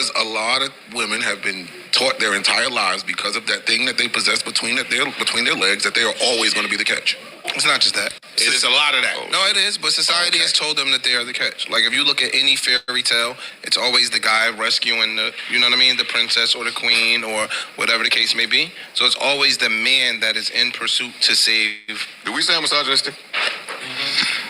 Because a lot of women have been taught their entire lives, because of that thing that they possess between their legs, that they are always going to be the catch. It's not just that. It's a lot of that. No, it is, but society has told them that they are the catch. Like, if you look at any fairy tale, it's always the guy rescuing the, you know what I mean, the princess or the queen or whatever the case may be. So it's always the man that is in pursuit to save. Did we sound misogynistic?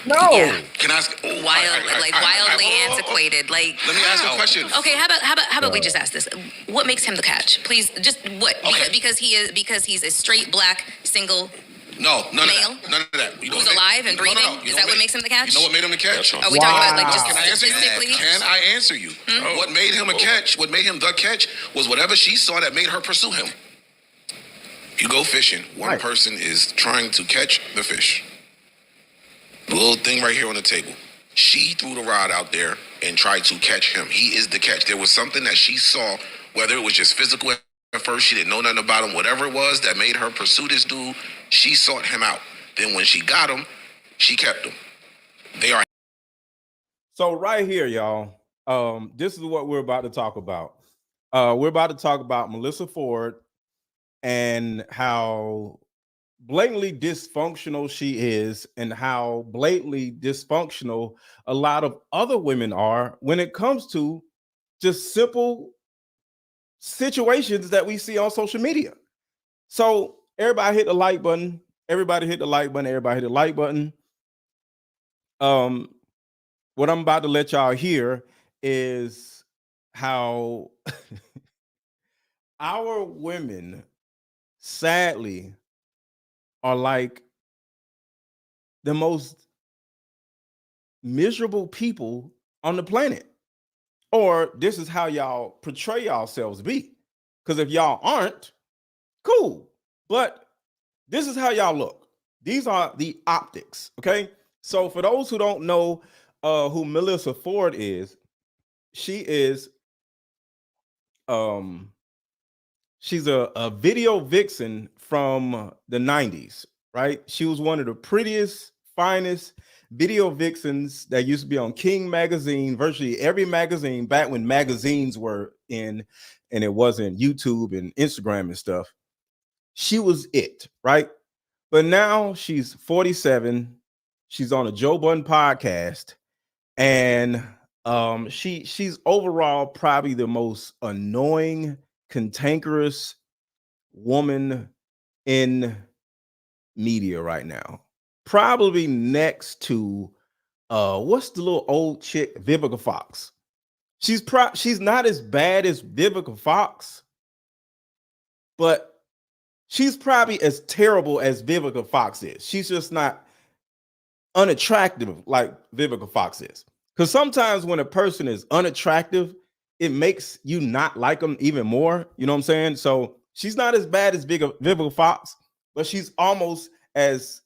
No. Yeah. Can I ask? Wildly antiquated. Like, let me ask you a question. Okay, how about we just ask this? What makes him the catch? Please, just what? Okay. Because he's a straight black single. No, none male? of that. None of that. You know Who's alive and breathing? No. Is that what makes him the catch? You know what made him the catch? Are we talking about like just Can I answer you? statistically? Can I answer you? What made him a catch? What made him the catch was whatever she saw that made her pursue him. You go fishing. One person is trying to catch the fish. The little thing right here on the table. She threw the rod out there and tried to catch him. He is the catch. There was something that she saw, whether it was just physical at first, she didn't know nothing about him, whatever it was that made her pursue this dude, she sought him out. Then when she got him, she kept him. They are. So right here, y'all, this is what we're about to talk about. We're about to talk about Melyssa Ford and how blatantly dysfunctional she is, and how blatantly dysfunctional a lot of other women are when it comes to just simple situations that we see on social media. So everybody hit the like button. Everybody hit the like button. Everybody hit the like button. What I'm about to let y'all hear is how our women, sadly, are like the most miserable people on the planet. Or this is how y'all portray yourselves to be. Because if y'all aren't, cool. But this is how y'all look. These are the optics, okay? So for those who don't know who Melyssa Ford is, she is she's a video vixen from the 90s, right? She was one of the prettiest, finest video vixens that used to be on King magazine, virtually every magazine back when magazines were in and it wasn't YouTube and Instagram and stuff. She was it, right? But now she's 47. She's on a Joe Budden podcast, and she's overall probably the most annoying, cantankerous woman in media right now. Probably next to what's the little old chick, Vivica Fox. She's not as bad as Vivica Fox, but she's probably as terrible as Vivica Fox is. She's just not unattractive like Vivica Fox is. Because sometimes when a person is unattractive, it makes you not like them even more. You know what I'm saying? So she's not as bad as Vivica Fox, but she's almost as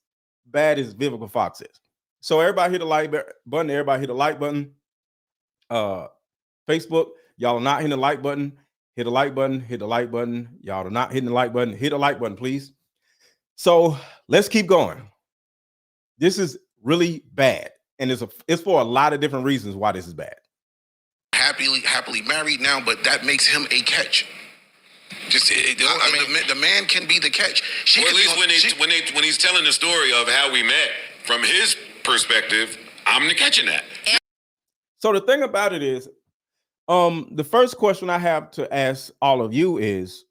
bad as Vivica Fox is. So everybody hit the like button. Everybody hit the like button. Facebook, y'all are not hitting the like button. Hit the like button. Hit the like button. Y'all are not hitting the like button. Hit the like button, please. So let's keep going. This is really bad, and it's for a lot of different reasons why this is bad. Happily married now, but that makes him a catch. The man can be the catch. Or at least when he's telling the story of how we met from his perspective, I'm the catch in that. So the thing about it is, the first question I have to ask all of you is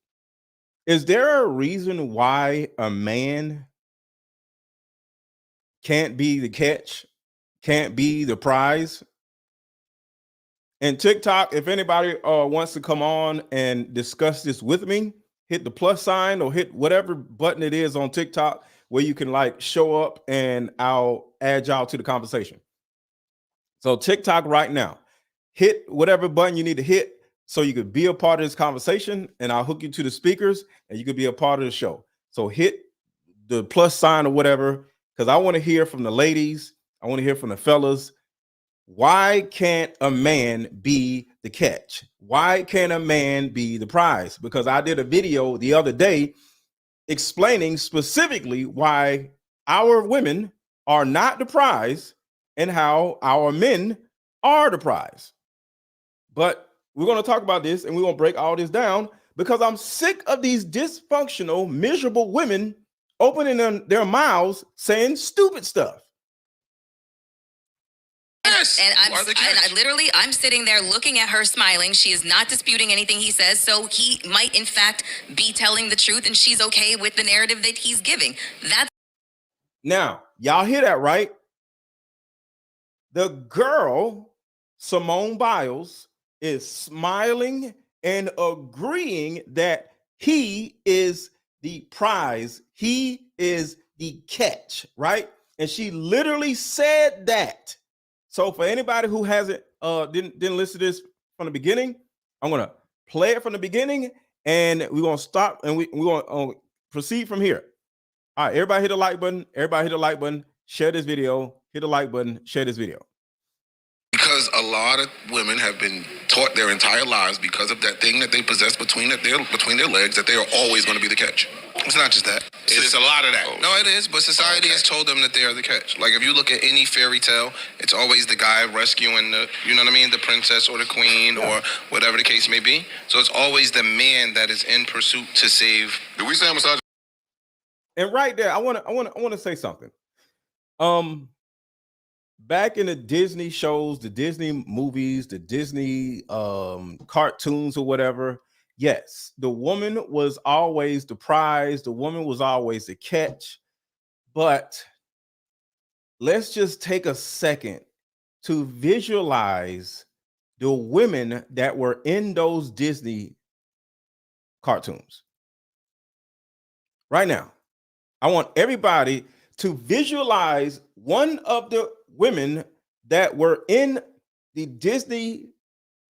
there a reason why a man can't be the catch, can't be the prize? And TikTok, if anybody wants to come on and discuss this with me, hit the plus sign or hit whatever button it is on TikTok where you can like show up and I'll add y'all to the conversation. So TikTok right now, hit whatever button you need to hit so you could be a part of this conversation, and I'll hook you to the speakers and you could be a part of the show. So hit the plus sign or whatever, because I want to hear from the ladies. I want to hear from the fellas. Why can't a man be the catch? Why can't a man be the prize? Because I did a video the other day explaining specifically why our women are not the prize and how our men are the prize. But we're going to talk about this and we're going to break all this down because I'm sick of these dysfunctional, miserable women opening their mouths saying stupid stuff. Yes, and I'm sitting there looking at her smiling. She is not disputing anything he says. So he might, in fact, be telling the truth, and she's okay with the narrative that he's giving. Now, y'all hear that, right? The girl, Simone Biles, is smiling and agreeing that he is the prize. He is the catch, right? And she literally said that. So for anybody who hasn't didn't listen to this from the beginning, I'm gonna play it from the beginning, and we're gonna stop and we're gonna proceed from here. All right, everybody hit the like button. Everybody hit the like button. Share this video. Hit the like button. Share this video. Because a lot of women have been taught their entire lives because of that thing that they possess between their legs that they are always going to be the catch. It's not just that. It's a lot of that. No, it is, but society has told them that they are the catch. Like if you look at any fairy tale, it's always the guy rescuing the, you know what I mean, the princess or the queen or whatever the case may be. So it's always the man that is in pursuit to save. Did we say I'm misogyny? And right there, I want to say something. Back in the Disney shows, the Disney movies, the Disney cartoons or whatever, yes, the woman was always the prize. The woman was always the catch. But let's just take a second to visualize the women that were in those Disney cartoons. Right now, I want everybody to visualize one of the women that were in the Disney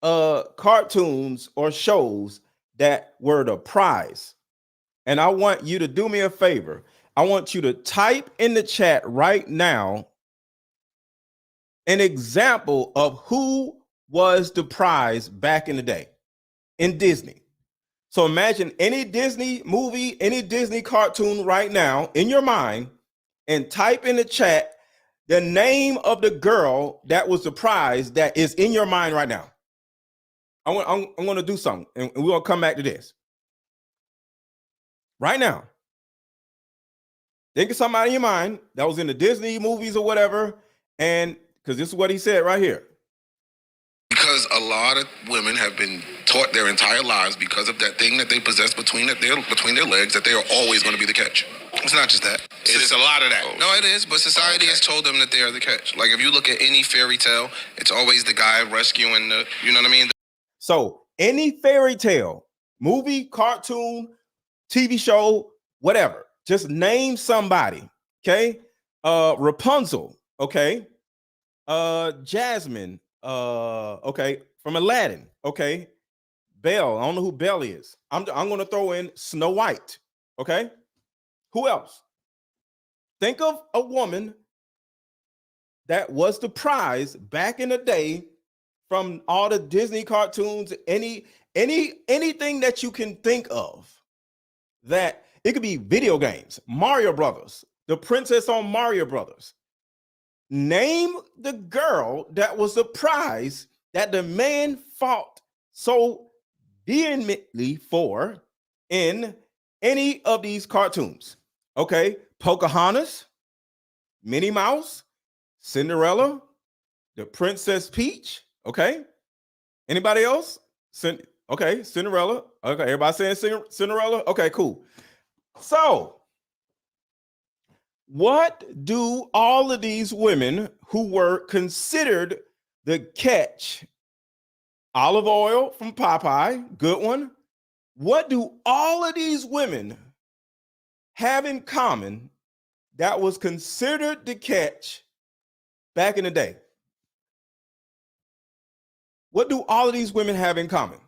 cartoons or shows that were the prize. And I want you to do me a favor. I want you to type in the chat right now an example of who was the prize back in the day in Disney. So imagine any Disney movie, any Disney cartoon right now in your mind, and type in the chat the name of the girl that was the prize that is in your mind right now. I'm going to do something, and we're going to come back to this. Right now, think of somebody in your mind that was in the Disney movies or whatever, and because this is what he said right here. Because a lot of women have been taught their entire lives because of that thing that they possess between their legs that they are always going to be the catch. It's not just that. It's a lot of that. No, it is, but society has told them that they are the catch. Like if you look at any fairy tale, it's always the guy rescuing the, you know what I mean? So any fairy tale, movie, cartoon, TV show, whatever, just name somebody, okay? Rapunzel, okay? Jasmine, okay, from Aladdin, okay? Belle, I don't know who Belle is. I'm going to throw in Snow White, okay? Who else? Think of a woman that was the prize back in the day from all the Disney cartoons, anything that you can think of. That it could be video games, Mario Brothers, the princess on Mario Brothers. Name the girl that was the prize that the man fought so vehemently for in any of these cartoons. Okay, Pocahontas, Minnie Mouse, Cinderella, the Princess Peach. Okay, anybody else? Okay, Cinderella. Okay, everybody saying Cinderella. Okay, cool. So, what do all of these women who were considered the catch, Olive Oil from Popeye, good one. What do all of these women have in common that was considered the catch back in the day? What do all of these women have in common?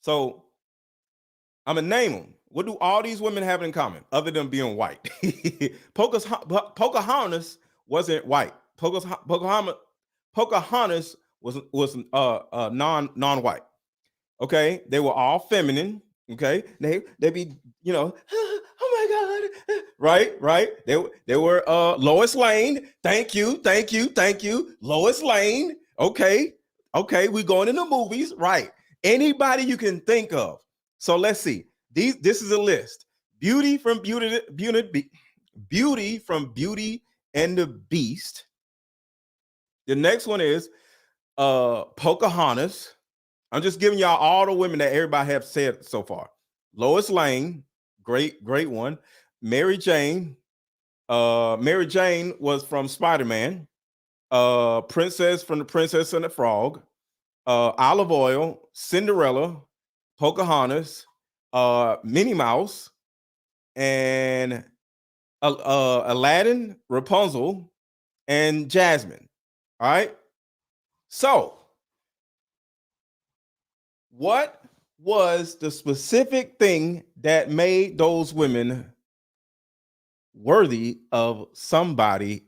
So I'm going to name them. What do all these women have in common other than being white? Pocahontas wasn't white. Pocahontas was non-white. Okay, they were all feminine. Okay, they be, you know, oh my God, right. They were Lois Lane. Thank you, Lois Lane. Okay, Okay, we're going into movies, right? Anybody you can think of. So let's see. This is a list. Beauty from Beauty and the Beast. The next one is Pocahontas. I'm just giving y'all all the women that everybody have said so far. Lois Lane, great one. Mary Jane. Mary Jane was from Spider-Man. Princess from The Princess and the Frog. Olive Oil, Cinderella, Pocahontas, Minnie Mouse, and Aladdin, Rapunzel, and Jasmine. All right. So, what was the specific thing that made those women worthy of somebody?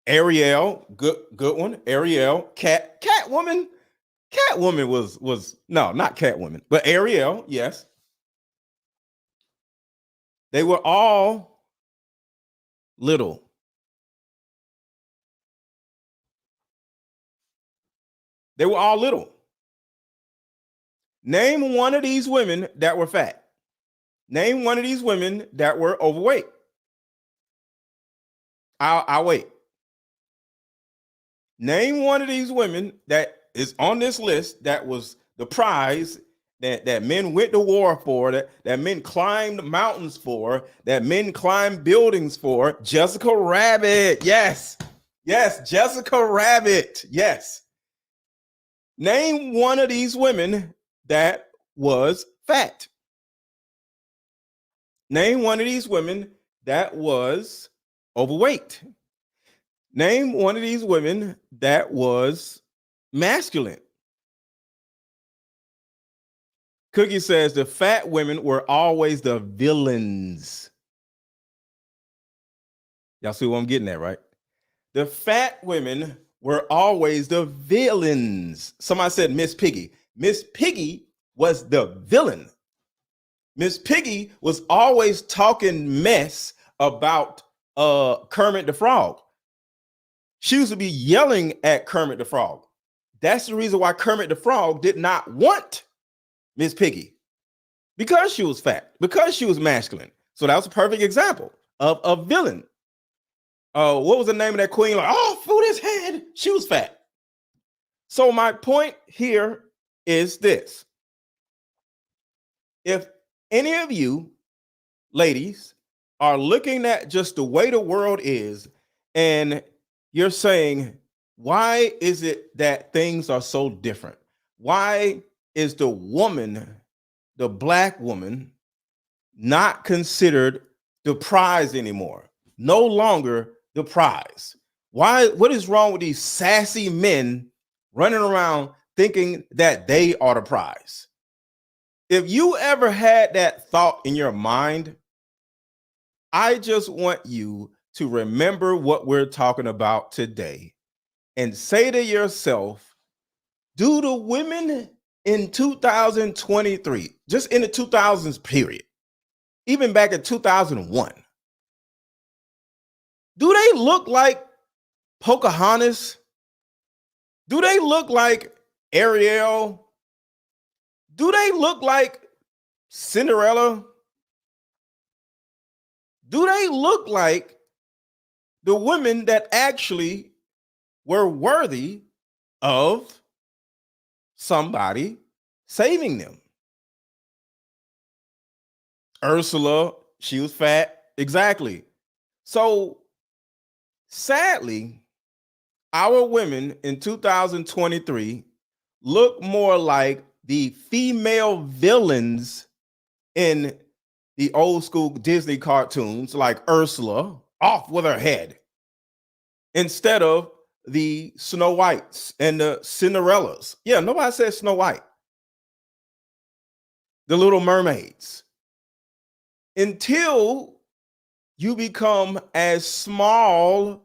Ariel, good one. Ariel, Catwoman. Catwoman was no, not Catwoman, but Ariel, yes. They were all little. They were all little. Name one of these women that were fat. Name one of these women that were overweight. I'll wait. Name one of these women that is on this list that was the prize that men went to war for, that men climbed mountains for, that men climbed buildings for. Jessica Rabbit. Yes. Yes, Jessica Rabbit. Yes. Name one of these women that was fat. Name one of these women that was overweight. Name one of these women that was masculine. Cookie says the fat women were always the villains. Y'all see what I'm getting at, right? The fat women were always the villains. Somebody said Miss Piggy. Miss Piggy was the villain. Miss Piggy was always talking mess about Kermit the Frog. She used to be yelling at Kermit the Frog. That's the reason why Kermit the Frog did not want Miss Piggy, because she was fat, because she was masculine. So that was a perfect example of a villain. What was the name of that queen? Like, oh, food his head. She was fat. So my point here is this. If any of you ladies are looking at just the way the world is, and you're saying, why is it that things are so different? Why is the woman, the black woman, not considered the prize anymore? No longer the prize. Why? What is wrong with these sassy men running around thinking that they are the prize? If you ever had that thought in your mind, I just want you to remember what we're talking about today and say to yourself, do the women in 2023, just in the 2000s period, even back in 2001, do they look like Pocahontas? Do they look like Ariel? Do they look like Cinderella? Do they look like the women that actually were worthy of somebody saving them? Ursula, she was fat. Exactly. So sadly, our women in 2023 look more like the female villains in the old school Disney cartoons, like Ursula, off with her head, instead of the Snow Whites and the Cinderellas. Yeah, nobody said Snow White. The Little Mermaids. Until you become as small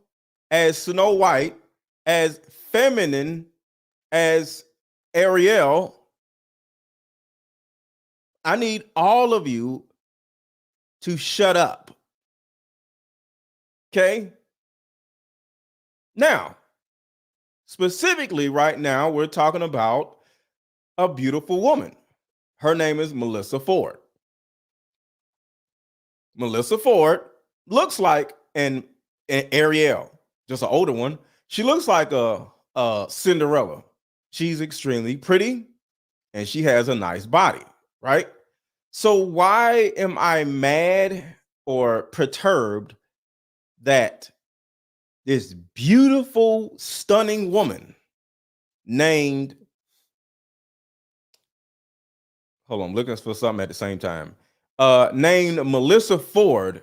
as Snow White, as feminine as Ariel, I need all of you to shut up. Okay? Now, Specifically, right now, we're talking about a beautiful woman. Her name is Melyssa Ford. Melyssa Ford looks like an Ariel, just an older one. She looks like a Cinderella. She's extremely pretty and she has a nice body, right? So why am I mad or perturbed that this beautiful, stunning woman named, hold on, I'm looking for something at the same time, named Melyssa Ford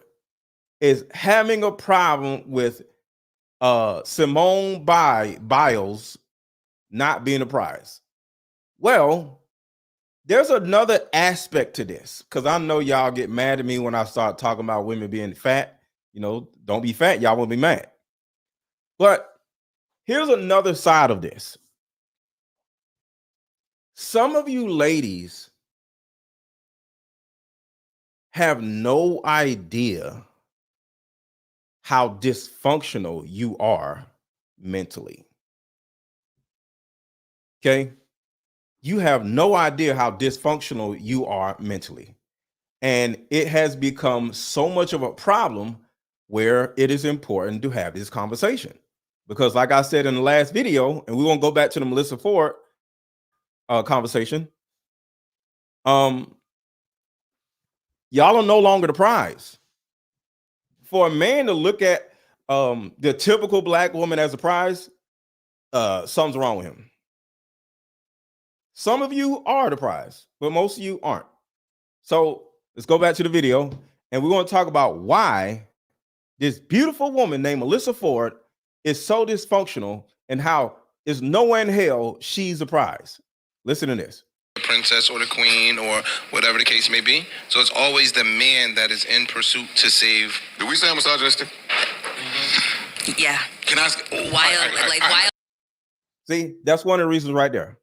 is having a problem with Simone Biles not being a prize? Well, there's another aspect to this, because I know y'all get mad at me when I start talking about women being fat. You know, don't be fat, y'all won't be mad. But here's another side of this. Some of you ladies have no idea how dysfunctional you are mentally. Okay? You have no idea how dysfunctional you are mentally. And it has become so much of a problem where it is important to have this conversation. Because like I said in the last video, and we won't go back to the Melyssa Ford conversation, y'all are no longer the prize. For a man to look at the typical black woman as a prize, something's wrong with him. Some of you are the prize, but most of you aren't. So let's go back to the video, and we want to talk about why this beautiful woman named Melyssa Ford is so dysfunctional and how there's nowhere in hell she's the prize. Listen to this. The princess or the queen or whatever the case may be. So it's always the man that is in pursuit to save. Do we say I'm misogynistic? Yeah. Can I ask? Wild. See, that's one of the reasons right there.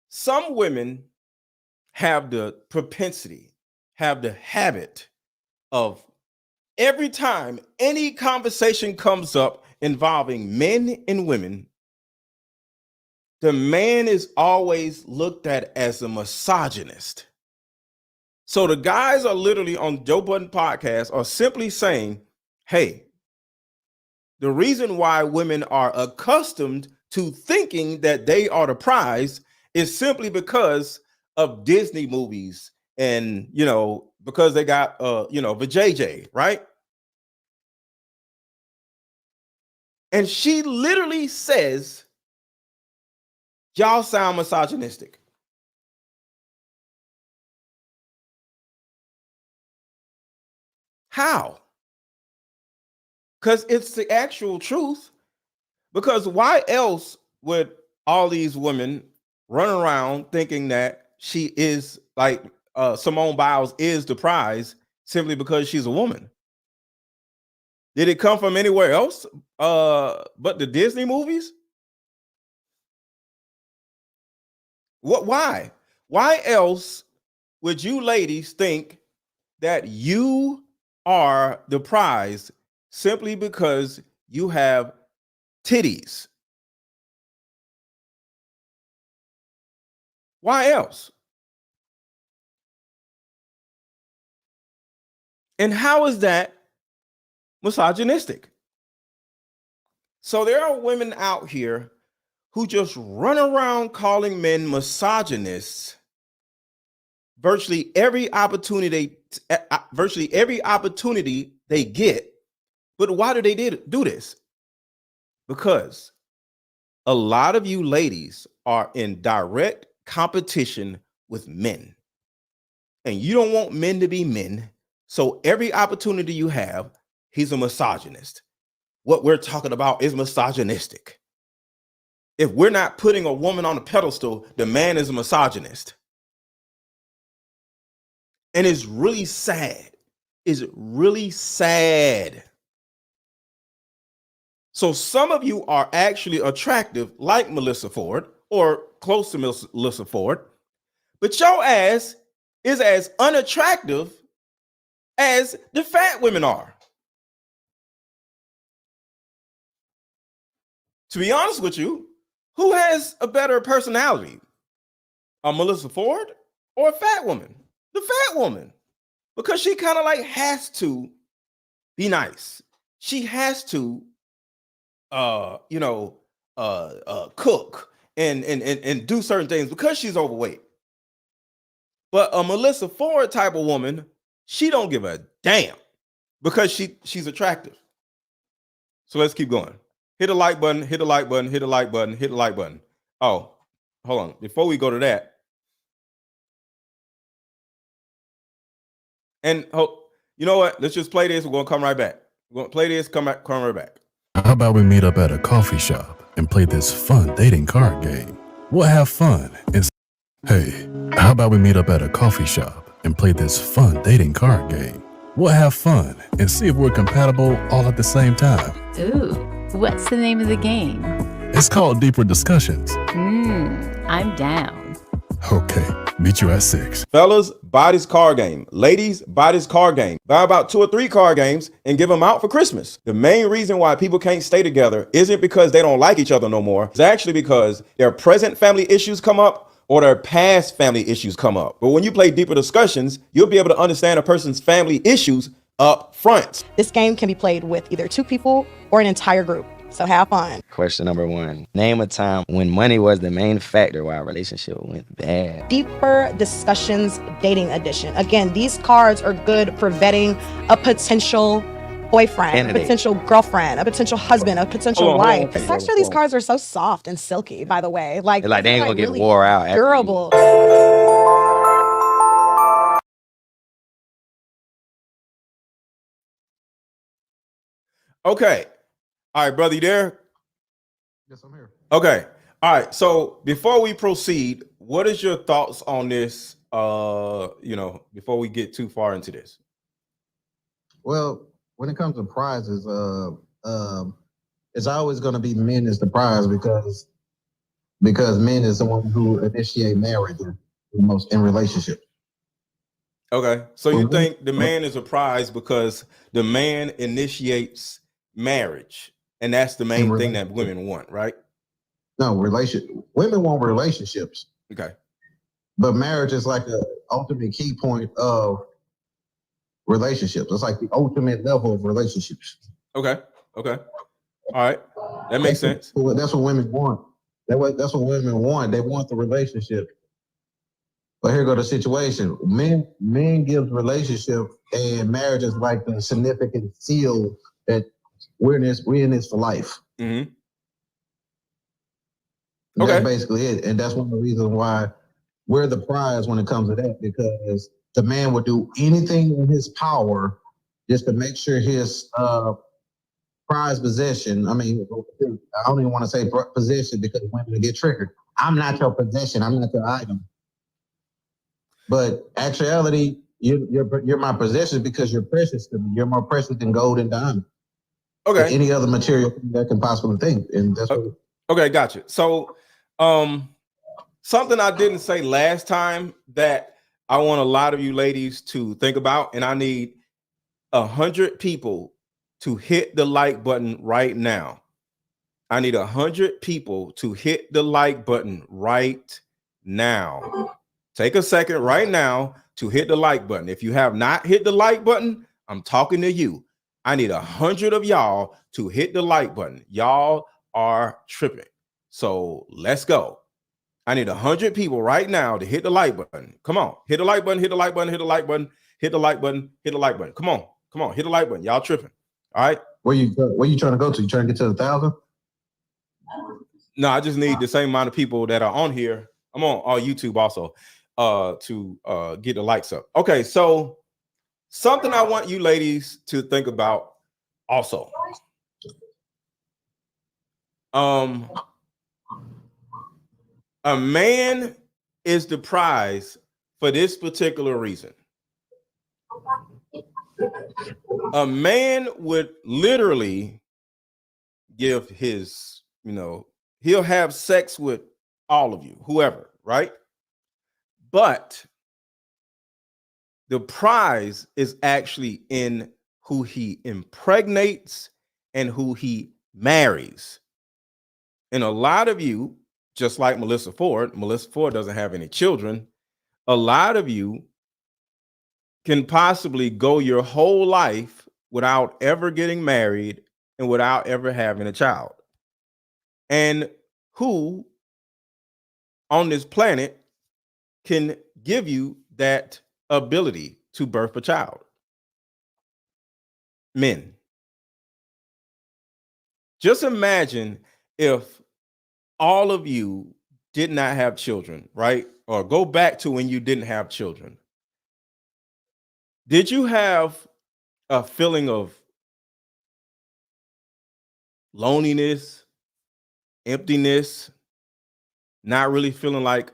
Some women have the propensity, have the habit of every time any conversation comes up involving men and women, the man is always looked at as a misogynist. So the guys are literally on Joe Budden podcast are simply saying, hey, the reason why women are accustomed to thinking that they are the prize is simply because of Disney movies and, you know, because they got, the JJ, right? And she literally says, y'all sound misogynistic. How? Because it's the actual truth. Because why else would all these women run around thinking that she is like Simone Biles is the prize simply because she's a woman? Did it come from anywhere else but the Disney movies? Why? Why else would you ladies think that you are the prize simply because you have titties? Why else? And how is that misogynistic? So there are women out here who just run around calling men misogynists virtually every opportunity they get. But why do they do this? Because a lot of you ladies are in direct competition with men. And you don't want men to be men. So every opportunity you have, he's a misogynist. What we're talking about is misogynistic. If we're not putting a woman on a pedestal, the man is a misogynist. And it's really sad. It's really sad. So some of you are actually attractive like Melyssa Ford or close to Melyssa Ford, but your ass is as unattractive as the fat women are. to be honest with you, who has a better personality? A Melyssa Ford or a fat woman? The fat woman. Because she kind of like has to be nice. She has to cook and do certain things because she's overweight. But a Melyssa Ford type of woman, she don't give a damn because she's attractive. So let's keep going. Hit the like button, hit the like button, hit the like button, hit the like button. Oh, hold on. Before we go to that, and you know what? Let's just play this. We're gonna come right back. We're gonna play this, come right back. How about we meet up at a coffee shop and play this fun dating card game? We'll have fun and hey, how about we meet up at a coffee shop and play this fun dating card game? We'll have fun and see if we're compatible all at the same time. Ooh, what's the name of the game? It's called Deeper Discussions. I'm down. Okay, meet you at 6. Fellas, buy this card game. Ladies, buy this card game. Buy about 2 or 3 card games and give them out for Christmas. The main reason why people can't stay together isn't because they don't like each other no more. It's actually because their present family issues come up or their past family issues come up. But when you play Deeper Discussions, you'll be able to understand a person's family issues up front. This game can be played with either 2 people or an entire group. So have fun. Question number 1. Name a time when money was the main factor why a relationship went bad. Deeper Discussions Dating Edition. Again, these cards are good for vetting a potential boyfriend, Candidate. a potential girlfriend, a potential husband, a potential wife. The texture of these cards are so soft and silky, by the way. Like They ain't gonna get really wore out. after durable. Okay. All right, brother, you there? Yes, I'm here. Okay. All right. So before we proceed, what is your thoughts on this? Before we get too far into this. Well, when it comes to prizes, it's always going to be men as the prize because men is the one who initiate marriage in relationships. Okay. So you think the man is a prize because the man initiates marriage, and that's the main thing that women want, right? No, women want relationships. Okay. But marriage is like the ultimate key point of relationships. It's like the ultimate level of relationships. Okay. All right. That makes sense. That's what women want. That's what women want. They want the relationship. But here go the situation. Men give relationship, and marriage is like the significant seal that we're in this for life. Mm-hmm. Okay. Okay. That's basically it. And that's one of the reasons why we're the prize when it comes to that, because the man would do anything in his power just to make sure his prize possession, I don't even want to say possession because women get triggered. I'm not your possession. I'm not your item. But actuality, you're my possession because you're precious to me. You're more precious than gold and diamond. Okay. Any other material that can possibly think. And that's what. Okay, gotcha. So something I didn't say last time that I want a lot of you ladies to think about, and I need 100 people to hit the like button right now. I need 100 people to hit the like button right now. Take a second right now to hit the like button. If you have not hit the like button, I'm talking to you. I need 100 of y'all to hit the like button. Y'all are tripping. So let's go. I need 100 people right now to hit the like button. Come on, hit the like button, hit the like button, hit the like button, hit the like button, hit the like button. Come on, hit the like button. Y'all tripping. All right. Where you trying to go to? You trying to get to 1,000? No, I just need the same amount of people that are on here. I'm on YouTube also to get the likes up. Okay, so something I want you ladies to think about also. A man is the prize for this particular reason. A man would literally give his, he'll have sex with all of you, whoever, right? But the prize is actually in who he impregnates and who he marries. And a lot of you, just like Melyssa Ford doesn't have any children. A lot of you can possibly go your whole life without ever getting married and without ever having a child. And who on this planet can give you that ability to birth a child? Men. Just imagine if all of you did not have children, right? Or go back to when you didn't have children. Did you have a feeling of loneliness, emptiness, not really feeling like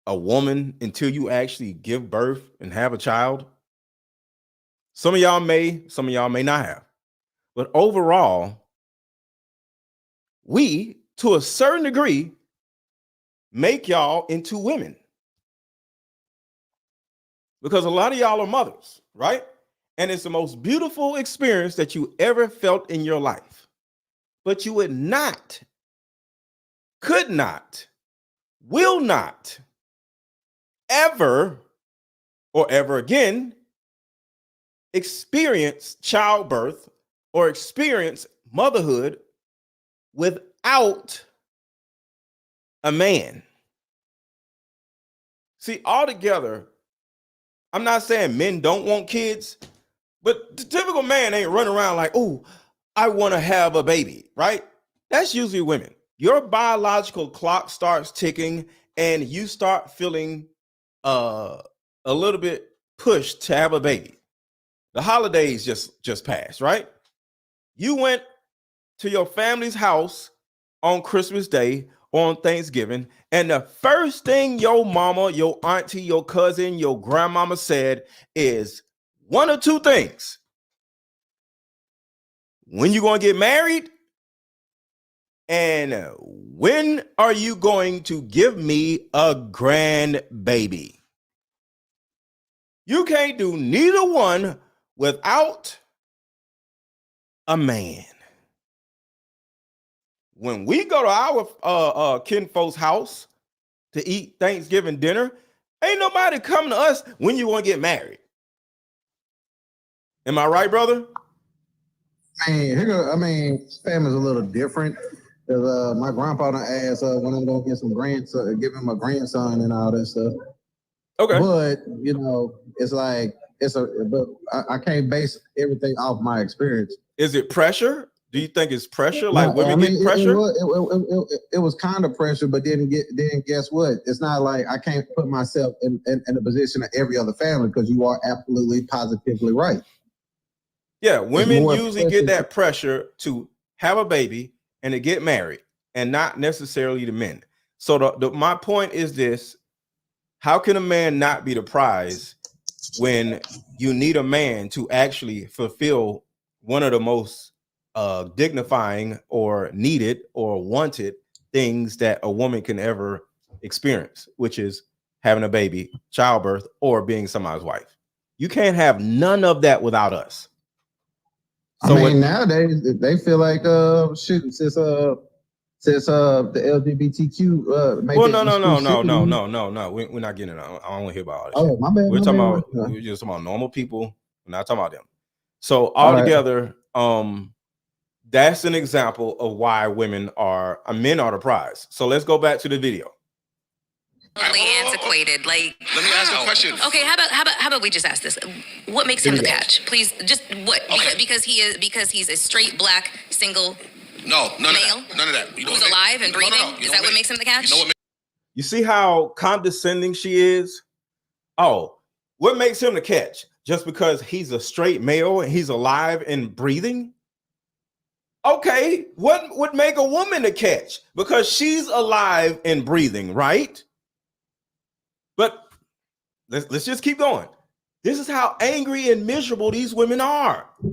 a woman until you actually give birth and have a child? Some of y'all may not have. But overall, we, to a certain degree, make y'all into women. Because a lot of y'all are mothers, right? And it's the most beautiful experience that you ever felt in your life. But you would not, could not, will not ever or ever again experience childbirth or experience motherhood without a man. See, altogether, I'm not saying men don't want kids, but the typical man ain't running around like, oh, I want to have a baby, right? That's usually women. Your biological clock starts ticking and you start feeling a little bit pushed to have a baby. The holidays just passed, right? You went to your family's house on Christmas Day, on Thanksgiving, and the first thing your mama, your auntie, your cousin, your grandmama said is one of two things. When you going to get married? And when are you going to give me a grandbaby? You can't do neither one without a man. When we go to our kinfolk's house to eat Thanksgiving dinner, ain't nobody coming to us when you want to get married. Am I right, brother? Family's a little different. Cause my grandpa done asked when I'm gonna get some grandson, give him a grandson and all that stuff. Okay. But it's like but I can't base everything off my experience. Is it pressure? Do you think it's pressure? Like women get pressure? It was kind of pressure, but then guess what? It's not like I can't put myself in the position of every other family, because you are absolutely positively right. Yeah, women usually get that pressure to have a baby and to get married, and not necessarily the men. So my point is this: how can a man not be the prize when you need a man to actually fulfill one of the most dignifying or needed or wanted things that a woman can ever experience, which is having a baby, childbirth, or being somebody's wife? You can't have none of that without us. So nowadays they feel like since the LGBTQ well, no. We're not getting it. I don't want to hear about all this. Oh, my bad. We're just talking about normal people. We're not talking about them. So altogether, that's an example of why men are the prize. So let's go back to the video. Antiquated. Like, let me ask a question. Okay, how about we just ask this? What makes him the catch? Please, just what? Okay. Because he's a straight black single none male. of that. None of that. Who's alive and breathing? No. Is that what makes him the catch? You know what? You see how condescending she is? Oh, what makes him the catch? Just because he's a straight male and he's alive and breathing? Okay, what would make a woman the catch? Because she's alive and breathing, right? But let's just keep going. This is how angry and miserable these women are. Are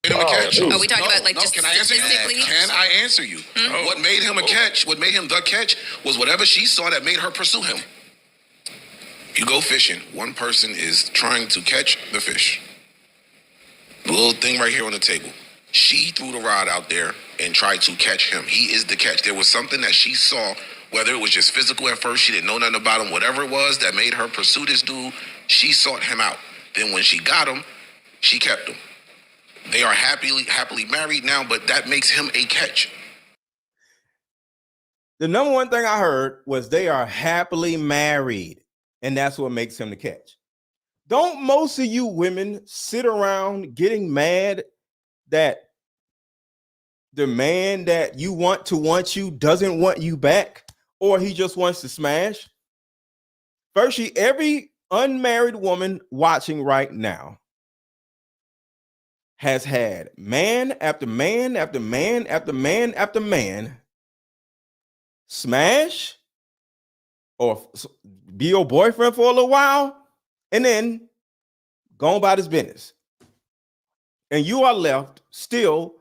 we talking about just can I answer statistically? you? Can I answer you? What made him a catch, what made him the catch, was whatever she saw that made her pursue him. You go fishing. One person is trying to catch the fish. The little thing right here on the table. She threw the rod out there and try to catch him. He is the catch. There was something that she saw, whether it was just physical at first, she didn't know nothing about him, whatever it was that made her pursue this dude, she sought him out. Then when she got him, she kept him. They are happily married now, but that makes him a catch. The number one thing I heard was they are happily married, and that's what makes him the catch. Don't most of you women sit around getting mad that the man that you want to want you doesn't want you back, or he just wants to smash? Firstly, every unmarried woman watching right now has had man after man after man after man after man smash or be your boyfriend for a little while and then go about his business. And you are left still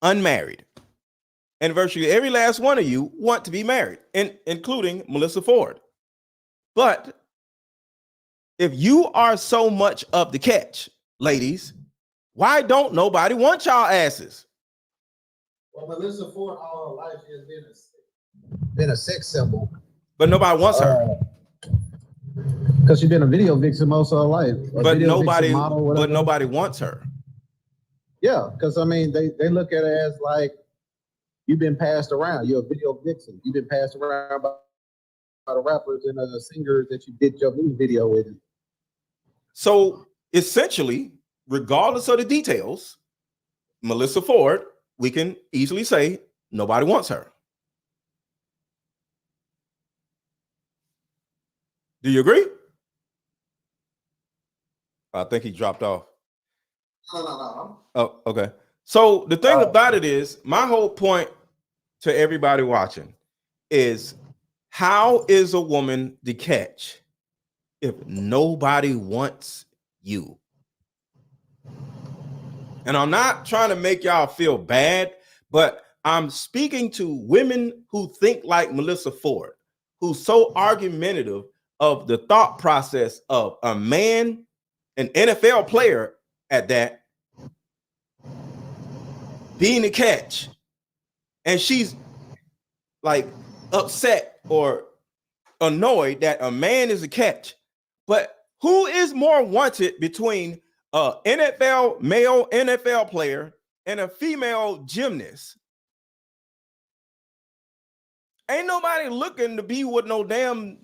unmarried. And virtually every last one of you want to be married, including Melyssa Ford. But if you are so much of the catch, ladies, why don't nobody want y'all asses? Well, Melyssa Ford all her life she has been a sex symbol, but nobody wants her because she's been a video vixen most of her life. But nobody wants her. Yeah, because I mean they look at it as like you've been passed around. You're a video vixen. You've been passed around by the rappers and the singers that you did your music video with. So essentially, regardless of the details, Melyssa Ford, we can easily say nobody wants her. Do you agree? I think he dropped off. No. Oh, okay. So the thing about it is, my whole point to everybody watching is, how is a woman the catch if nobody wants you? And I'm not trying to make y'all feel bad, but I'm speaking to women who think like Melyssa Ford, who's so argumentative of the thought process of a man, an NFL player at that, being the catch. And she's like upset or annoyed that a man is a catch. But who is more wanted between a male NFL player and a female gymnast? Ain't nobody looking to be with no damn,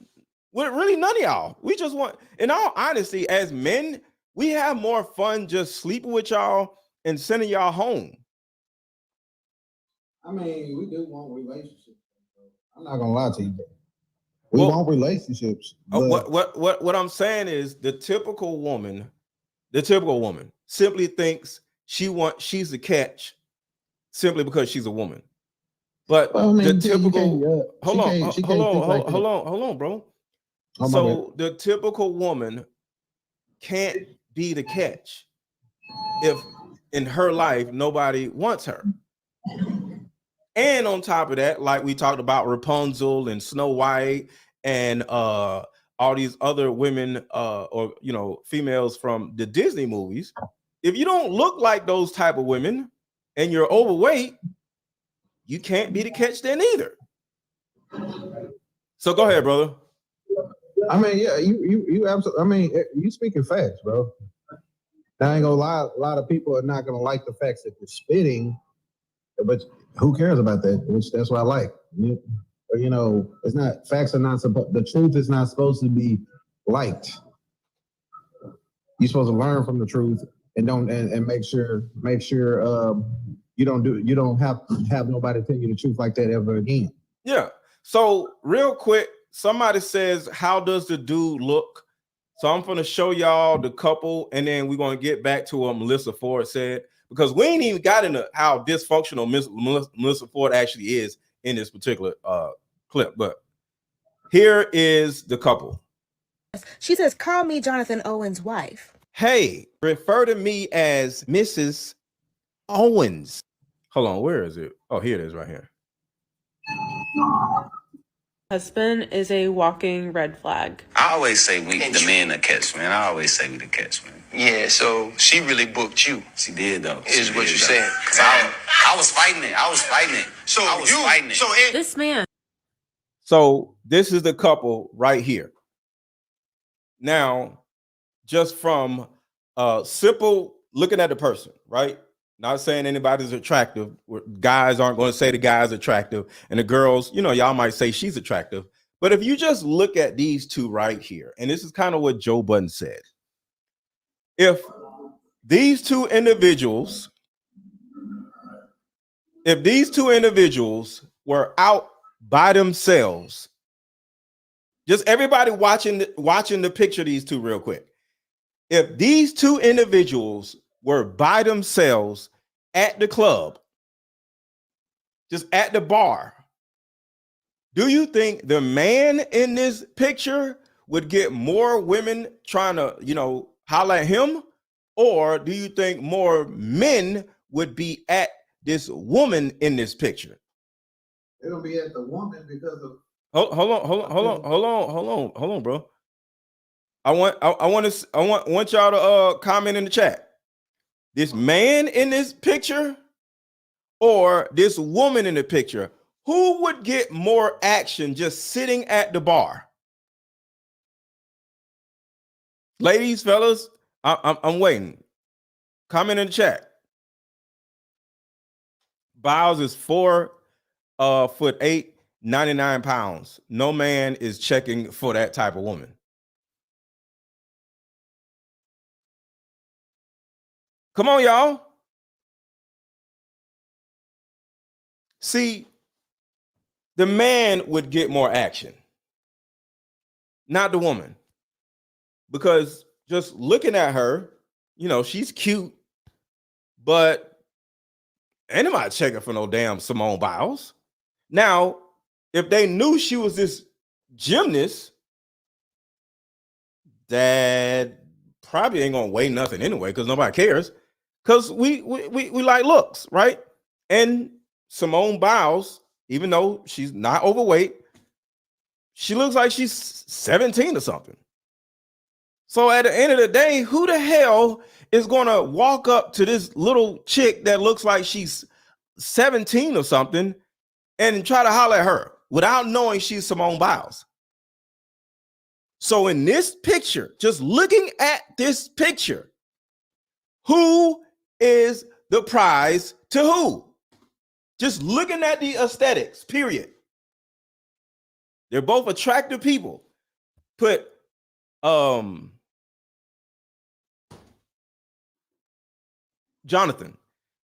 with really none of y'all. We just want, in all honesty, as men, we have more fun just sleeping with y'all and sending y'all home. I mean, we do want relationships. I'm not gonna lie to you. We want relationships. What I'm saying is the typical woman simply thinks she's a catch simply because she's a woman. But the typical hold on, bro. So the typical woman can't be the catch if in her life nobody wants her. And on top of that, like we talked about Rapunzel and Snow White and all these other women or females from the Disney movies, if you don't look like those type of women and you're overweight, you can't be the catch then either. So go ahead, brother. I mean, yeah, you absolutely. I mean, you speaking facts, bro. I ain't gonna lie. A lot of people are not gonna like the facts that you're spitting, but who cares about that? That's what I like. It's not, facts are not supposed, the truth is not supposed to be liked. You're supposed to learn from the truth and make sure you don't have nobody tell you the truth like that ever again. Yeah. So real quick, somebody says, how does the dude look? So I'm going to show y'all the couple, and then we're going to get back to what Melyssa Ford said, because we ain't even got into how dysfunctional Melyssa Ford actually is in this particular clip. But here is the couple. She says, call me Jonathan Owens' wife. Hey, refer to me as Mrs. Owens. Hold on, where is it? Oh, here it is right here. Husband is a walking red flag. I always say we the men the catch, man. I always say we the catch, man. Yeah, so she really booked you. She did though. Is what you said. Cause I was fighting it. I was fighting it. So I was fighting it. This man. So this is the couple right here. Now, just from simple looking at the person, right? Not saying anybody's attractive. Guys aren't going to say the guy's attractive, and the girls, y'all might say she's attractive. But if you just look at these two right here, and this is kind of what Joe Budden said. If these two individuals were out by themselves, just everybody watching the picture of these two real quick. If these two individuals were by themselves at the club, just at the bar, do you think the man in this picture would get more women trying to, holler at him? Or do you think more men would be at this woman in this picture? It'll be at the woman because of. Hold on, bro. I want y'all to comment in the chat. This man in this picture or this woman in the picture, who would get more action just sitting at the bar? Ladies, fellas, I'm waiting. Comment in the chat. Biles is 4'8", 99 pounds. No man is checking for that type of woman. Come on, y'all. See, the man would get more action, not the woman. Because just looking at her, she's cute, but ain't nobody checking for no damn Simone Biles. Now, if they knew she was this gymnast, that probably ain't gonna weigh nothing anyway, because nobody cares. Because we like looks, right? And Simone Biles, even though she's not overweight, she looks like she's 17 or something. So at the end of the day, who the hell is gonna walk up to this little chick that looks like she's 17 or something and try to holler at her without knowing she's Simone Biles? So in this picture, just looking at this picture, who is the prize to who? Just looking at the aesthetics, period. They're both attractive people. Put Jonathan.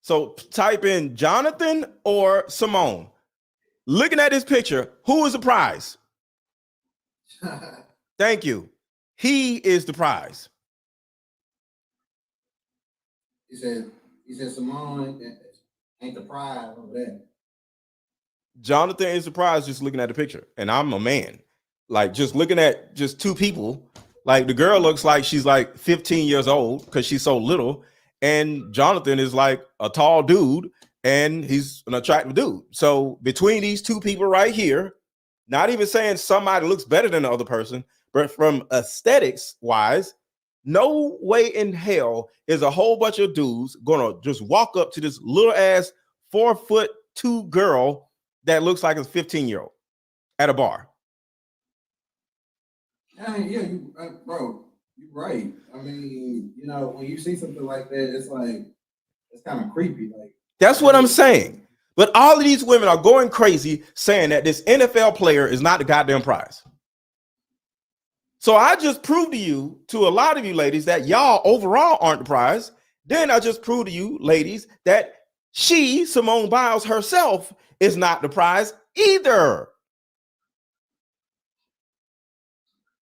So type in Jonathan or Simone. Looking at this picture, who is the prize? Thank you. He is the prize. He said Simone ain't the prize over there. Jonathan is the prize just looking at the picture. And I'm a man. Like just looking at just two people. Like the girl looks like she's like 15 years old because she's so little. And Jonathan is like a tall dude and he's an attractive dude. So between these two people right here, not even saying somebody looks better than the other person, but from aesthetics wise, no way in hell is a whole bunch of dudes gonna just walk up to this little ass 4'2" girl that looks like a 15-year-old at a bar. Bro, you're right. I mean, when you see something like that, it's kind of creepy. Like that's what I'm saying. But all of these women are going crazy saying that this NFL player is not the goddamn prize. So I just proved to you, to a lot of you ladies, that y'all overall aren't the prize. Then I just proved to you ladies that she, Simone Biles herself, is not the prize either.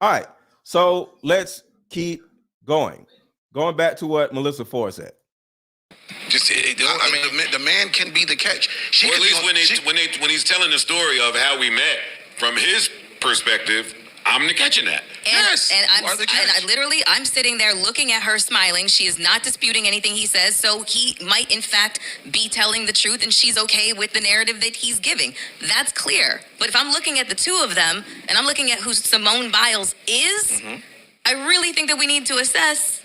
All right, so let's keep going. Going back to what Melyssa Ford said. The man can be the catch. Or at least when he's telling the story of how we met, from his perspective, I'm the catch in that. I'm sitting there looking at her smiling. She is not disputing anything he says. So he might, in fact, be telling the truth and she's okay with the narrative that he's giving. That's clear. But if I'm looking at the two of them and I'm looking at who Simone Biles is, I really think that we need to assess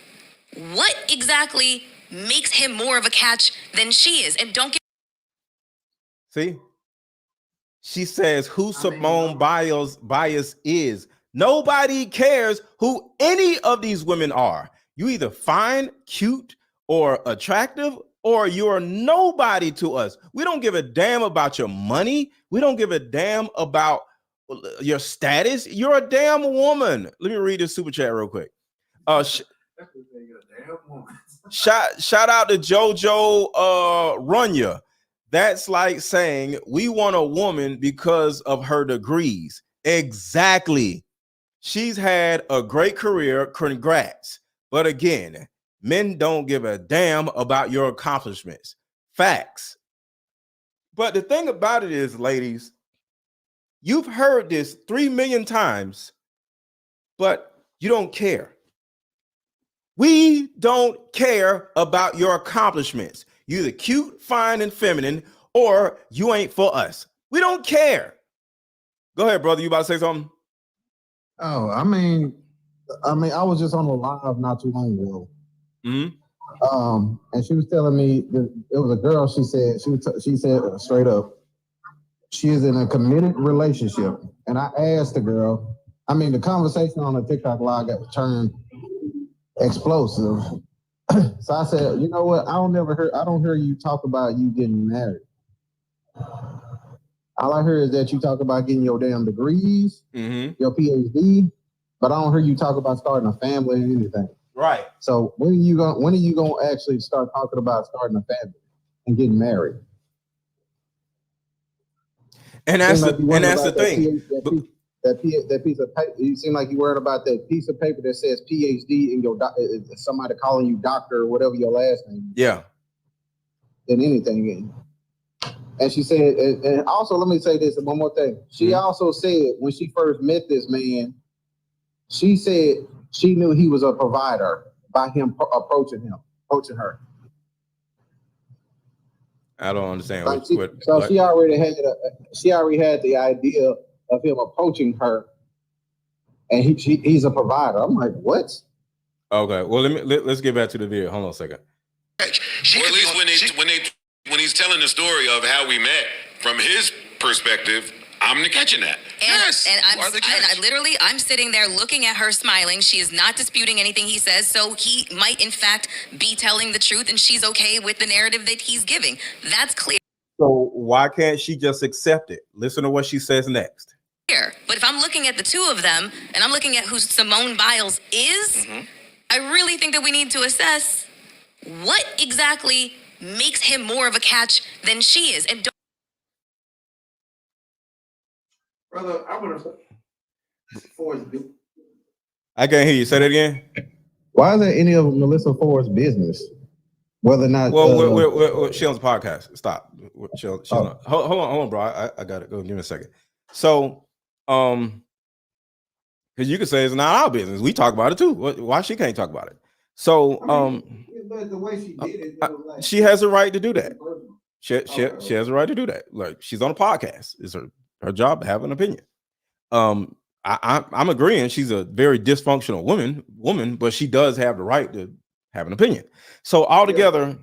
what exactly makes him more of a catch than she is? And don't get See? She says who Simone Biles is. Nobody cares who any of these women are. You either fine, cute, or attractive, or you're nobody to us. We don't give a damn about your money. We don't give a damn about your status. You're a damn woman. Let me read this super chat real quick. Shout out to Jojo Runya. That's like saying we want a woman because of her degrees. Exactly. She's had a great career. Congrats. But again, men don't give a damn about your accomplishments. Facts. But the thing about it is, ladies, you've heard this 3 million times, but you don't care. We don't care about your accomplishments. You're either cute, fine, and feminine, or you ain't for us. We don't care. Go ahead, brother. You about to say something? Oh, I mean, I was just on a live not too long ago. Mm-hmm. And she was telling me that it was a girl. She said straight up, she is in a committed relationship. And I asked the girl. I mean, the conversation on the TikTok live got turned explosive. So I said, you know what? I don't hear you talk about you getting married. All I hear is that you talk about getting your damn degrees, your PhD, but I don't hear you talk about starting a family or anything. Right. So when are you gonna actually start talking about starting a family and getting married? And that's the thing. That piece of paper. You seem like you worried about that piece of paper that says PhD in your somebody calling you doctor or whatever your last name is. Yeah. Than anything. And she said, and also let me say this one more thing. She also said when she first met this man, she said she knew he was a provider by him approaching her. I don't understand. She already had the idea of him approaching her, and he's a provider. I'm like, what? Okay, well let's get back to the video. Hold on a second. Or at least when he's telling the story of how we met from his perspective, I'm catching that. I'm sitting there looking at her smiling. She is not disputing anything he says. So he might, in fact, be telling the truth, and she's okay with the narrative that he's giving. That's clear. So why can't she just accept it? Listen to what she says next. But if I'm looking at the two of them, and I'm looking at who Simone Biles is, I really think that we need to assess what exactly makes him more of a catch than she is. And Brother, I would have Ford's business. I can't hear you. Say that again. Why is that any of Melyssa Ford's business? Whether or not. Well, she on the podcast. Stop. Hold on, bro. I got it. Go give me a second. So, because you could say it's not our business. We talk about it too. Why she can't talk about it? So, but the way she did it, she has a right to do that. She has a right to do that. Like, she's on a podcast. It's her job to have an opinion. I'm agreeing she's a very dysfunctional woman, but she does have the right to have an opinion. So altogether,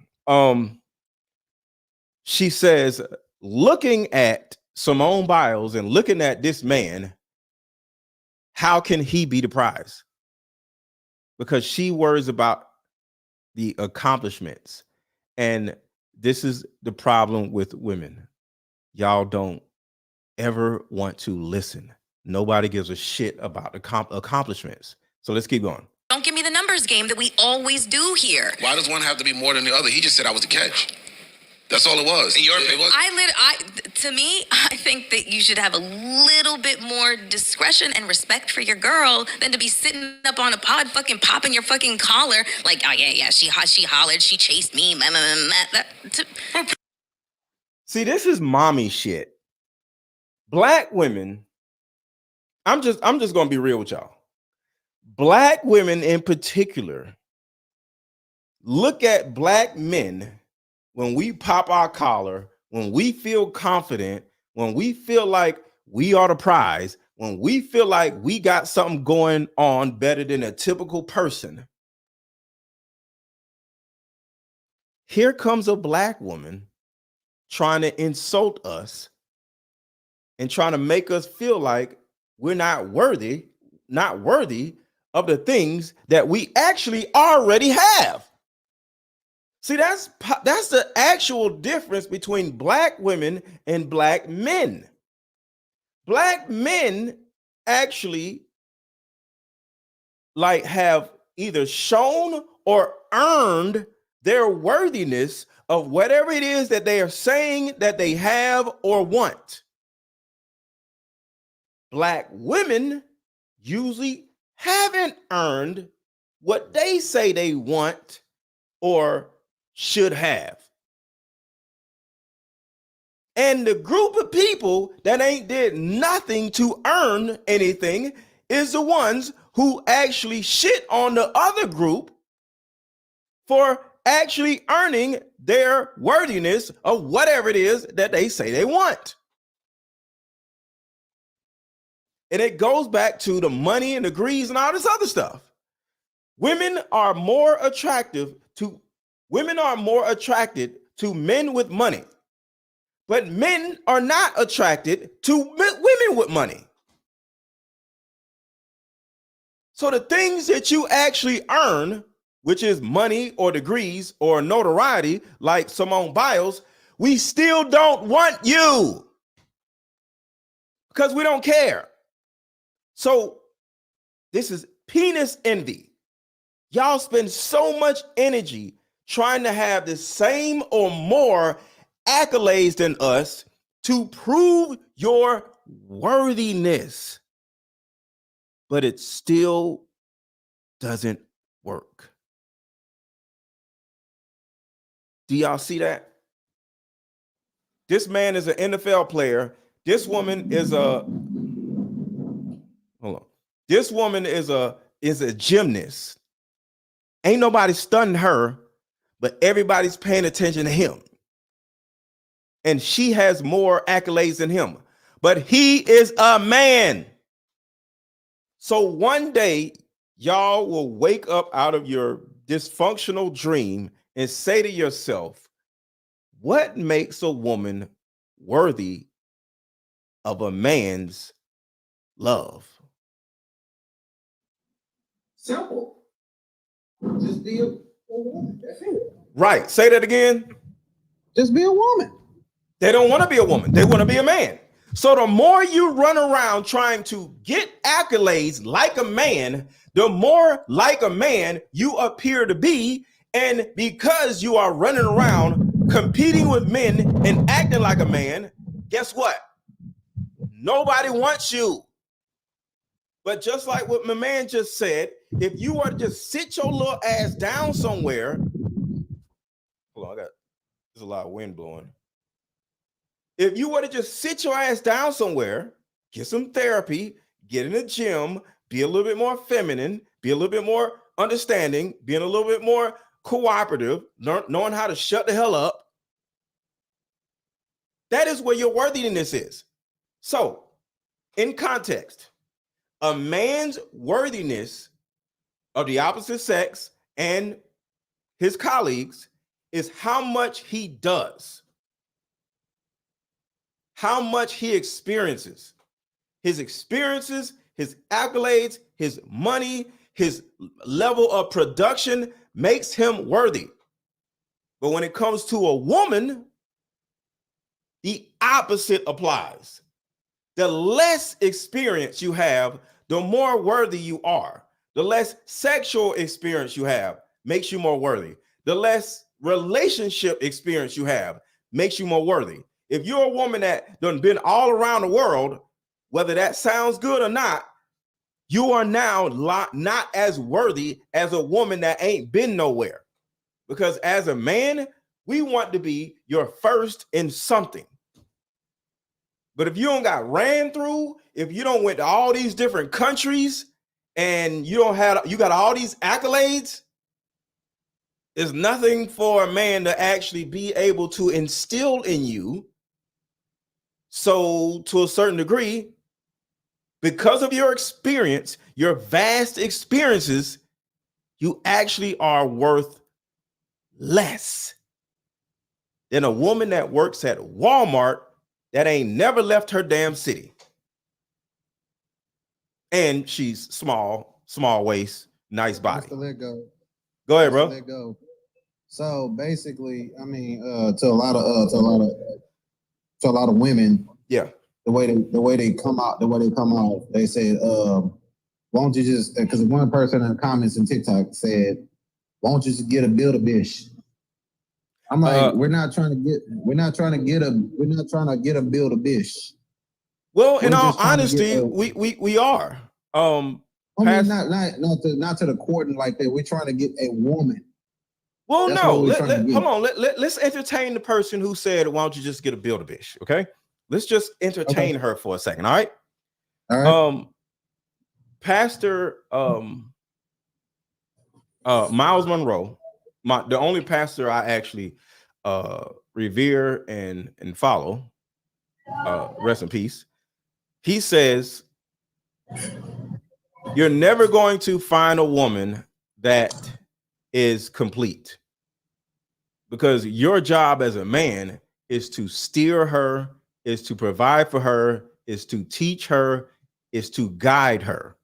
she says, looking at Simone Biles and looking at this man, how can he be the prize? Because she worries about the accomplishments. And this is the problem with women. Y'all don't ever want to listen. Nobody gives a shit about accomplishments. So let's keep going. don't give me the numbers game that we always do here. Why does one have to be more than the other? He just said I was the catch. That's all it was. In your opinion, to me, I think that you should have a little bit more discretion and respect for your girl than to be sitting up on a pod fucking popping your fucking collar like, oh yeah, she hollered, she chased me. See, this is mommy shit. Black women, I'm just gonna be real with y'all. Black women in particular look at black men when we pop our collar, when we feel confident, when we feel like we are the prize, when we feel like we got something going on better than a typical person. Here comes a black woman trying to insult us and trying to make us feel like we're not worthy of the things that we actually already have. See, that's the actual difference between black women and black men. Black men actually like have either shown or earned their worthiness of whatever it is that they are saying that they have or want. Black women usually haven't earned what they say they want or should have. And the group of people that ain't did nothing to earn anything is the ones who actually shit on the other group for actually earning their worthiness of whatever it is that they say they want. And it goes back to the money and degrees and all this other stuff. Women are more attracted to men with money, but men are not attracted to women with money. So the things that you actually earn, which is money or degrees or notoriety, like Simone Biles, we still don't want you because we don't care. So this is penis envy. Y'all spend so much energy trying to have the same or more accolades than us to prove your worthiness, but it still doesn't work. Do y'all see that? This man is an NFL player. This woman is a gymnast. Ain't nobody stunning her, but everybody's paying attention to him. And she has more accolades than him, but he is a man. So one day, y'all will wake up out of your dysfunctional dream and say to yourself, what makes a woman worthy of a man's love? Simple. Just be a woman. That's it. Right. Say that again. Just be a woman. They don't want to be a woman. They want to be a man. So the more you run around trying to get accolades like a man, the more like a man you appear to be. And because you are running around competing with men and acting like a man, guess what? Nobody wants you. But just like what my man just said, if you were to just sit your little ass down somewhere, hold on, there's a lot of wind blowing. If you were to just sit your ass down somewhere, get some therapy, get in the gym, be a little bit more feminine, be a little bit more understanding, being a little bit more cooperative, knowing how to shut the hell up, that is where your worthiness is. So, in context, a man's worthiness of the opposite sex and his colleagues is how much he does, how much he experiences. His experiences, his accolades, his money, his level of production makes him worthy. But when it comes to a woman, the opposite applies. The less experience you have, the more worthy you are. The less sexual experience you have makes you more worthy. The less relationship experience you have makes you more worthy. If you're a woman that done been all around the world, whether that sounds good or not, you are now not as worthy as a woman that ain't been nowhere. Because as a man, we want to be your first in something. But if you don't got ran through, if you don't went to all these different countries and you got all these accolades, there's nothing for a man to actually be able to instill in you. So to a certain degree, because of your experience, your vast experiences, you actually are worth less than a woman that works at Walmart that ain't never left her damn city. And she's small waist, nice body. MrLetGo. Go ahead, bro. MrLetGo. So basically, I mean, to a lot of women, yeah, the way they come out, they said, won't you just, because one person in the comments in TikTok said, won't you just get a build a bitch? I'm like, we're not trying to get a build a bitch. Well, in all honesty, we are. I mean, not to the court and like that. We're trying to get a woman. Well, that's no, hold on. Let's entertain the person who said, why don't you just get a build a bitch? Okay. Let's just entertain her for a second. All right. All right. Pastor Miles Monroe, the only pastor I actually revere and follow, rest in peace. He says, you're never going to find a woman that is complete, because your job as a man is to steer her, is to provide for her, is to teach her, is to guide her.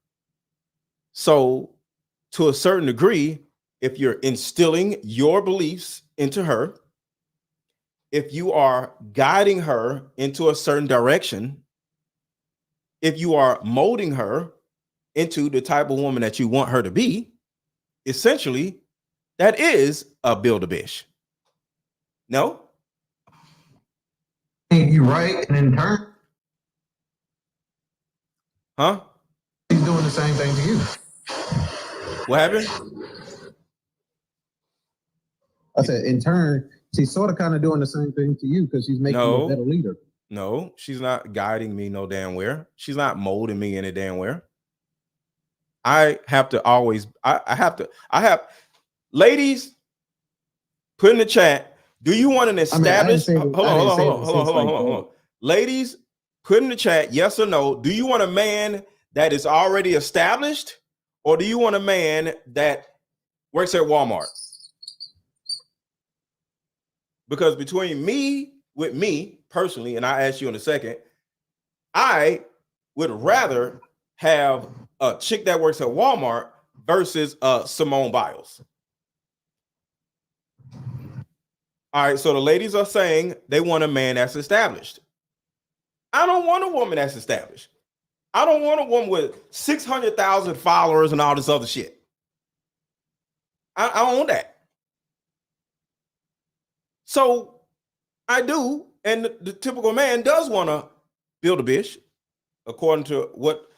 So to a certain degree, if you're instilling your beliefs into her, if you are guiding her into a certain direction, if you are molding her into the type of woman that you want her to be, essentially, that is a build-a-bish. No? You're right, and in turn, huh? He's doing the same thing to you. What happened? I said, in turn, she's sort of kind of doing the same thing to you because she's making you a better leader. No, she's not guiding me no damn where. She's not molding me any damn where. I have to always, ladies, put in the chat, do you want an established, hold on. Ladies, put in the chat, yes or no. Do you want a man that is already established, or do you want a man that works at Walmart? Because between me personally, and I ask you in a second, I would rather have a chick that works at Walmart versus Simone Biles. All right, so the ladies are saying they want a man that's established. I don't want a woman that's established. I don't want a woman with 600,000 followers and all this other shit. I don't want that. So I do, and the typical man does want to build a bitch, according to what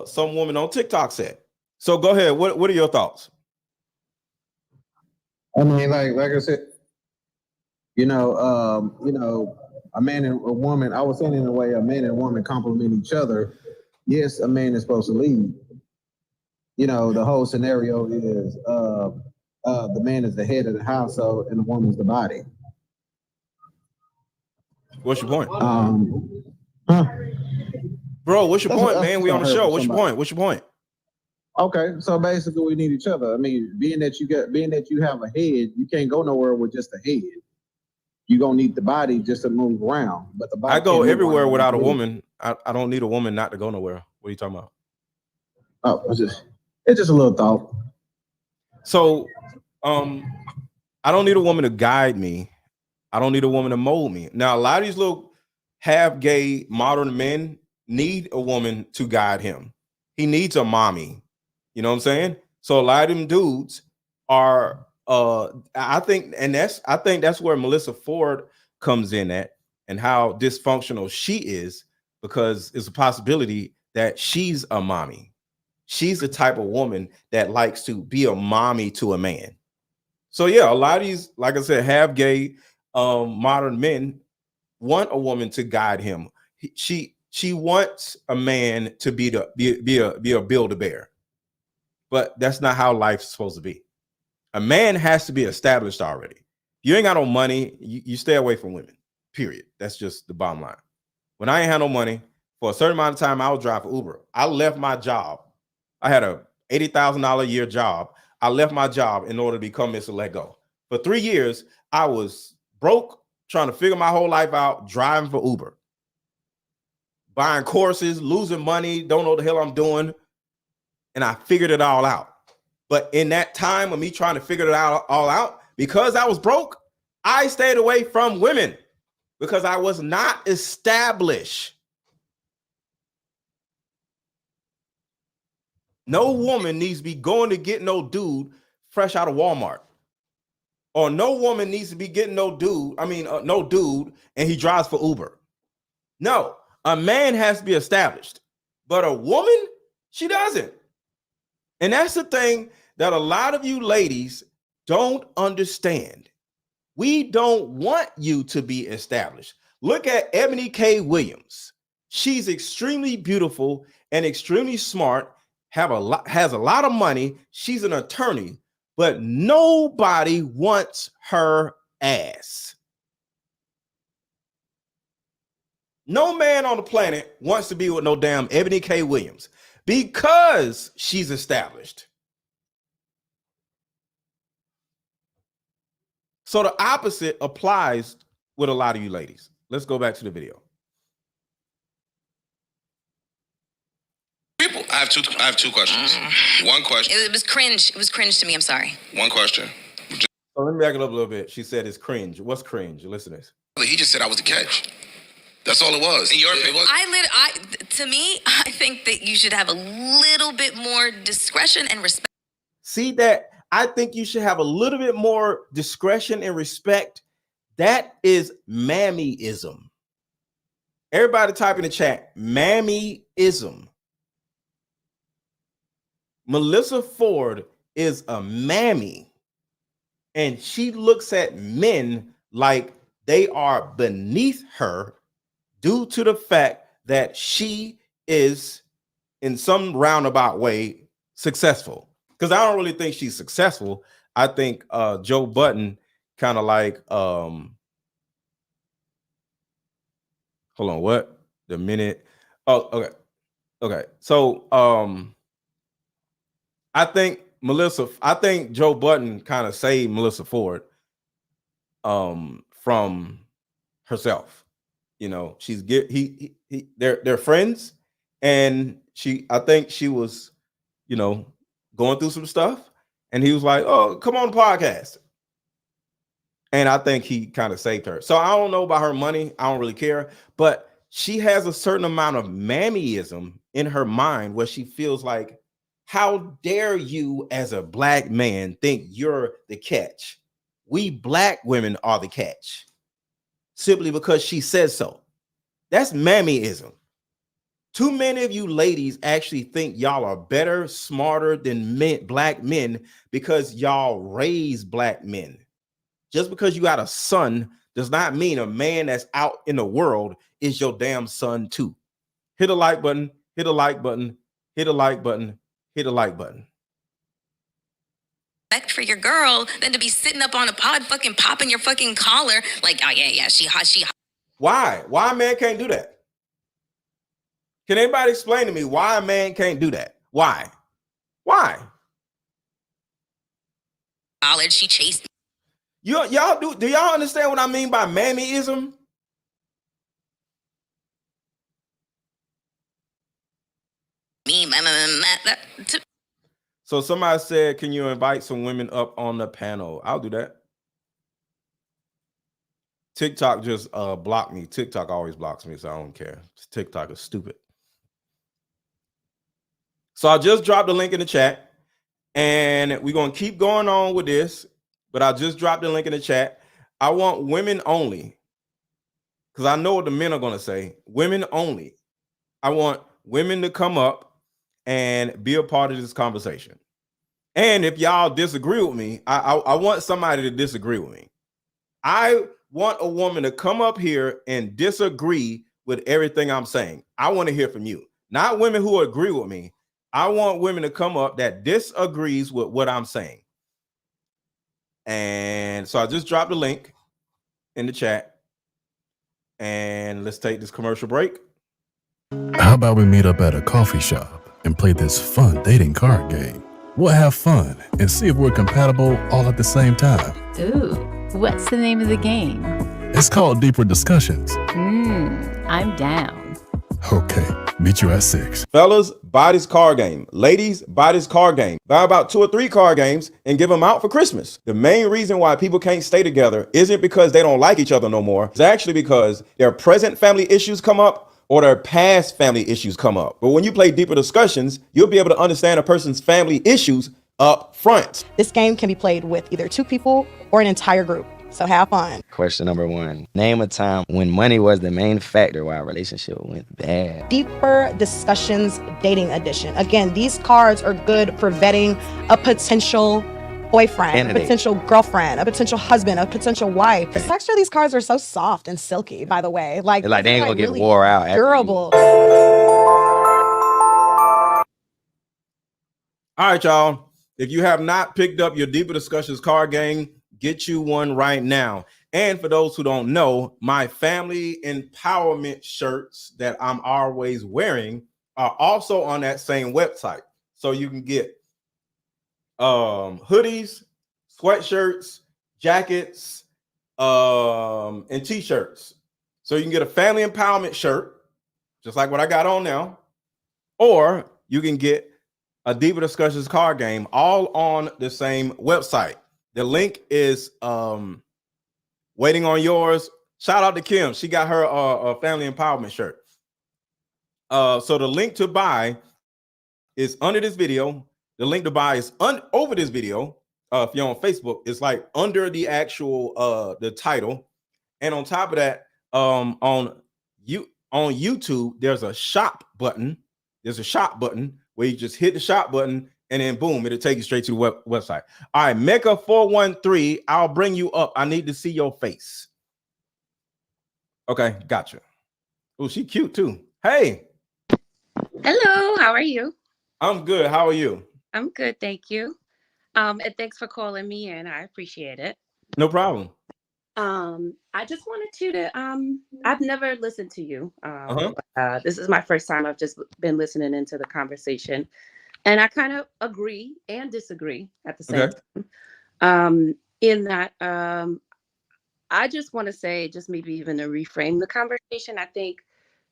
some woman on TikTok said. So go ahead. What are your thoughts? I mean, like I said, a man and a woman, I was saying in a way, a man and a woman complement each other. Yes, a man is supposed to lead. The whole scenario is the man is the head of the household and the woman's the body. What's your point? Bro, what's your point, man? We on the show. What's your point? What's your point? Okay, so basically we need each other. I mean, being that you have a head, you can't go nowhere with just a head. You're gonna need the body just to move around. But the body, I go everywhere without a woman. I don't need a woman not to go nowhere. What are you talking about? Oh, it's just a little thought. So I don't need a woman to guide me. I don't need a woman to mold me. Now, a lot of these little half gay modern men need a woman to guide him. He needs a mommy. You know what I'm saying? So a lot of them dudes are I think that's where Melyssa Ford comes in at, and how dysfunctional she is, because it's a possibility that she's a mommy. She's the type of woman that likes to be a mommy to a man. So yeah, a lot of these, like I said, half gay modern men want a woman to guide him. She wants a man to be a build-a-bear, but that's not how life's supposed to be. A man has to be established already. If you ain't got no money, you stay away from women, period. That's just the bottom line. When I ain't had no money, for a certain amount of time, I would drive for Uber. I left my job. I had a $80,000 a year job. I left my job in order to become MrLetGo. For 3 years, I was broke, trying to figure my whole life out, driving for Uber, buying courses, losing money, don't know what the hell I'm doing. And I figured it all out. But in that time of me trying to figure it all out, because I was broke, I stayed away from women because I was not established. No woman needs to be going to get no dude fresh out of Walmart. Or no woman needs to be getting no dude, and he drives for Uber. No, a man has to be established. But a woman, she doesn't. And that's the thing that a lot of you ladies don't understand. We don't want you to be established. Look at Ebony K. Williams. She's extremely beautiful and extremely smart, has a lot of money. She's an attorney, but nobody wants her ass. No man on the planet wants to be with no damn Ebony K. Williams because she's established. So the opposite applies with a lot of you ladies. Let's go back to the video. I have two questions. One question. It was cringe. It was cringe to me. I'm sorry. One question. So let me back it up a little bit. She said it's cringe. What's cringe? Listen to this. He just said I was the catch. That's all it was. In your opinion, To me, I think that you should have a little bit more discretion and respect. See that? I think you should have a little bit more discretion and respect. That is mammyism. Everybody type in the chat, mammyism. Melyssa Ford is a mammy, and she looks at men like they are beneath her due to the fact that she is in some roundabout way successful. Because I don't really think she's successful. I think Joe Budden kind of like, hold on, what? The minute. Oh, okay. Okay. So I think Joe Budden kind of saved Melyssa Ford from herself. You know, they're friends, and I think she was, you know, going through some stuff, and he was like, "Oh, come on the podcast." And I think he kind of saved her. So I don't know about her money. I don't really care, but she has a certain amount of mammyism in her mind where she feels like, how dare you as a black man think you're the catch? We black women are the catch simply because she says so. That's mammyism. Too many of you ladies actually think y'all are better, smarter than black men because y'all raise black men. Just because you got a son does not mean a man that's out in the world is your damn son too. Hit a like button, hit a like button, hit a like button, hit a like button. For your girl than to be sitting up on a pod fucking popping your fucking collar like, oh yeah, she hot. Why a man can't do that? Can anybody explain to me why a man can't do that? Why? College, she chased me. Y'all do y'all understand what I mean by mammyism? So somebody said, can you invite some women up on the panel? I'll do that. TikTok just blocked me. TikTok always blocks me, so I don't care. TikTok is stupid. So I just dropped the link in the chat, and we're going to keep going on with this, but I just dropped the link in the chat. I want women only, because I know what the men are going to say. Women only. I want women to come up and be a part of this conversation. And if y'all disagree with me, I want somebody to disagree with me. I want a woman to come up here and disagree with everything I'm saying. I want to hear from you, not women who agree with me. I want women to come up that disagrees with what I'm saying. And so I just dropped the link in the chat, and let's take this commercial break. How about we meet up at a coffee shop and play this fun dating card game? We'll have fun and see if we're compatible all at the same time. Ooh, what's the name of the game? It's called Deeper Discussions. I'm down. Okay, meet you at 6. Fellas, buy this card game. Ladies, buy this card game. Buy about 2 or 3 card games and give them out for Christmas. The main reason why people can't stay together isn't because they don't like each other no more. It's actually because their present family issues come up or their past family issues come up. But when you play Deeper Discussions, you'll be able to understand a person's family issues up front. This game can be played with either 2 people or an entire group. So have fun. Question number 1. Name a time when money was the main factor why a relationship went bad. Deeper Discussions Dating Edition. Again, these cards are good for vetting a potential boyfriend, Candidate. a potential girlfriend, a potential husband, a potential wife. The texture of these cards are so soft and silky, by the way. Like They ain't gonna get really wore out. after you- durable. All right, y'all. If you have not picked up your Deeper Discussions card game, get you one right now. And for those who don't know, my family empowerment shirts that I'm always wearing are also on that same website. So you can get hoodies, sweatshirts, jackets, and t-shirts. So you can get a family empowerment shirt, just like what I got on now, or you can get a Deeper Discussions card game, all on the same website. The link is waiting on yours. Shout out to Kim. She got her a family empowerment shirt. So the link to buy is under this video. The link to buy is over this video. If you're on Facebook, it's like under the actual the title. And on top of that, on YouTube, there's a shop button. There's a shop button where you just hit the shop button and then boom, it'll take you straight to the website. All right, Mecca 413, I'll bring you up. I need to see your face. Okay, gotcha. Oh, she cute too. Hey. Hello, how are you? I'm good. How are you? I'm good, thank you. And thanks for calling me in. I appreciate it. No problem. I just wanted you to I've never listened to you. This is my first time. I've just been listening into the conversation. And I kind of agree and disagree at the same time. In that I just want to say, just maybe even to reframe the conversation, I think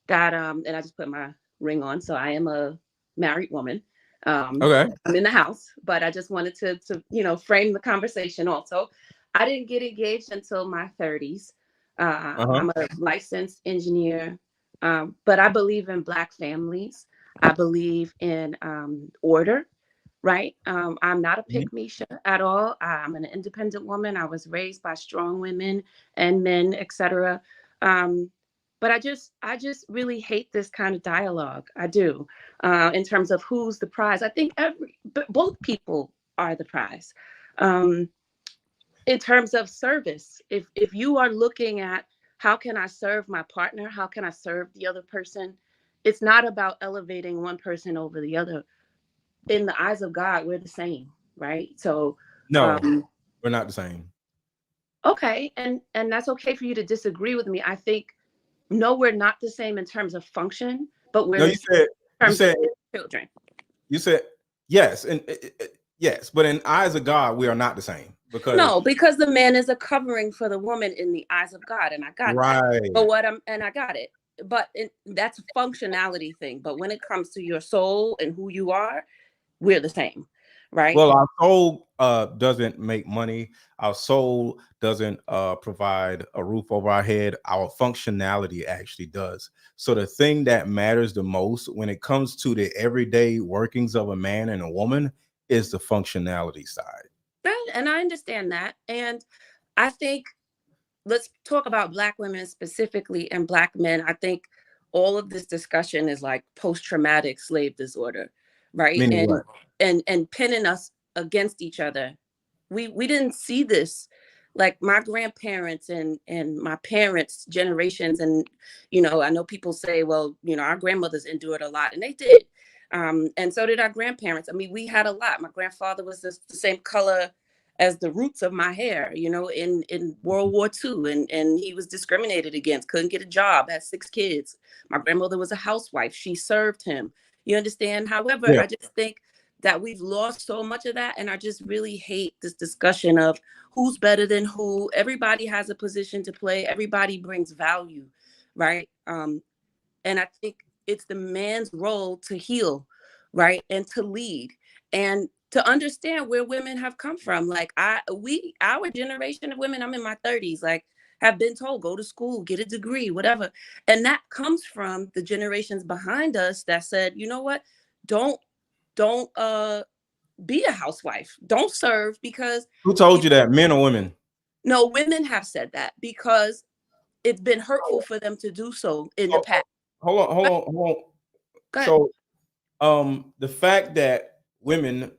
that and I just put my ring on, so I am a married woman. Okay. I'm in the house, but I just wanted to frame the conversation also. I didn't get engaged until my 30s. I'm a licensed engineer, but I believe in Black families. I believe in order, right? I'm not a pick-me at all. I'm an independent woman. I was raised by strong women and men, etc. But I just really hate this kind of dialogue. I do, in terms of who's the prize. I think both people are the prize. In terms of service, if you are looking at how can I serve my partner, how can I serve the other person, it's not about elevating one person over the other. In the eyes of God, we're the same, right? So no, we're not the same. Okay, and that's okay for you to disagree with me. I think no, we're not the same in terms of function, but we're you said children. You said yes, and yes, but in eyes of God, we are not the same. Because the man is a covering for the woman in the eyes of God, and I got that. But I got it. But that's a functionality thing. But when it comes to your soul and who you are, we're the same, right? Well, our soul doesn't make money. Our soul doesn't provide a roof over our head. Our functionality actually does. So the thing that matters the most when it comes to the everyday workings of a man and a woman is the functionality side. And I understand that. And I think let's talk about Black women specifically and Black men. I think all of this discussion is like post-traumatic slave disorder, right? And pinning us against each other. We didn't see this. Like my grandparents and my parents' generations. And, I know people say, well, our grandmothers endured a lot, and they did. And so did our grandparents. I mean, we had a lot. My grandfather was the same color as the roots of my hair, in World War II. And he was discriminated against, couldn't get a job, had 6 kids. My grandmother was a housewife. She served him. You understand? However, I just think that we've lost so much of that. And I just really hate this discussion of who's better than who. Everybody has a position to play. Everybody brings value, right? And I think it's the man's role to heal, right? And to lead and to understand where women have come from. Like our generation of women, I'm in my 30s, like have been told, go to school, get a degree, whatever. And that comes from the generations behind us that said, you know what, don't be a housewife, don't serve, because who told you that, men or women? No, women have said that because it's been hurtful for them to do so in the past. Hold on. Go ahead. So the fact that women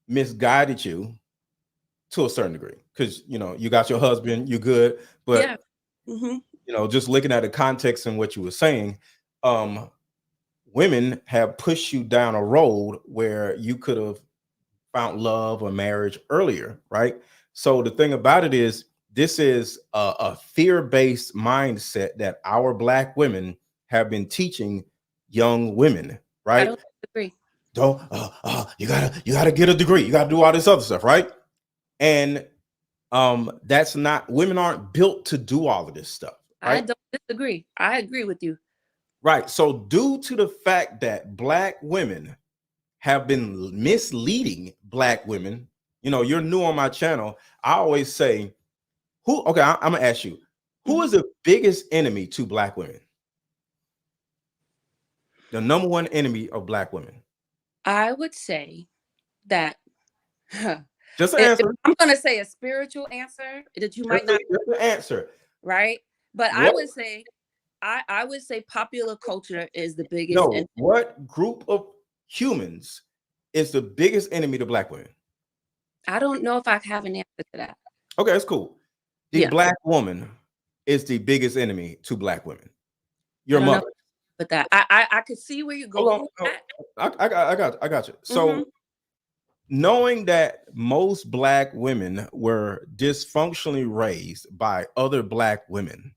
misguided you to a certain degree, because you got your husband, you're good, but yeah. Mm-hmm. Just looking at the context and what you were saying, women have pushed you down a road where you could have found love or marriage earlier, right? So the thing about it is, this is a fear-based mindset that our Black women have been teaching young women, right? I don't agree. Don't you gotta get a degree, you gotta do all this other stuff, right? And that's not, women aren't built to do all of this stuff, right? I don't disagree. I agree with you. Right. So due to the fact that Black women have been misleading Black women, you're new on my channel, I always say, I'm gonna ask you, who is the biggest enemy to Black women? The number one enemy of Black women? I would say that just an answer. I'm going to say a spiritual answer that you might not answer, right? But what? I would say popular culture is the biggest. No, what group of humans is the biggest enemy to Black women? I don't know if I have an answer to that. Okay, that's cool. The Black woman is the biggest enemy to Black women. Your mother. But that I could see where you're going with that. I got you. So knowing that most Black women were dysfunctionally raised by other Black women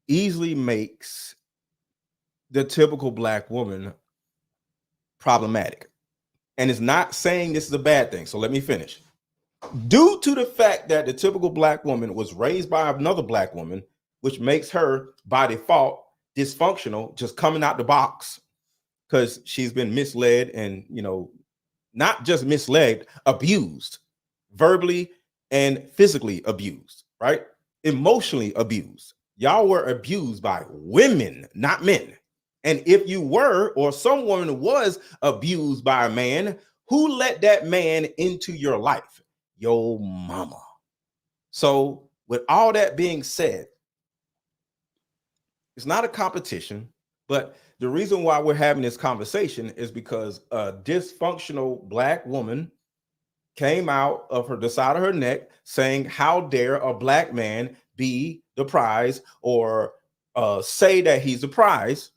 easily makes the typical Black woman problematic. And it's not saying this is a bad thing. So let me finish. Due to the fact that the typical Black woman was raised by another Black woman, which makes her by default dysfunctional, just coming out the box, because she's been misled and, not just misled, abused, verbally and physically abused, right? Emotionally abused. Y'all were abused by women, not men. And if you were, or some woman was abused by a man, who let that man into your life? Your mama. So with all that being said, it's not a competition, but the reason why we're having this conversation is because a dysfunctional Black woman came out of the side of her neck saying, how dare a Black man be the prize, or say that he's the prize,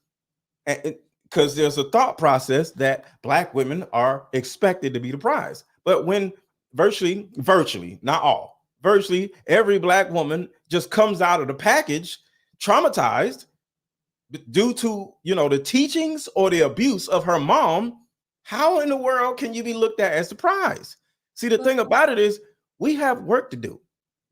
because there's a thought process that Black women are expected to be the prize. But when virtually, not all, virtually every Black woman just comes out of the package traumatized due to, the teachings or the abuse of her mom, how in the world can you be looked at as the prize? See, the thing about it is, we have work to do.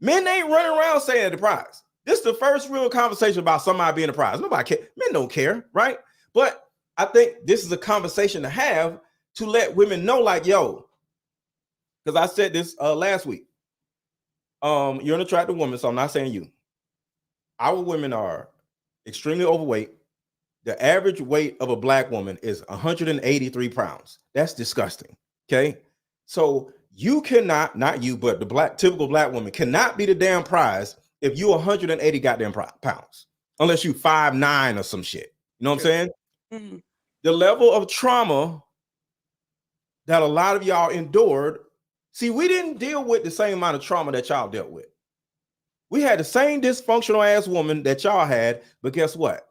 Men ain't running around saying the prize. This is the first real conversation about somebody being a prize. Nobody care. Men don't care, right? But I think this is a conversation to have to let women know, like, yo, because I said this last week. You're an attractive woman, so I'm not saying you. Our women are extremely overweight. The average weight of a Black woman is 183 pounds. That's disgusting. Okay. So you cannot, not you, but the typical Black woman cannot be the damn prize if you 180 goddamn pounds, unless you 5'9" or some shit. You know what I'm saying? Mm-hmm. The level of trauma that a lot of y'all endured. See, we didn't deal with the same amount of trauma that y'all dealt with. We had the same dysfunctional ass woman that y'all had, but guess what?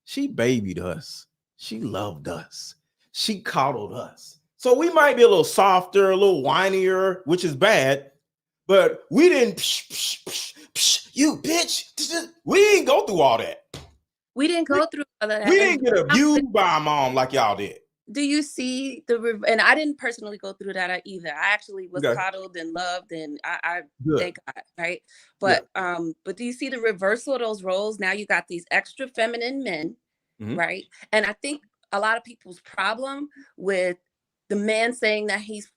She babied us. She loved us. She coddled us. So we might be a little softer, a little whinier, which is bad, but we didn't, you bitch. We didn't go through all that. We didn't go through all of that. We didn't get abused by our mom like y'all did. do you see and I didn't personally go through that either. I actually was coddled and loved, and I thank God, right? But but do you see the reversal of those roles? Now you got these extra feminine men, right? And I think a lot of people's problem with the man saying that he's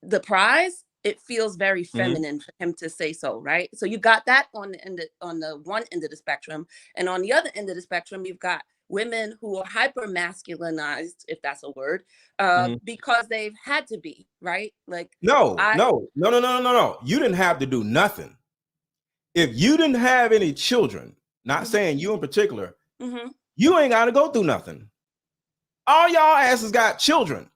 the prize, it feels very feminine for him to say so, right? So you got that on the one end of the spectrum, and on the other end of the spectrum, you've got women who are hyper masculinized, if that's a word, because they've had to be, right? Like no. You didn't have to do nothing. If you didn't have any children, not saying you in particular, you ain't got to go through nothing. All y'all asses got children,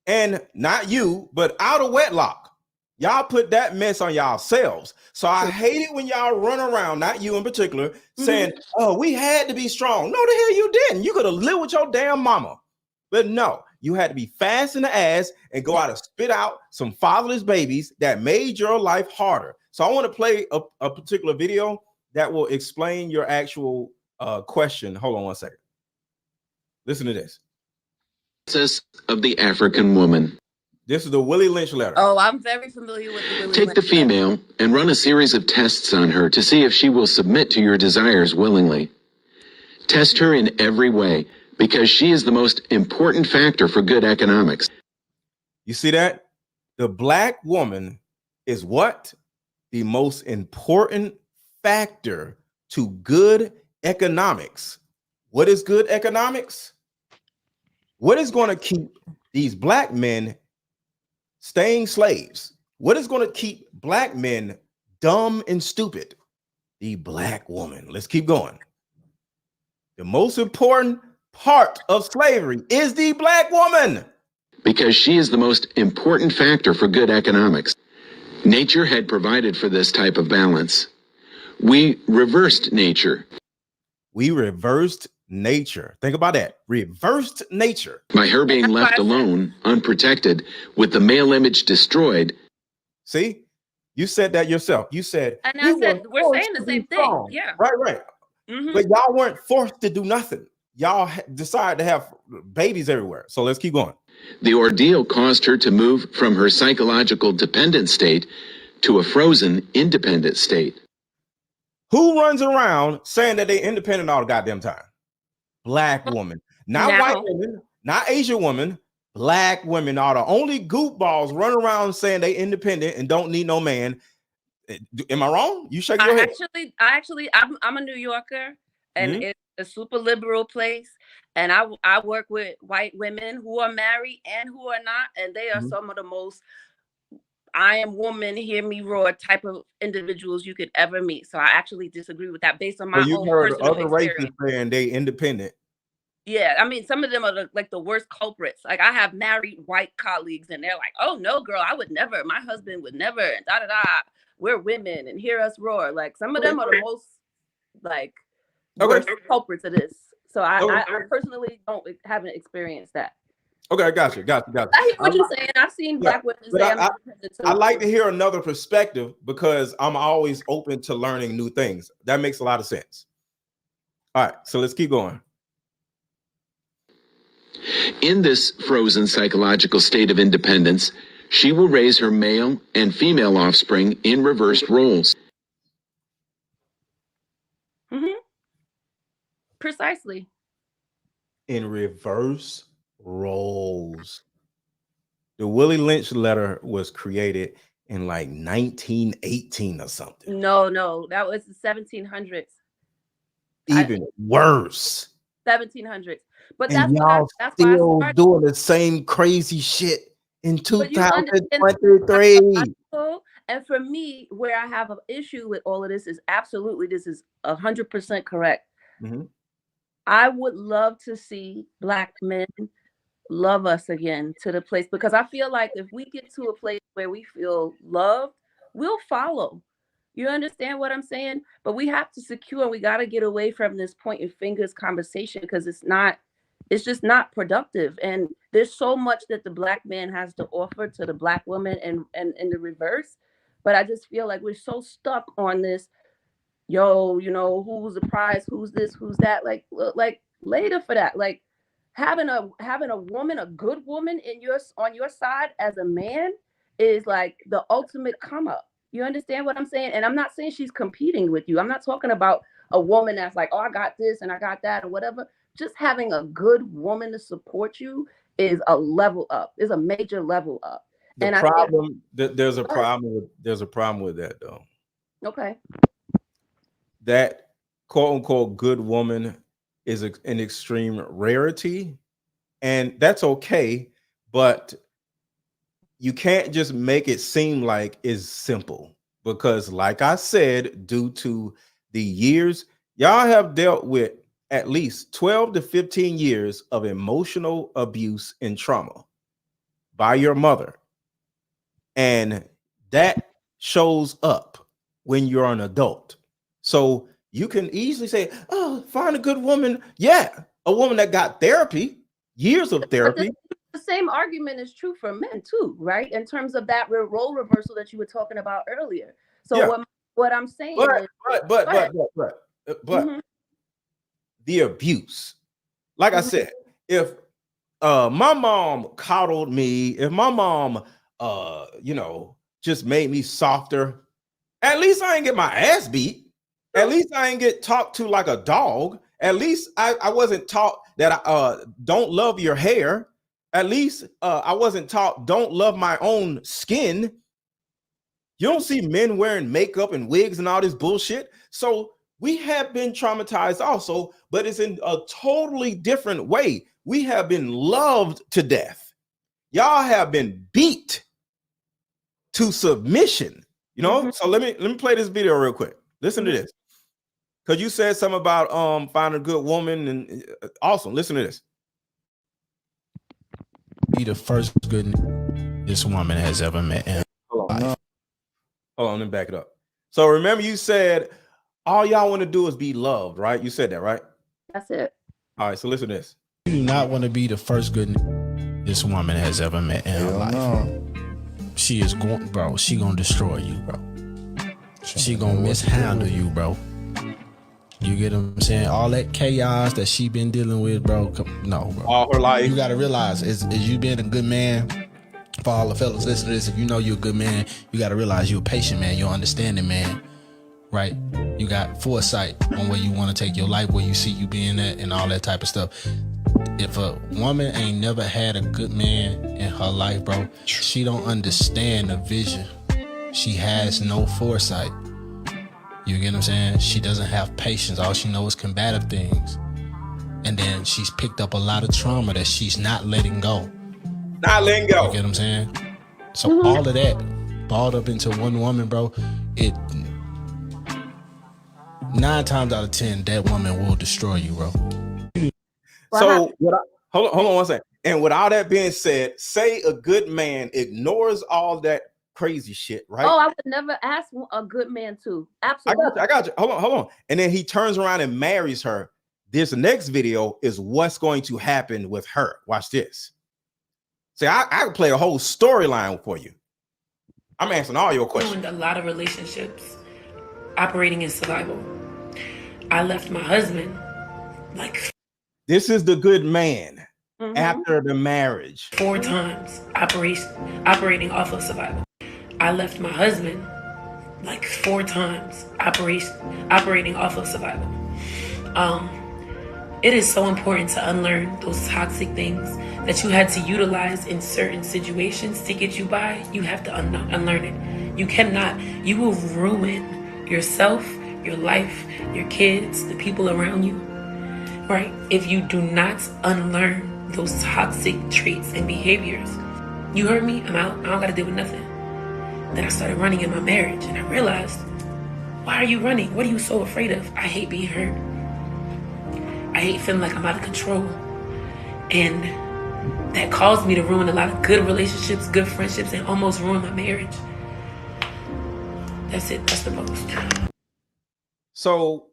and not you, but out of wedlock. Y'all put that mess on yourselves. So I hate it when y'all run around, not you in particular, saying, oh, we had to be strong. No, the hell you didn't. You could have lived with your damn mama. But no, you had to be fast in the ass and go out and spit out some fatherless babies that made your life harder. So I want to play a particular video that will explain your actual question. Hold on one second. Listen to this. Of the African woman. This is the Willie Lynch letter. Oh, I'm very familiar with the Willie Take Lynch the female and run a series of tests on her to see if she will submit to your desires willingly. Test her in every way, because she is the most important factor for good economics. You see that? The black woman is what? The most important factor to good economics. What is good economics? What is going to keep these black men staying slaves? What is going to keep black men dumb and stupid? The black woman. Let's keep going. The most important part of slavery is the black woman. Because she is the most important factor for good economics. Nature had provided for this type of balance. We reversed nature. We reversed nature. Think about that. Reversed nature. By her being left alone, unprotected, with the male image destroyed. See? You said that yourself. You said, and I said, we're saying the same thing. Yeah. Right. But y'all weren't forced to do nothing. Y'all decided to have babies everywhere. So let's keep going. The ordeal caused her to move from her psychological dependent state to a frozen, independent state. Who runs around saying that they're independent all the goddamn time? Black woman. Not white women, not Asian women. Black women are the only goofballs running around saying they independent and don't need no man. Am I wrong? You shake your head. I'm a New Yorker, and it's a super liberal place. And I work with white women who are married and who are not, and they are some of the most I am woman, hear me roar type of individuals you could ever meet. So I actually disagree with that based on my own personal other races saying they independent. Yeah, I mean, some of them are the worst culprits. Like, I have married white colleagues, and they're like, "Oh no, girl, I would never. My husband would never." And da da da. We're women, and hear us roar. Like, some of them are the most worst culprits of this. So I personally haven't experienced that. Okay, got you. I hear what you're saying. I've seen black women say I'm independent too. I like to hear another perspective because I'm always open to learning new things. That makes a lot of sense. All right, so let's keep going. In this frozen psychological state of independence, she will raise her male and female offspring in reversed roles. Precisely. In reverse roles. The Willie Lynch letter was created in like 1918 or something. No, that was the 1700s. Even worse. 1700s. But and y'all still doing the same crazy shit in 2023. And for me, where I have an issue with all of this is absolutely, this is 100% correct. I would love to see black men love us again to the place, because I feel like if we get to a place where we feel loved, we'll follow. You understand what I'm saying? But we have to secure, and we got to get away from this pointing fingers conversation, because it's just not productive. And there's so much that the black man has to offer to the black woman and in the reverse. But I just feel like we're so stuck on this, who's the prize? Who's this? Who's that? Like later for that. Like, having a woman, a good woman on your side as a man is like the ultimate come up. You understand what I'm saying? And I'm not saying she's competing with you. I'm not talking about a woman that's like, oh, I got this and I got that or whatever. Just having a good woman to support you is a level up. Is a major level up. There's a problem with that though. Okay. That quote unquote good woman is an extreme rarity, and that's okay, but you can't just make it seem like it's simple, because like I said, due to the years, y'all have dealt with at least 12 to 15 years of emotional abuse and trauma by your mother. And that shows up when you're an adult. So you can easily say, oh, find a good woman. Yeah, a woman that got therapy, years of therapy. The same argument is true for men too, right? In terms of that role reversal that you were talking about earlier. So yeah. what I'm saying is, but the abuse, like I said, if my mom coddled me, if my mom just made me softer, at least I ain't get my ass beat. At least I ain't get talked to like a dog. At least I wasn't taught that I don't love your hair. At least I wasn't taught don't love my own skin. You don't see men wearing makeup and wigs and all this bullshit. So we have been traumatized also, but it's in a totally different way. We have been loved to death. Y'all have been beat to submission. You know, so let me play this video real quick. Listen to this. Because you said something about finding a good woman, and awesome. Listen to this. Be the first good this woman has ever met in Hold on, let me back it up. So remember, you said all y'all want to do is be loved, right? You said that, right? That's it. All right, so listen to this. You do not want to be the first good this woman has ever met in her life. No. She is going, bro. She gonna destroy you, bro. She gonna mishandle you, bro. You get what I'm saying? All that chaos that she been dealing with, bro. No, bro. All her life. You gotta realize is you being a good man. For all the fellas listening to this, if you know you're a good man, you gotta realize you're a patient man, you're an understanding man, right? You got foresight on where you want to take your life, where you see you being at, and all that type of stuff. If a woman ain't never had a good man in her life, bro, she don't understand the vision. She has no foresight. You get what I'm saying? She doesn't have patience. All she knows is combative things. And then she's picked up a lot of trauma that she's not letting go. Not letting go. You get what I'm saying? So all of that balled up into one woman, bro, it 9 times out of 10, that woman will destroy you, bro. So hold on 1 second. And with all that being said, say a good man ignores all that crazy shit, right? Oh, I would never ask a good man to. Absolutely. I got you. Hold on. And then he turns around and marries her. This next video is what's going to happen with her. Watch this. See, I could play a whole storyline for you. I'm answering all your questions. A lot of relationships operating in survival. I left my husband like. This is the good man after the marriage. 4 times operating off of survival. I left my husband like 4 times operating off of survival. It is so important to unlearn those toxic things that you had to utilize in certain situations to get you by. You have to unlearn it. You cannot. You will ruin yourself, your life, your kids, the people around you, right? If you do not unlearn those toxic traits and behaviors. You heard me? I'm out. I don't got to deal with nothing. Then I started running in my marriage, and I realized, why are you running? What are you so afraid of? I hate being hurt. I hate feeling like I'm out of control. And that caused me to ruin a lot of good relationships, good friendships, and almost ruin my marriage. That's it. That's the post. So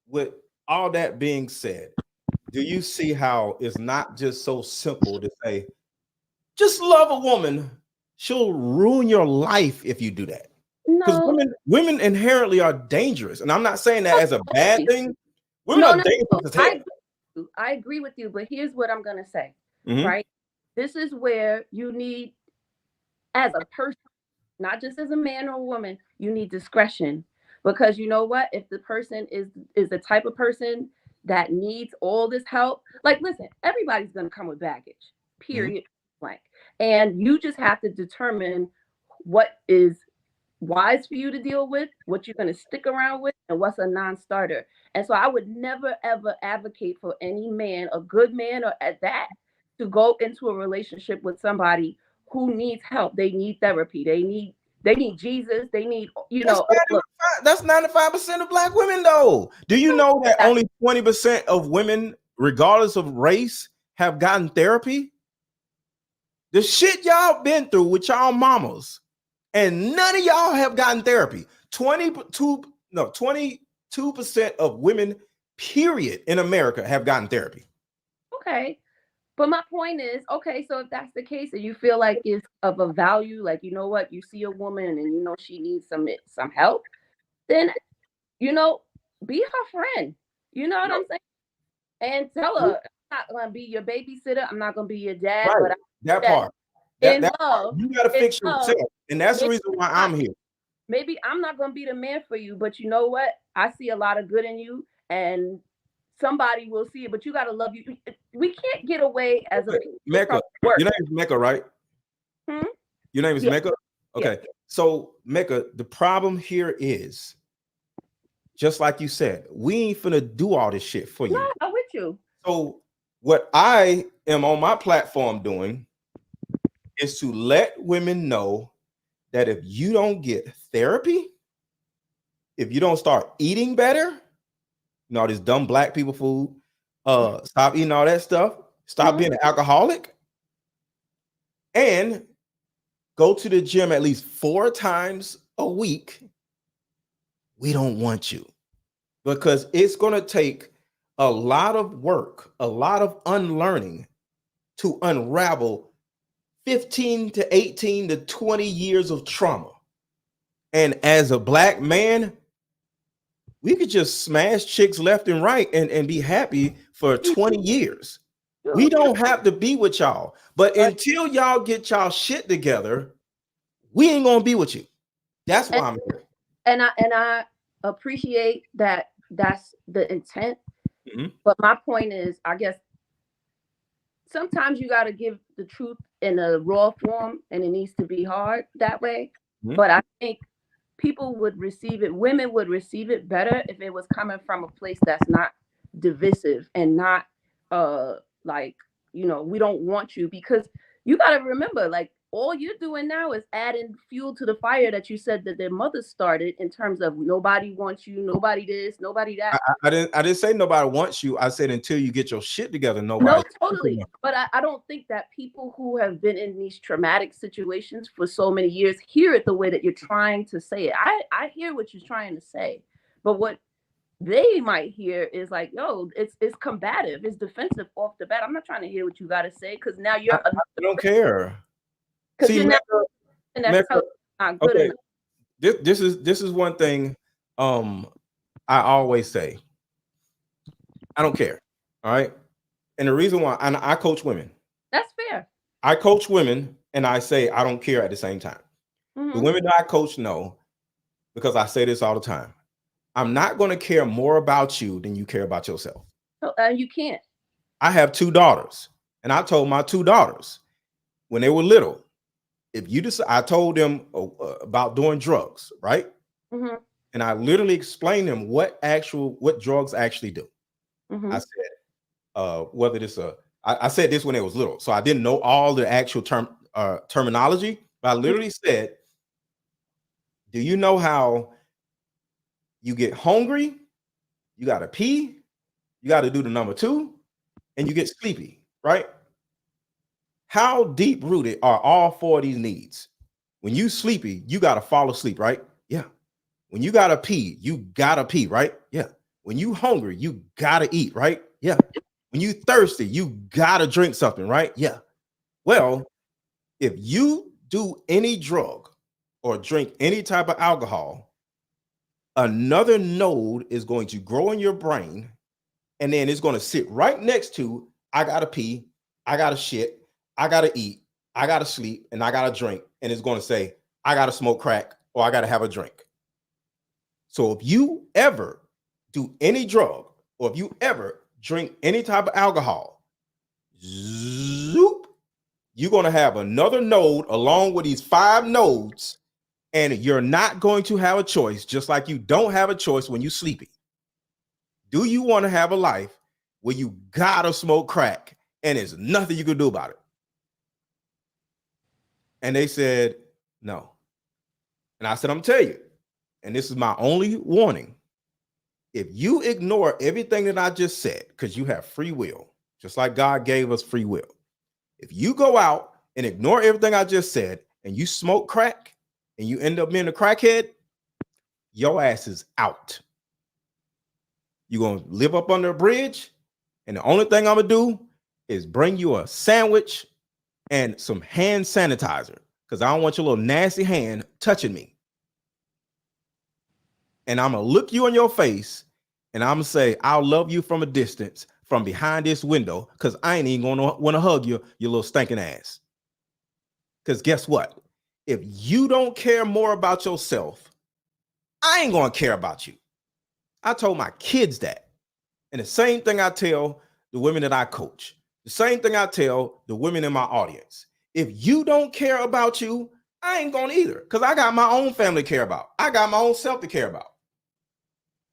with all that being said, do you see how it's not just so simple to say, just love a woman? She'll ruin your life if you do that. Because women inherently are dangerous. And I'm not saying that as a bad thing. Women are dangerous as hell. you. I agree with you, but here's what I'm gonna say. Mhm. Right? This is where you need, as a person, not just as a man or a woman, you need discretion. Because you know what? If the person is the type of person that needs all this help, like listen, everybody's gonna come with baggage. Period. Blank. And you just have to determine what is wise for you to deal with, what you're going to stick around with, and what's a non-starter. And so I would never ever advocate for any man, a good man or at that, to go into a relationship with somebody who needs help. They need therapy. They need Jesus. They need, That's 95% of black women, though. Do you know that only 20% of women, regardless of race, have gotten therapy? The shit y'all been through with y'all mamas, and none of y'all have gotten therapy. 22% of women, period, in America have gotten therapy. Okay. But my point is, okay, so if that's the case and you feel like it's of a value, like, you know what, you see a woman and you know she needs some help, then, be her friend. You know what I'm saying? And tell her, I'm not going to be your babysitter. I'm not going to be your dad. Right. But That part. That love, part. You got to fix yourself. And that's the reason why I'm here. Maybe I'm not going to be the man for you, but you know what? I see a lot of good in you, and somebody will see it, but you got to love you. We can't get away as a Mecca. Your name is Mecca, right? Your name is Mecca? Okay. Yeah. So, Mecca, the problem here is, just like you said, we ain't finna do all this shit for you. No, I'm with you. So, what I am on my platform doing is to let women know that if you don't get therapy, if you don't start eating better, all this dumb black people food, stop eating all that stuff, stop being an alcoholic, and go to the gym at least 4 times a week, we don't want you. Because it's going to take a lot of work, a lot of unlearning to unravel 15 to 18 to 20 years of trauma. And as a black man, we could just smash chicks left and right and be happy for 20 years. We don't have to be with y'all. But until y'all get y'all shit together, we ain't gonna be with you. That's why I'm here. And I appreciate that that's the intent. But my point is, I guess sometimes you got to give the truth in a raw form, and it needs to be hard that way. But I think people would receive it, women would receive it better if it was coming from a place that's not divisive and not we don't want you. Because you got to remember, like, all you're doing now is adding fuel to the fire that you said that their mother started, in terms of nobody wants you, nobody this, nobody that. I didn't say nobody wants you. I said until you get your shit together, nobody. No, totally. But I don't think that people who have been in these traumatic situations for so many years hear it the way that you're trying to say it. I hear what you're trying to say, but what they might hear is like, yo, it's combative, it's defensive off the bat. I'm not trying to hear what you got to say, because now you're. I don't care. Because you're Mecca, not good enough. This is one thing I always say. I don't care. All right. And the reason why, and I coach women. That's fair. I coach women and I say I don't care at the same time. The women that I coach know, because I say this all the time. I'm not going to care more about you than you care about yourself. You can't. I have 2 daughters, and I told my 2 daughters when they were little, if you decide, I told them about doing drugs, right? And I literally explained them what drugs actually do. I said, whether this I said this when it was little, so I didn't know all the actual terminology, but I literally said, do you know how you get hungry, you got to pee, you got to do the number 2, and you get sleepy, right? How deep rooted are all 4 of these needs? When you sleepy, you got to fall asleep, right? Yeah. When you got to pee, you got to pee, right? Yeah. When you hungry, you got to eat, right? Yeah. When you thirsty, you got to drink something, right? Yeah. Well, if you do any drug or drink any type of alcohol, another node is going to grow in your brain and then it's going to sit right next to I gotta pee, I gotta shit, I gotta eat, I gotta sleep, and I gotta drink, and it's going to say I gotta smoke crack or I gotta have a drink. So if you ever do any drug or if you ever drink any type of alcohol, zoop, you're going to have another node along with these 5 nodes, and you're not going to have a choice, just like you don't have a choice when you're sleepy. Do you want to have a life where you gotta smoke crack and there's nothing you can do about it? And they said, no. And I said, I'm telling you, and this is my only warning. If you ignore everything that I just said, because you have free will, just like God gave us free will. If you go out and ignore everything I just said and you smoke crack and you end up being a crackhead, your ass is out. You're going to live up under a bridge, and the only thing I'm going to do is bring you a sandwich and some hand sanitizer, because I don't want your little nasty hand touching me. And I'm going to look you in your face, and I'm going to say, I'll love you from a distance, from behind this window, because I ain't even going to want to hug you, you little stinking ass. Because guess what? If you don't care more about yourself, I ain't going to care about you. I told my kids that. And the same thing I tell the women that I coach. The same thing I tell the women in my audience. If you don't care about you, I ain't going to either, because I got my own family to care about. I got my own self to care about.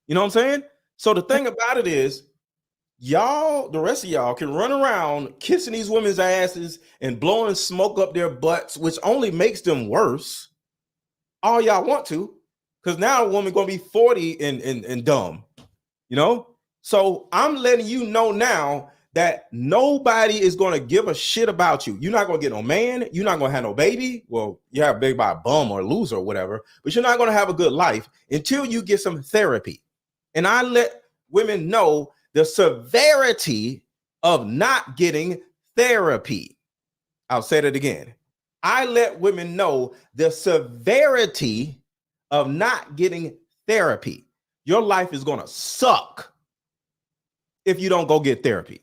You know what I'm saying? So the thing about it is, y'all, the rest of y'all can run around kissing these women's asses and blowing smoke up their butts, which only makes them worse. All y'all want to, because now a woman going to be 40 and dumb, you know? So I'm letting you know now that nobody is going to give a shit about you. You're not going to get no man. You're not going to have no baby. Well, you have a baby by a bum or a loser or whatever, but you're not going to have a good life until you get some therapy. And I let women know the severity of not getting therapy. I'll say that again. I let women know the severity of not getting therapy. Your life is going to suck if you don't go get therapy.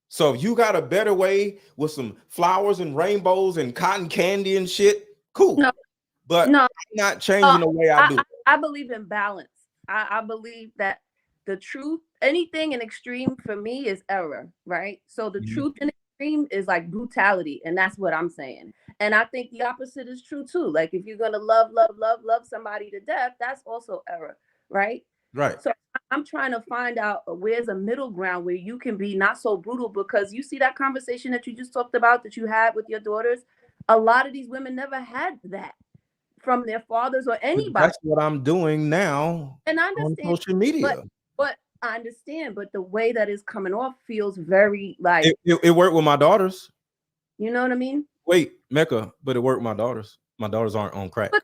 So if you got a better way with some flowers and rainbows and cotton candy and shit, cool. No, but no, I'm not changing the way I do. I believe in balance. I believe that the truth, anything in extreme for me is error, right? So the truth in extreme is like brutality, and that's what I'm saying. And I think the opposite is true too. Like if you're gonna love somebody to death, that's also error, right? Right. So I'm trying to find out where's a middle ground where you can be not so brutal, because you see that conversation that you just talked about that you had with your daughters. A lot of these women never had that from their fathers or anybody. That's what I'm doing now. And I understand on social media. But I understand, but the way that is coming off feels very like it worked with my daughters. You know what I mean? Wait, Mecca, but it worked with my daughters. My daughters aren't on crack. But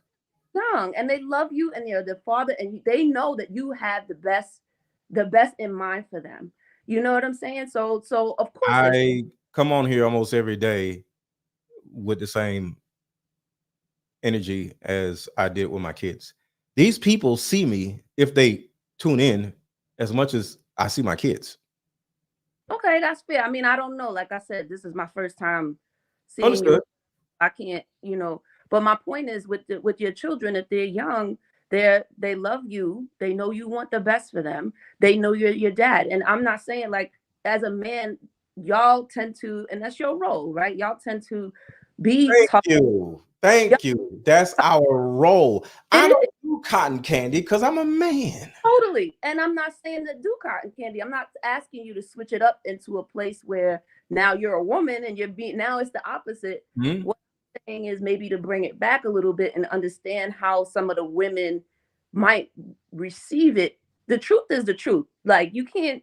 young, and they love you, and they're the father, and they know that you have the best in mind for them. You know what I'm saying? So of course I come on here almost every day with the same energy as I did with my kids. These people see me, if they tune in, as much as I see my kids. Okay, that's fair. I mean, I don't know. Like I said, this is my first time seeing Understood. you. I can't, but my point is with your children, if they're young, they love you. They know you want the best for them. They know you're your dad. And I'm not saying, like, as a man, y'all tend to, and that's your role, right? Y'all tend to be tough. Thank you. That's our role. I don't do cotton candy because I'm a man. Totally. And I'm not saying that do cotton candy. I'm not asking you to switch it up into a place where now you're a woman and now it's the opposite. Mm-hmm. What I'm saying is maybe to bring it back a little bit and understand how some of the women might receive it. The truth is the truth. Like you can.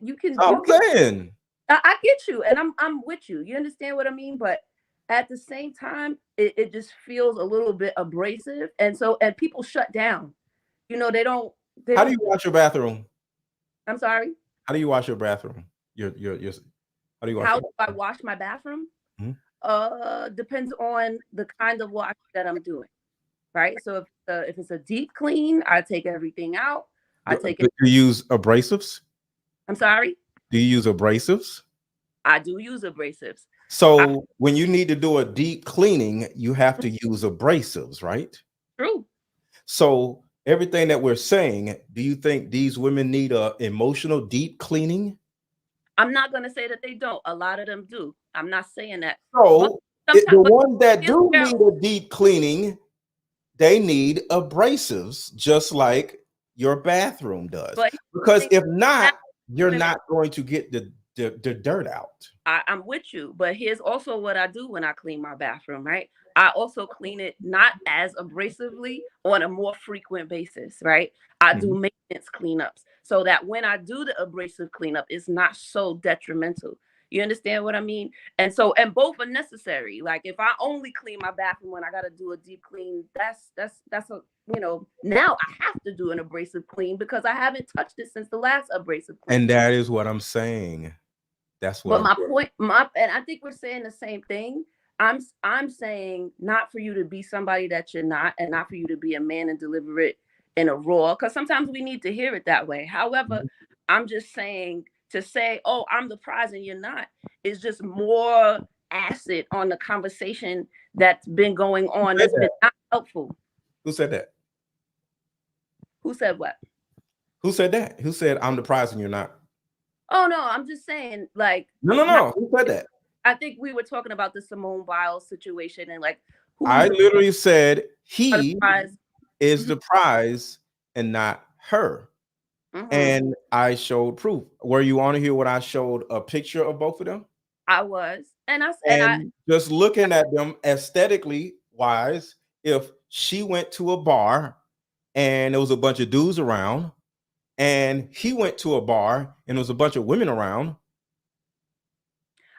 I get you, and I'm with you. You understand what I mean? But at the same time, it just feels a little bit abrasive, and people shut down. They don't. How do you wash your bathroom? I'm sorry. How do you wash your bathroom? How do you wash? How do I wash my bathroom? Mm-hmm. Depends on the kind of wash that I'm doing, right? So if it's a deep clean, I take everything out. Do you use abrasives? I'm sorry. Do you use abrasives? I do use abrasives. So when you need to do a deep cleaning, you have to use abrasives, right? True. So everything that we're saying, do you think these women need a emotional deep cleaning? I'm not going to say that they don't. A lot of them do. I'm not saying that. So the ones that do need a deep cleaning, they need abrasives, just like your bathroom does. Because if not, you're not going to get the dirt out. I'm with you, but here's also what I do when I clean my bathroom, right? I also clean it not as abrasively on a more frequent basis, right? I do maintenance cleanups so that when I do the abrasive cleanup, it's not so detrimental. You understand what I mean? And both are necessary. Like if I only clean my bathroom when I got to do a deep clean, that's a, now I have to do an abrasive clean because I haven't touched it since the last abrasive clean. And that is what I'm saying. That's what. But my point, and I think we're saying the same thing. I'm saying not for you to be somebody that you're not, and not for you to be a man and deliver it in a raw, because sometimes we need to hear it that way. However, I'm just saying to say, oh, I'm the prize and you're not, is just more acid on the conversation that's been going on. That's been not helpful. Who said that? Who said what? Who said that? Who said I'm the prize and you're not? Oh no, I'm just saying, like, no. Who said that? I think we were talking about the Simone Biles situation and like I literally said he is the prize and not her. And I showed proof. Were you on here when I showed a picture of both of them? I was. And just looking at them aesthetically wise, if she went to a bar and there was a bunch of dudes around, and he went to a bar and there was a bunch of women around,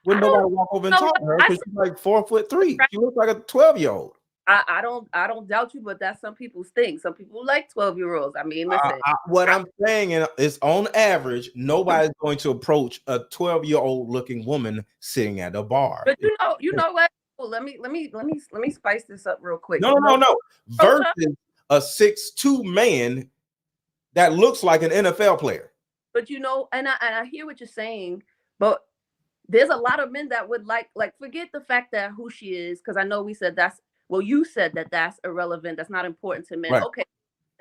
wouldn't nobody walk over and talk to her because she's like 4'3". She looks like a 12-year-old. I don't doubt you, but that's some people's thing. Some people like 12-year-olds. I mean, listen. What I'm saying is, on average, nobody's going to approach a 12-year-old looking woman sitting at a bar. But you know what? Well, let me spice this up real quick. No. Versus a 6'2" man that looks like an NFL player. But and I hear what you're saying, but there's a lot of men that would like forget the fact that who she is, because I know we said you said that's irrelevant. That's not important to men. Right. Okay,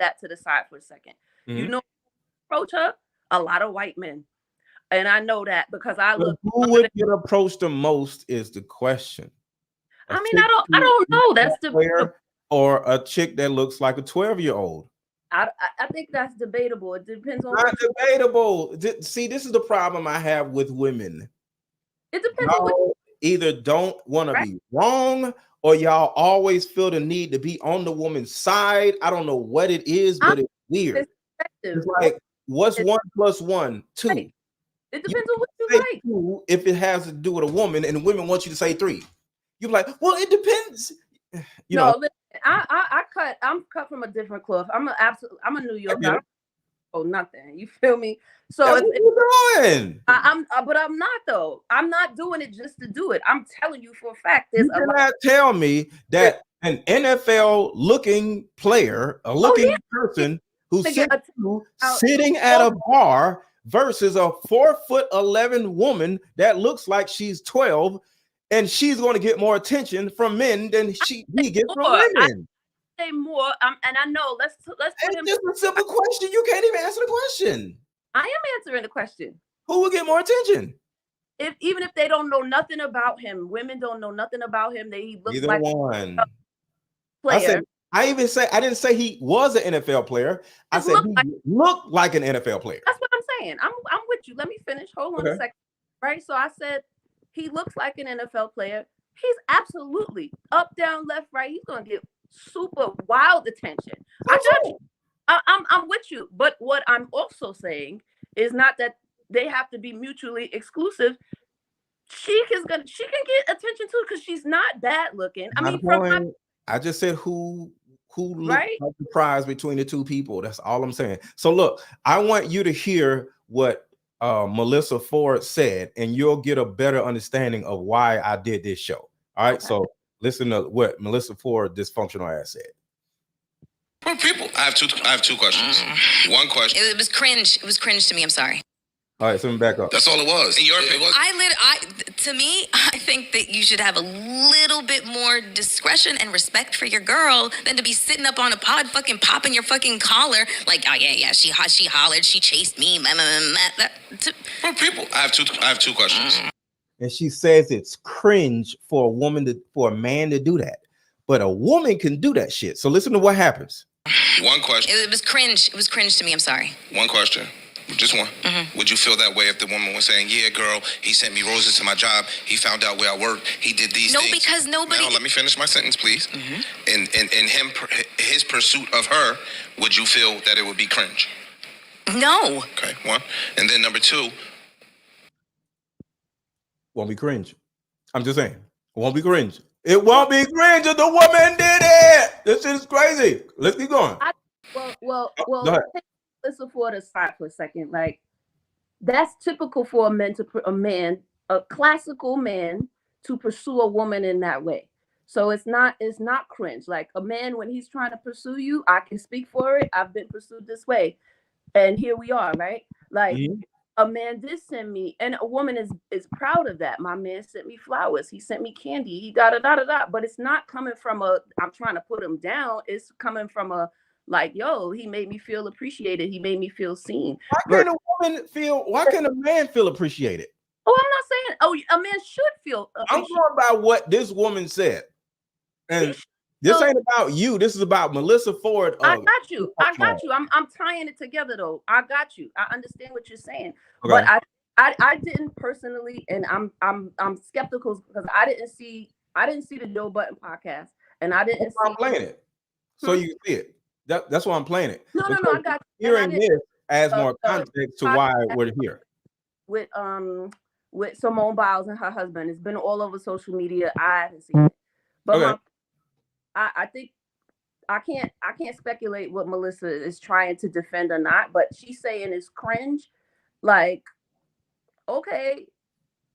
that to the side for a second. Approach her, a lot of white men. And I know that because who would get approached the most is the question. I don't know. That's the player or a chick that looks like a 12-year-old. I think that's debatable. It depends on. Not debatable. See, this is the problem I have with women. It depends on what either don't want to be wrong, or y'all always feel the need to be on the woman's side. I don't know what it is, but it's weird. It's like, what's 1 + 1? 2. It depends on what you like. 2 if it has to do with a woman, and women want you to say 3. You're like, well, it depends. Listen, I'm cut from a different cloth. I'm a New Yorker. Oh, nothing. You feel me? So what you doing? But I'm not though. I'm not doing it just to do it. I'm telling you for a fact. You cannot tell me that an NFL looking player, a looking person who's sitting at a bar versus a 4'11" woman that looks like she's 12, and she's going to get more attention from men than he gets from women. Say more, and I know. Let's put him. It's just a simple question. You can't even answer the question. I am answering the question. Who will get more attention? Even if they don't know nothing about him, women don't know nothing about him. He looks either like one. A player. I didn't say he was an NFL player. I said he looked like an NFL player. That's what I'm saying. I'm with you. Let me finish. Hold on a second. Right. So I said he looks like an NFL player. He's absolutely up, down, left, right. He's gonna get super wild attention. I'm with you, but what I'm also saying is not that they have to be mutually exclusive. She can get attention too because she's not bad looking. I just said who looks like the prize between the two people. That's all I'm saying. So look, I want you to hear what Melyssa Ford said, and you'll get a better understanding of why I did this show. All right, so listen to what Melyssa Ford, dysfunctional ass, said. Well, I have two questions. One question. It was cringe. It was cringe to me. I'm sorry. All right, so back up. That's all it was. In your opinion, To me, I think that you should have a little bit more discretion and respect for your girl than to be sitting up on a pod fucking popping your fucking collar like, oh yeah, she hollered, she chased me. Well, people, I have two questions. And she says it's cringe for a man to do that, but a woman can do that shit. So listen to what happens. One question. It was cringe. It was cringe to me. I'm sorry. One question. Just one. Would you feel that way if the woman was saying, yeah, girl, he sent me roses to my job. He found out where I work. He did these things. No, because nobody... Now, let me finish my sentence, please. In his pursuit of her, would you feel that it would be cringe? No. Okay, one. And then number two. Won't be cringe. I'm just saying. It won't be cringe. It won't be cringe if the woman did it. This shit is crazy. Let's keep going. Well, Go ahead. let's afford a side for a second. Like, that's typical for a classical man to pursue a woman in that way. So it's not cringe. Like, a man, when he's trying to pursue you, I can speak for it. I've been pursued this way. And here we are, right? Like, a man did send me, and a woman is proud of that. My man sent me flowers. He sent me candy. He da-da-da-da-da. But it's not coming from I'm trying to put him down. It's coming from like, yo, he made me feel appreciated. He made me feel seen. Why can a man feel appreciated? Oh, I'm not saying, a man should feel appreciated. I'm talking about what this woman said. And this ain't about you. This is about Melyssa Ford. I got you. I'm tying it together though. I got you. I understand what you're saying. Okay. But I didn't personally, and I'm skeptical because I didn't see the Joe Budden podcast, and I didn't I'm playing it. So you see it. That's why I'm playing it. No, I got you. Hearing this adds more context to why we're here. With Simone Biles and her husband. It's been all over social media. I haven't seen it. But I think I can't speculate what Melyssa is trying to defend or not, but she's saying it's cringe. Like, okay,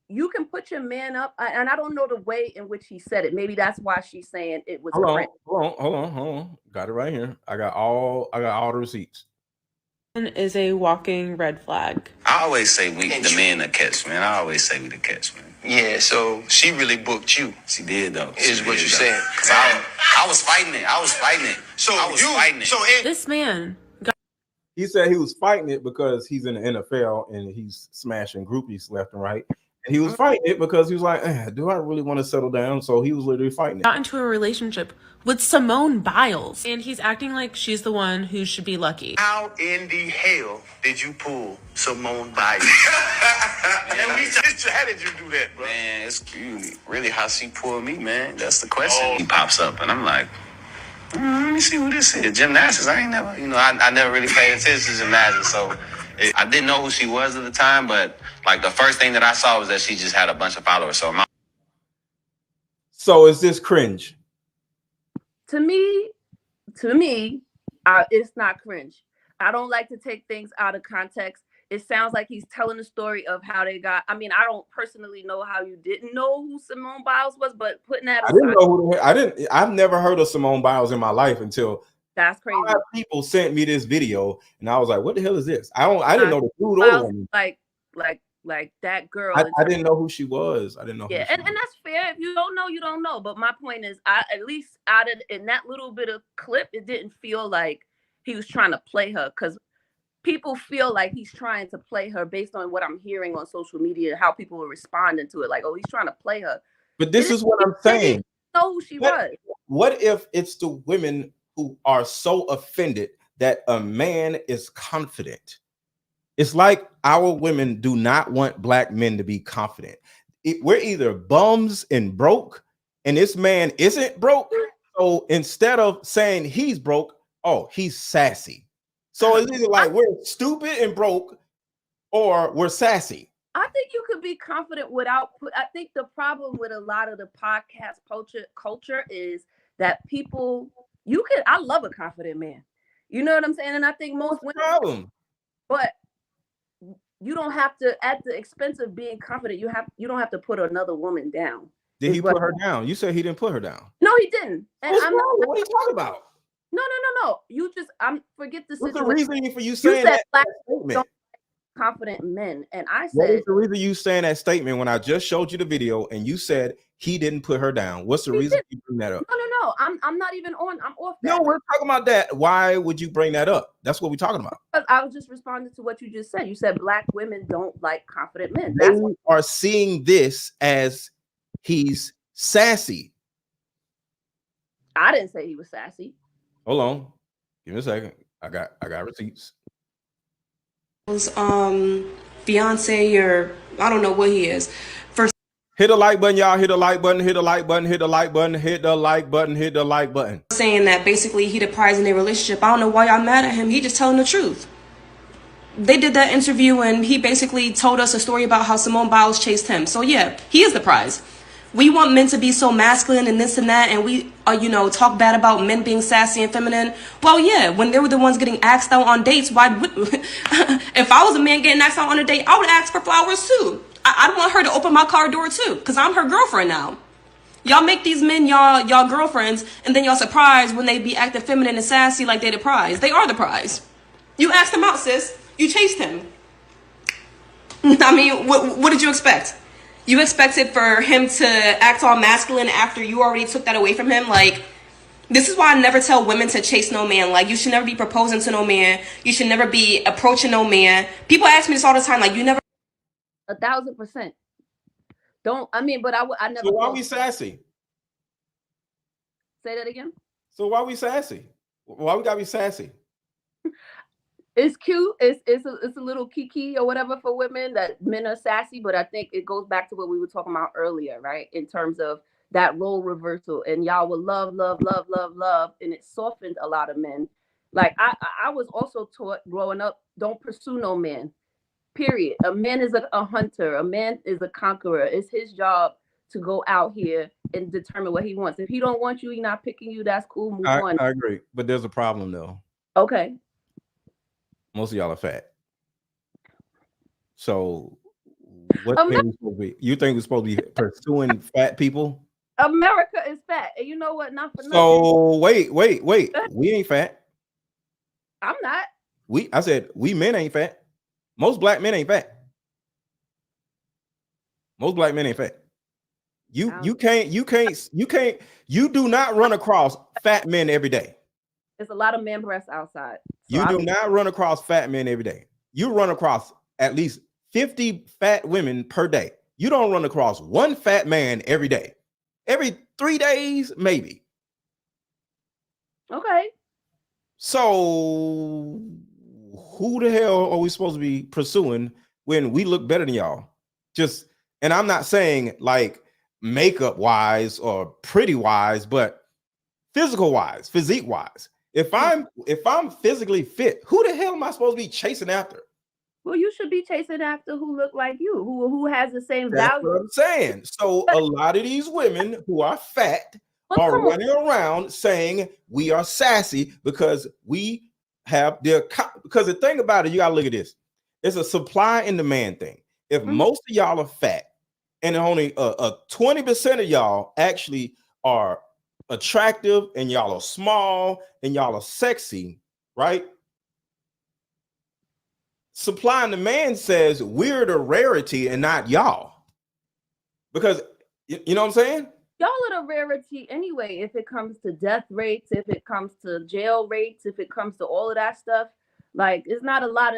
you can put your man up, and I don't know the way in which he said it. Maybe that's why she's saying it was cringe. Hold on. Got it right here. I got all the receipts. Is a walking red flag. I always say we the men that catch, man. I always say we the catch, man. Yeah, so she really booked you. She did though. Is what you saying? Cause I was fighting it. So I was fighting it. So this man. He said he was fighting it because he's in the NFL and he's smashing groupies left and right. And he was fighting it because he was like, do I really want to settle down? So he was literally fighting it. Got into a relationship with Simone Biles. And he's acting like she's the one who should be lucky. how in the hell did you pull Simone Biles? How did you do that, bro? Man, it's really how she pulled me, man. That's the question. He pops up and I'm like, let me see who this is. Gymnastics. I never really paid attention to gymnastics, so I didn't know who she was at the time, but like the first thing that I saw was that she just had a bunch of followers. So is this cringe? To me, it's not cringe. I don't like to take things out of context. It sounds like he's telling the story of how they got. I mean, I don't personally know how you didn't know who Simone Biles was, but putting that aside, I've never heard of Simone Biles in my life until that's crazy. 5 people sent me this video, and I was like, "What the hell is this?" I didn't know the dude or the woman. Like that girl. I didn't know who she was. I didn't know. Yeah, and that's fair. If you don't know, you don't know. But my point is, at least in that little bit of clip, it didn't feel like he was trying to play her, because people feel like he's trying to play her based on what I'm hearing on social media, how people are responding to it. Like, oh, he's trying to play her. But this is what I'm saying. Know who she was. What if it's the women who are so offended that a man is confident? It's like our women do not want black men to be confident. We're either bums and broke, and this man isn't broke. So instead of saying he's broke, oh, he's sassy. So it's either like we're stupid and broke, or we're sassy. I think you could be confident without. I think the problem with a lot of the podcast culture is that people. I love a confident man. You know what I'm saying? And I think most women. But you don't have to, at the expense of being confident. You don't have to put another woman down. Did he put her down? You said he didn't put her down. No, he didn't. And what are you talking about? No. You just forget the situation. What's the reasoning for you saying that statement? confident men. And I What said, is the reason you saying that statement when I just showed you the video and you said he didn't put her down? What's the reason you bring that up? No. I'm not even on. I'm off that. No, we're talking about that. Why would you bring that up? That's what we're talking about. Because I was just responding to what you just said. You said black women don't like confident men. They are seeing this as he's sassy. I didn't say he was sassy. Hold on. Give me a second. I got receipts. Fiance, or I don't know what he is. First, hit the like button, y'all. Hit the like button. Hit the like button. Hit the like button. Hit the like button. Hit the like button. Saying that basically he the prize in their relationship. I don't know why y'all mad at him. He just telling the truth. They did that interview and he basically told us a story about how Simone Biles chased him. So yeah, he is the prize. We want men to be so masculine and this and that, and we talk bad about men being sassy and feminine. Well, yeah, when they were the ones getting asked out on dates, why would if I was a man getting asked out on a date, I would ask for flowers too. I'd want her to open my car door too, because I'm her girlfriend now. Y'all make these men y'all girlfriends, and then y'all surprised when they be acting feminine and sassy like they the prize. They are the prize. You asked him out, sis. You chased him. I mean, what did you expect? You expected for him to act all masculine after you already took that away from him? Like, this is why I never tell women to chase no man. Like, you should never be proposing to no man. You should never be approaching no man. People ask me this all the time. Like, you never. 1,000%. Don't. I mean, but I never. So why we sassy? Say that again. So why we sassy? Why we gotta be sassy? It's cute. It's a little kiki or whatever for women that men are sassy, but I think it goes back to what we were talking about earlier, right? In terms of that role reversal, and y'all will love, and it softened a lot of men. Like I was also taught growing up, don't pursue no man. Period. A man is a hunter. A man is a conqueror. It's his job to go out here and determine what he wants. If he don't want you, he's not picking you. That's cool. Move on. I agree, but there's a problem though. Okay. Most of y'all are fat. So what you think we're supposed to be pursuing fat people? America is fat. And you know what? Not for nothing. So wait. We ain't fat. I'm not. I said we men ain't fat. Most black men ain't fat. Most black men ain't fat. You do not run across fat men every day. There's a lot of man breasts outside. So You do not run across fat men every day. You run across at least 50 fat women per day. You don't run across one fat man every day. Every 3 days, maybe. Okay. So who the hell are we supposed to be pursuing when we look better than y'all? And I'm not saying like makeup wise or pretty wise, but physical wise, physique wise. If I'm physically fit, who the hell am I supposed to be chasing after? Well, you should be chasing after who look like you, who has the same That's value. what I'm saying. So a lot of these women who are fat are running around saying we are sassy because we have because the thing about it, you gotta look at this. It's a supply and demand thing. If most of y'all are fat and only 20% of y'all actually are attractive and y'all are small and y'all are sexy, right? Supply and demand says we're the rarity and not y'all. Because you know what I'm saying? Y'all are the rarity anyway. If it comes to death rates, if it comes to jail rates, if it comes to all of that stuff, like it's not a lot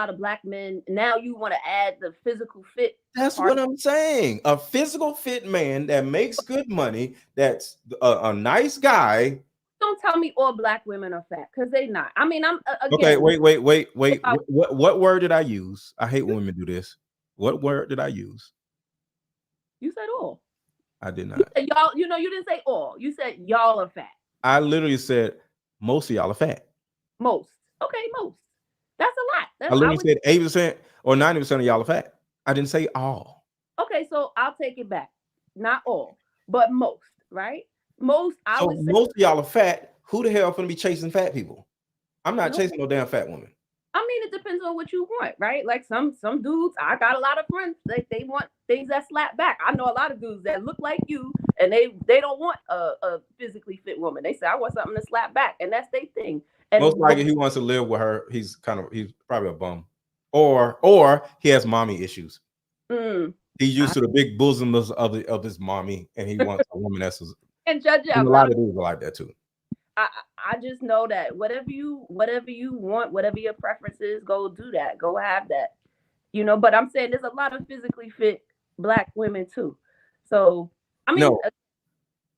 of black men. Now you want to add the physical fit. That's what I'm saying. A physical fit man that makes good money, that's a nice guy. Don't tell me all black women are fat, because they not. I mean, I'm okay. Wait. What word did I use? I hate when women do this. What word did I use? You said all. I did not. You said y'all. You didn't say all. You said y'all are fat. I literally said most of y'all are fat. Most. Okay, most. That's a lot. I literally said 80% or 90% of y'all are fat. I didn't say all. Okay, so I'll take it back. Not all, but most, right? Most. Most of y'all are fat. Who the hell gonna be chasing fat people? I'm not chasing no damn fat woman. I mean, it depends on what you want, right? Like some dudes, I got a lot of friends, they want things that slap back. I know a lot of dudes that look like you, and they don't want a physically fit woman. They say, I want something to slap back, and that's their thing. And most likely he wants to live with her. He's probably a bum. or he has mommy issues. Mm. He's used to the big bosom of his mommy, and he wants a woman that's And Judge, a lot of dudes are like that too. I just know that whatever you want, whatever your preference is, go do that. Go have that. You know, but I'm saying there's a lot of physically fit Black women too. So I mean, no,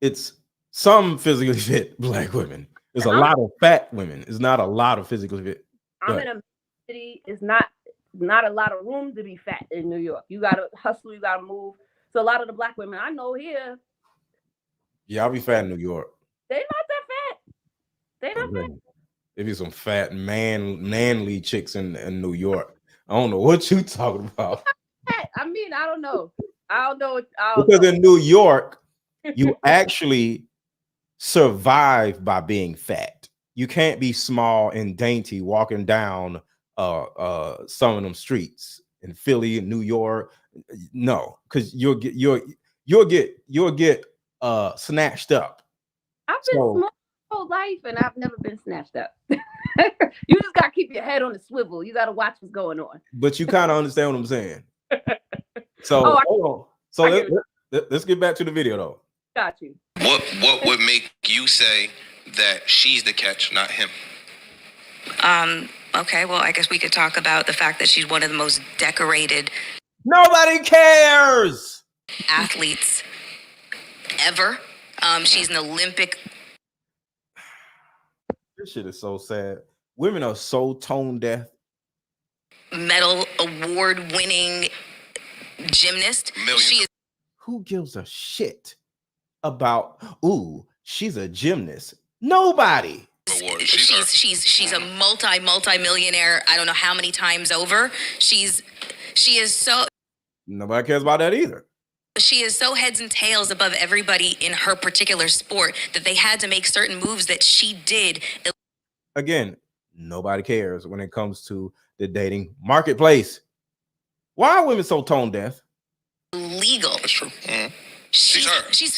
it's some physically fit Black women. There's a lot of fat women. It's not a lot of physically fit. I'm in a city. It's not a lot of room to be fat in New York. You gotta hustle. You gotta move. So a lot of the Black women I know here, yeah, I'll be fat in New York. they not that fat. They not fat. There be some fat manly chicks in New York. I don't know what you talking about. I mean, I don't know. Because in New York, you actually survive by being fat. You can't be small and dainty walking down some of them streets in Philly and New York. No, because you'll get snatched up. I've been small my whole life and I've never been snatched up. You just gotta keep your head on the swivel. You gotta watch what's going on. But you kind of understand what I'm saying. So hold on. So let's get back to the video though. Got you. What would make you say that she's the catch, not him? Okay, well, I guess we could talk about the fact that she's one of the most decorated Nobody cares athletes ever. She's an Olympic. This shit is so sad. Women are so tone deaf. Medal award-winning gymnast. She is. Who gives a shit about? Ooh, she's a gymnast. Nobody. She's a multi-millionaire. I don't know how many times over. She is so. Nobody cares about that either. She is so heads and tails above everybody in her particular sport that they had to make certain moves that she did. Again, nobody cares when it comes to the dating marketplace. Why are women so tone deaf? Legal. That's true. Mm-hmm. She's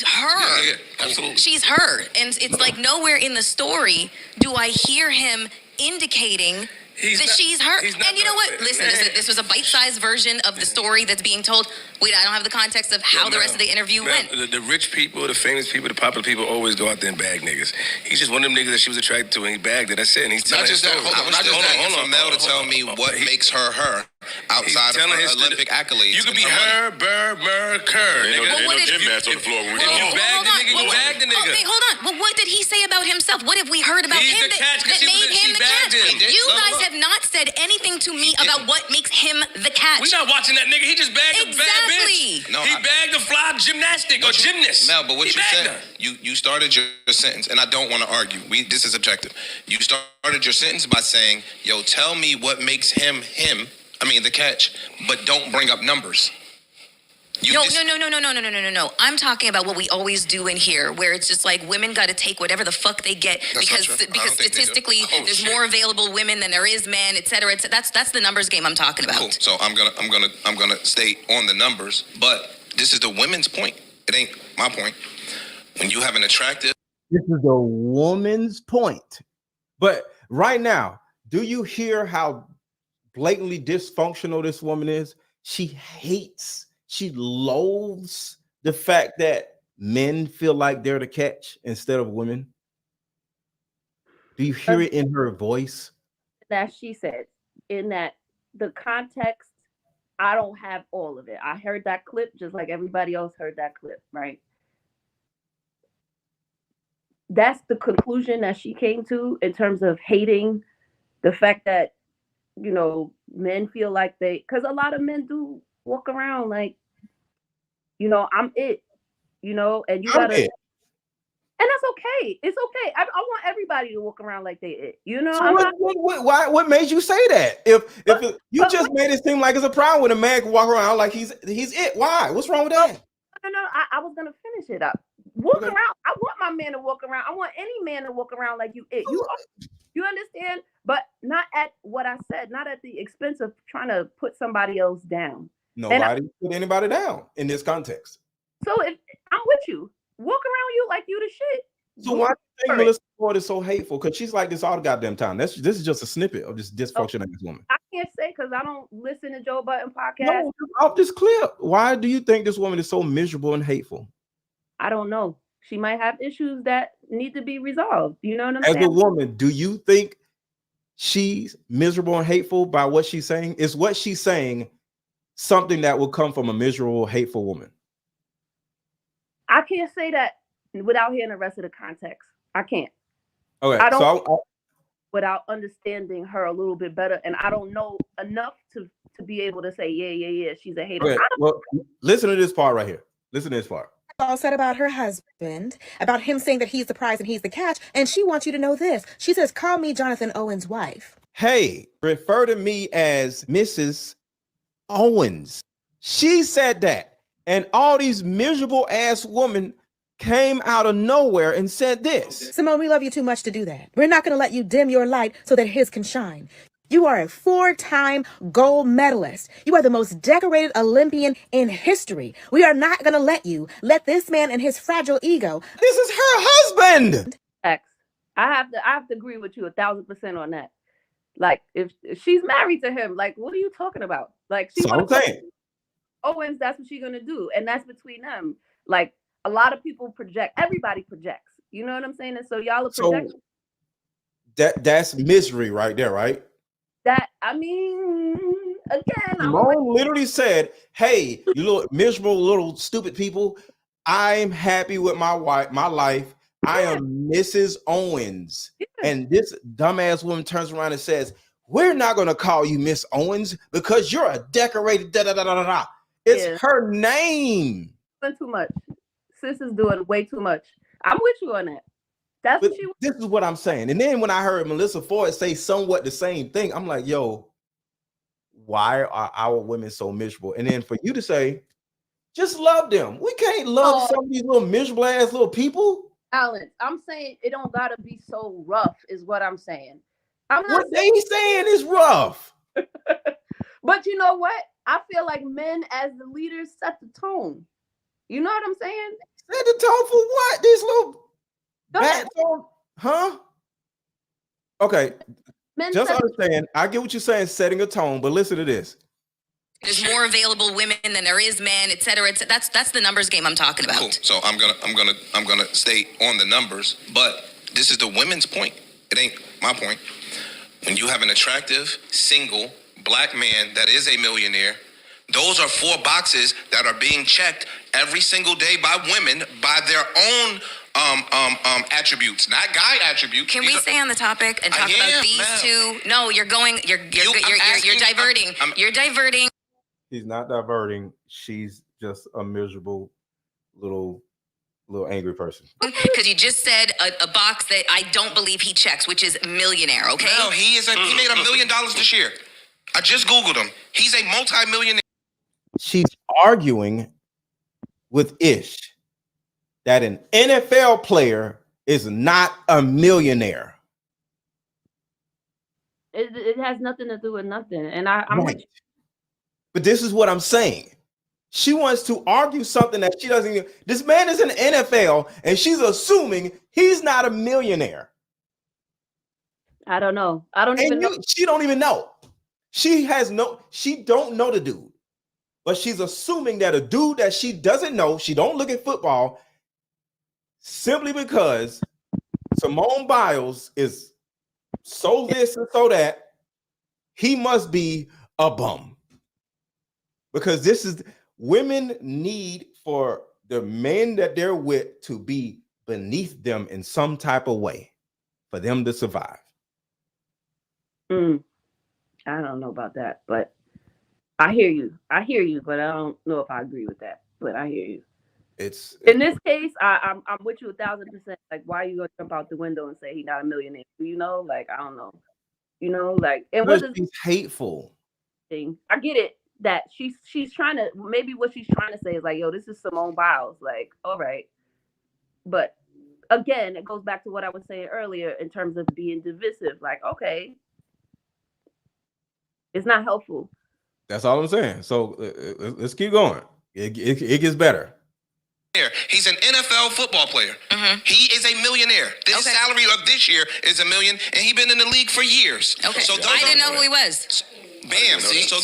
her. Yeah, absolutely. She's her. And it's like nowhere in the story do I hear him indicating that she's her. And you know what? Listen, this was a bite-sized version of the story that's being told. Wait, I don't have the context of how the rest of the interview went. The rich people, the famous people, the popular people always go out there and bag niggas. He's just one of them niggas that she was attracted to and he bagged it. That's it. And he's not just that. Hold on. Mel to tell me what makes her outside of her Olympic accolades. You could be her, Burr, Kerr. Ain't no gymnast on the floor when we get you bag the nigga, you bag the nigga. Hold on. Well, what did he say about himself? What have we heard about him that made him the catch? You guys have not said anything to me about what makes him the catch. We not watching that nigga. He just bagged a bad bitch. No, he bagged a fly gymnastic or gymnast. Mel, but what you said, you started your sentence, and I don't want to argue. This is objective. You started your sentence by saying, "Yo, tell me what makes him. I mean, the catch, but don't bring up numbers." No. I'm talking about what we always do in here, where it's just like women got to take whatever the fuck they get because statistically there's more available women than there is men, et cetera. That's the numbers game I'm talking about. Cool. So I'm gonna stay on the numbers, but this is the women's point. It ain't my point. When you have an attractive. This is the woman's point. But right now, do you hear how blatantly dysfunctional this woman is? She loathes the fact that men feel like they're the catch instead of women. Do you hear it in her voice? That she said, in that the context, I don't have all of it. I heard that clip just like everybody else heard that clip, right? That's the conclusion that she came to in terms of hating the fact that, you know, men feel like because a lot of men do walk around like, you know, I'm it, you know, and you gotta, and that's okay. It's okay. I want everybody to walk around like they it, you know. So what made you say that? If you just made it seem like it's a problem when a man can walk around like he's it. Why? What's wrong with that? No. I was gonna finish it up. Walk around. I want my man to walk around. I want any man to walk around like you it. You understand? But not at what I said. Not at the expense of trying to put somebody else down. Nobody put anybody down in this context. So if I'm with you, walk around you like you the shit. So why do you think Melyssa Ford is so hateful? Because she's like this all the goddamn time. This is just a snippet of this dysfunction of this woman. I can't say because I don't listen to Joe Budden podcast. No, off this clip. Why do you think this woman is so miserable and hateful? I don't know. She might have issues that need to be resolved. You know what I'm saying? As a woman, do you think she's miserable and hateful by what she's saying? Is what she's saying something that will come from a miserable, hateful woman? I can't say that without hearing the rest of the context. I can't. Okay, I don't so without understanding her a little bit better, and I don't know enough to be able to say, yeah, she's a hater. okay, well, listen to this part right here. Listen to this part. All said about her husband, about him saying that he's the prize and he's the catch, and she wants you to know this. She says, call me Jonathan Owen's wife. Hey, refer to me as Mrs. Owens. She said that, and all these miserable ass women came out of nowhere and said this. Simone, we love you too much to do that. We're not going to let you dim your light so that his can shine. You are a 4-time gold medalist. You are the most decorated Olympian in history. We are not going to let this man and his fragile ego. This is her husband. X. I have to agree with you 1,000% on that. Like, if she's married to him, like, what are you talking about? Like, she So I'm saying. Owens, that's what she's gonna do, and that's between them. Like, a lot of people project. Everybody projects. You know what I'm saying? And so y'all are projecting. That's misery right there, right? That, I mean, again, Simone literally said, hey, you little miserable little stupid people, I'm happy with my life. I am Mrs. Owens. And this dumbass woman turns around and says, we're not going to call you Miss Owens because you're a decorated da-da-da-da-da-da. It's her name. Too much. Sis is doing way too much. I'm with you on that. That's what she. This is what I'm saying. And then when I heard Melyssa Ford say somewhat the same thing, I'm like, yo, why are our women so miserable? And then for you to say, just love them. We can't love some of these little miserable ass little people. Alex, I'm saying it don't gotta be so rough, is what I'm saying. What they saying is rough. But you know what? I feel like men as the leaders set the tone. You know what I'm saying? Set the tone for what? These little bad tone, huh? Okay. Just understand, I get what you're saying, setting a tone, but listen to this. There's more available women than there is men, et cetera. That's the numbers game I'm talking about. Cool. So I'm gonna stay on the numbers, but this is the women's point. It ain't my point. When you have an attractive, single, black man that is a millionaire, those are 4 boxes that are being checked every single day by women by their own attributes, not guy attributes. Can we stay on the topic and talk about these two? No, you're diverting. You're diverting. She's not diverting. She's just a miserable little angry person. Because you just said a box that I don't believe he checks, which is millionaire. Okay. No, he made $1 million this year. I just Googled him. He's a multi-millionaire. She's arguing with Ish that an NFL player is not a millionaire. It has nothing to do with nothing. And I'm right. But this is what I'm saying. She wants to argue something that she doesn't even. This man is in the NFL and she's assuming he's not a millionaire. I don't know. I don't even know. She don't even know. She don't know the dude. But she's assuming that a dude that she doesn't know, she don't look at football, simply because Simone Biles is so this and so that, he must be a bum. Because this is, women need for the men that they're with to be beneath them in some type of way for them to survive. I don't know about that, but I hear you, but I don't know if I agree with that. But I hear you. It's in this case, I'm with you 1,000%. Like, why are you gonna jump out the window and say he's not a millionaire? You know, like, I don't know. You know, like, and what is she's hateful thing? I get it that she's trying to, maybe what she's trying to say is like, yo, this is Simone Biles. Like, all right, but again, it goes back to what I was saying earlier in terms of being divisive. Like, okay, it's not helpful. That's all I'm saying. So let's keep going. It gets better. He's an NFL football player. Mm-hmm. He is a millionaire. This salary of this year is $1 million, and he's been in the league for years. Okay, so I didn't know who he was. Bam. See, so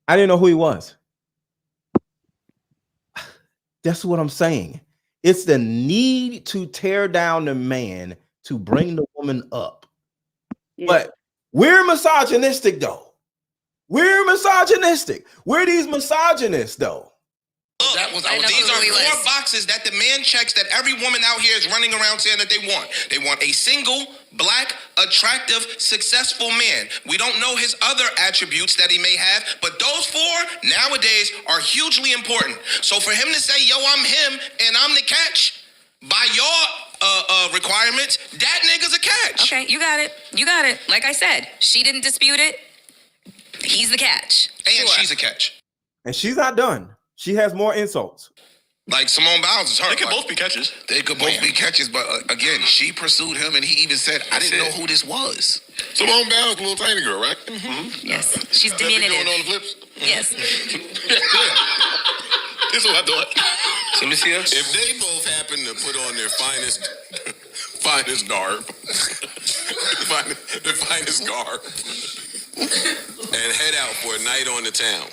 I didn't know who he was. That's what I'm saying. It's the need to tear down the man to bring the woman up. Yeah. But we're misogynistic, though. We're misogynistic. We're these misogynists, though. These are 4 boxes that the man checks that every woman out here is running around saying that they want. They want a single, black, attractive, successful man. We don't know his other attributes that he may have, but those 4 nowadays are hugely important. So for him to say, yo, I'm him and I'm the catch, by your requirements, that nigga's a catch. Okay, you got it. You got it. Like I said, she didn't dispute it. He's the catch. And she's a catch. And she's not done. She has more insults. Like Simone Biles is her. They could both be catches. They could both be catches, but again, she pursued him, and he even said, "I didn't know who this was." Simone Biles, little tiny girl, right? Mm-hmm. Yes, she's diminutive. Doing all the flips. Yes. This is what I thought. So let me see us. If they both happen to put on their finest garb, their finest garb, and head out for a night on the town.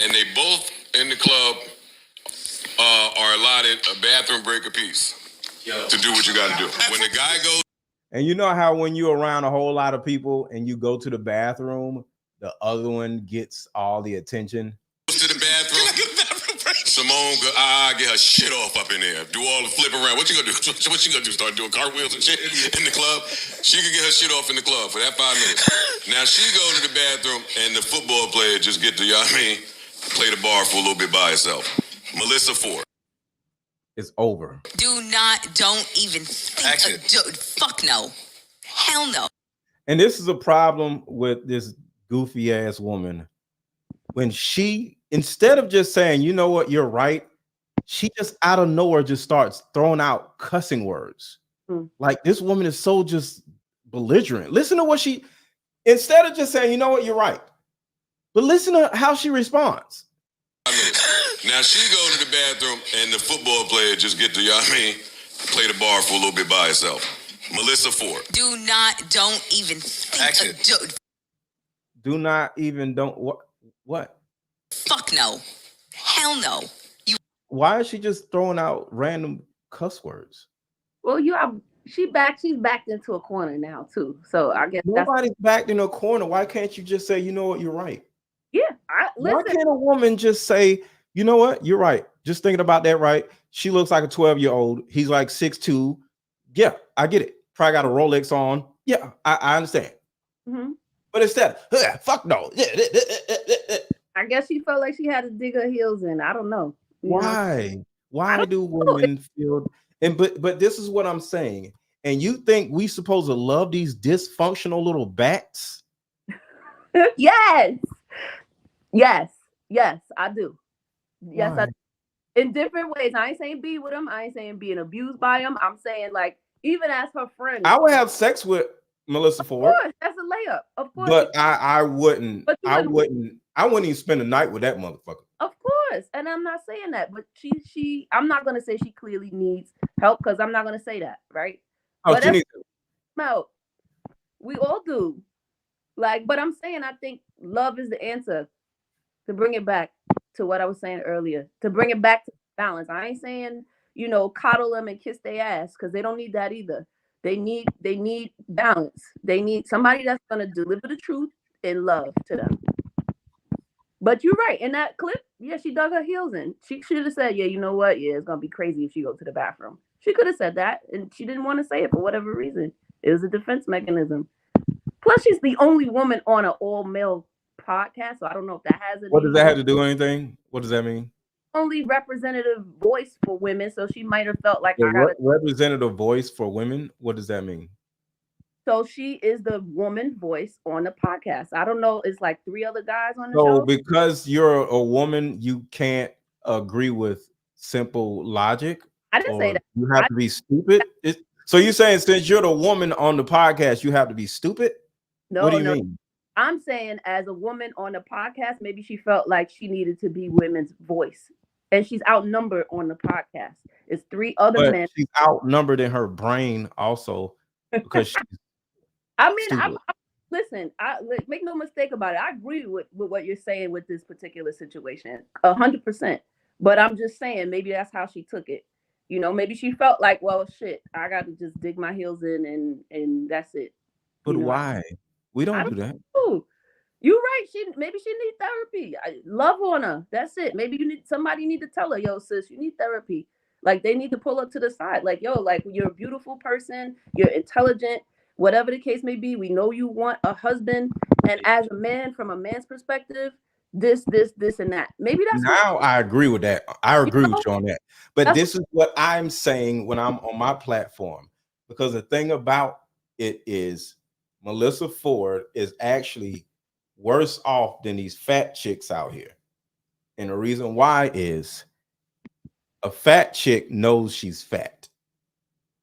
And they both in the club are allotted a bathroom break apiece to do what you got to do. When the guy goes, and you know how when you're around a whole lot of people and you go to the bathroom, the other one gets all the attention. Goes to the bathroom. Simone get her shit off up in there. Do all the flip around. What you gonna do? What you gonna do? Start doing cartwheels and shit in the club? She could get her shit off in the club for that 5 minutes. Now she go to the bathroom and the football player just get to, you know what I mean, play the bar for a little bit by herself. Melyssa 4. It's over. Don't even think. Fuck no. Hell no. And this is a problem with this goofy ass woman. When she, instead of just saying, you know what, you're right, she just out of nowhere just starts throwing out cussing words. Like this woman is so just belligerent. Listen to what she, instead of just saying, you know what, you're right, but listen to how she responds. Now she go to the bathroom and the football player just get to, you know what I mean, play the bar for a little bit by herself. Melyssa 4. Don't even think. Do not even, don't, what? Fuck no. Hell no. Why is she just throwing out random cuss words? Well, she's backed into a corner now too. So I guess nobody's backed in a corner. Why can't you just say, you know what, you're right? Yeah, why can't a woman just say, you know what, you're right? Just thinking about that, right? She looks like a 12-year-old. He's like 6'2". Yeah, I get it. Probably got a Rolex on. Yeah, I understand. Mm-hmm. But instead, fuck no. I guess she felt like she had to dig her heels in. I don't know. Why? Why do women feel? And but this is what I'm saying. And you think we supposed to love these dysfunctional little bats? Yes, I do. Yes, Why? I do. In different ways. I ain't saying be with them. I ain't saying being abused by them. I'm saying like even as her friend. I would have sex with Melyssa Ford. Of course, that's a layup. Of course. But I wouldn't. But I wouldn't even spend a night with that motherfucker. Of course. And I'm not saying that, but I'm not gonna say she clearly needs help because I'm not gonna say that, right? Oh, but she needs help. We all do. Like, but I'm saying I think love is the answer to bring it back to what I was saying earlier, to bring it back to balance. I ain't saying, coddle them and kiss their ass because they don't need that either. They need balance. They need somebody that's gonna deliver the truth and love to them. But you're right. In that clip, yeah, she dug her heels in. She should have said, yeah, you know what? Yeah, it's gonna be crazy if she goes to the bathroom. She could have said that, and she didn't want to say it for whatever reason. It was a defense mechanism. Plus, she's the only woman on an all-male podcast, so I don't know if that has it. What does that have to do with anything? What does that mean? Only representative voice for women, so she might have felt like representative voice for women. What does that mean? So she is the woman voice on the podcast. I don't know. It's like 3 other guys on the show. So because you're a woman, you can't agree with simple logic. I didn't say that. You have to be stupid. So you're saying since you're the woman on the podcast, you have to be stupid? No, what do you mean? I'm saying as a woman on the podcast, maybe she felt like she needed to be women's voice. And she's outnumbered on the podcast. It's 3 other men. She's outnumbered in her brain also because she's I mean, listen, make no mistake about it. I agree with what you're saying with this particular situation, 100%. But I'm just saying, maybe that's how she took it. You know, maybe she felt like, well, shit, I got to just dig my heels in and that's it. But why? We don't do that. You're right. Maybe she needs therapy. Love on her. That's it. Maybe somebody need to tell her, yo, sis, you need therapy. Like they need to pull up to the side. Like, yo, like you're a beautiful person. You're intelligent. Whatever the case may be, we know you want a husband. And as a man, from a man's perspective, this, and that. Maybe that's now I agree with that. I agree with you on that. But this is what I'm saying when I'm on my platform. Because the thing about it is Melyssa Ford is actually worse off than these fat chicks out here. And the reason why is a fat chick knows she's fat,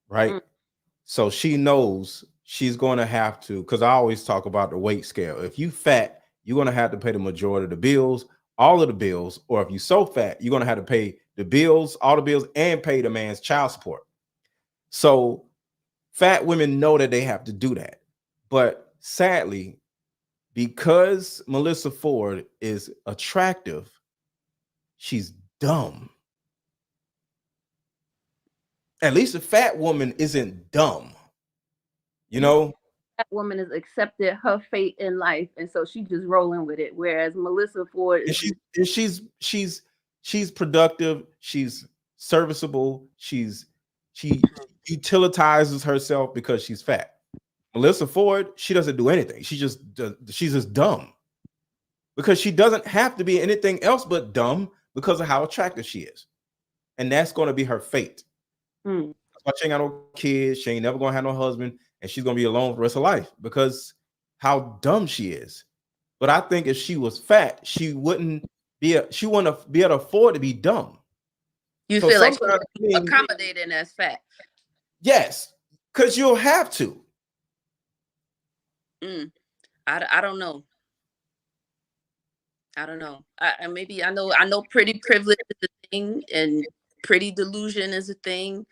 right? So she knows she's going to have to, because I always talk about the weight scale. If you fat, you're going to have to pay the majority of the bills, all of the bills, or if you're so fat, you're going to have to pay the bills, all the bills, and pay the man's child support. So fat women know that they have to do that. But sadly, because Melyssa Ford is attractive, she's dumb. At least a fat woman isn't dumb. You know? That woman has accepted her fate in life, and so she's just rolling with it. Whereas Melyssa Ford is she's productive, she's serviceable, she utilitizes herself because she's fat. Melyssa Ford, she doesn't do anything. She's just dumb because she doesn't have to be anything else but dumb because of how attractive she is. And that's going to be her fate. That's why she ain't got no kids. She ain't never going to have no husband. And she's going to be alone for the rest of life because how dumb she is. But I think if she was fat, she wouldn't be able to afford to be dumb. You feel like she's accommodating as fat. Yes, because you'll have to. I don't know. I don't know. I know pretty privilege is a thing and pretty delusion is a thing.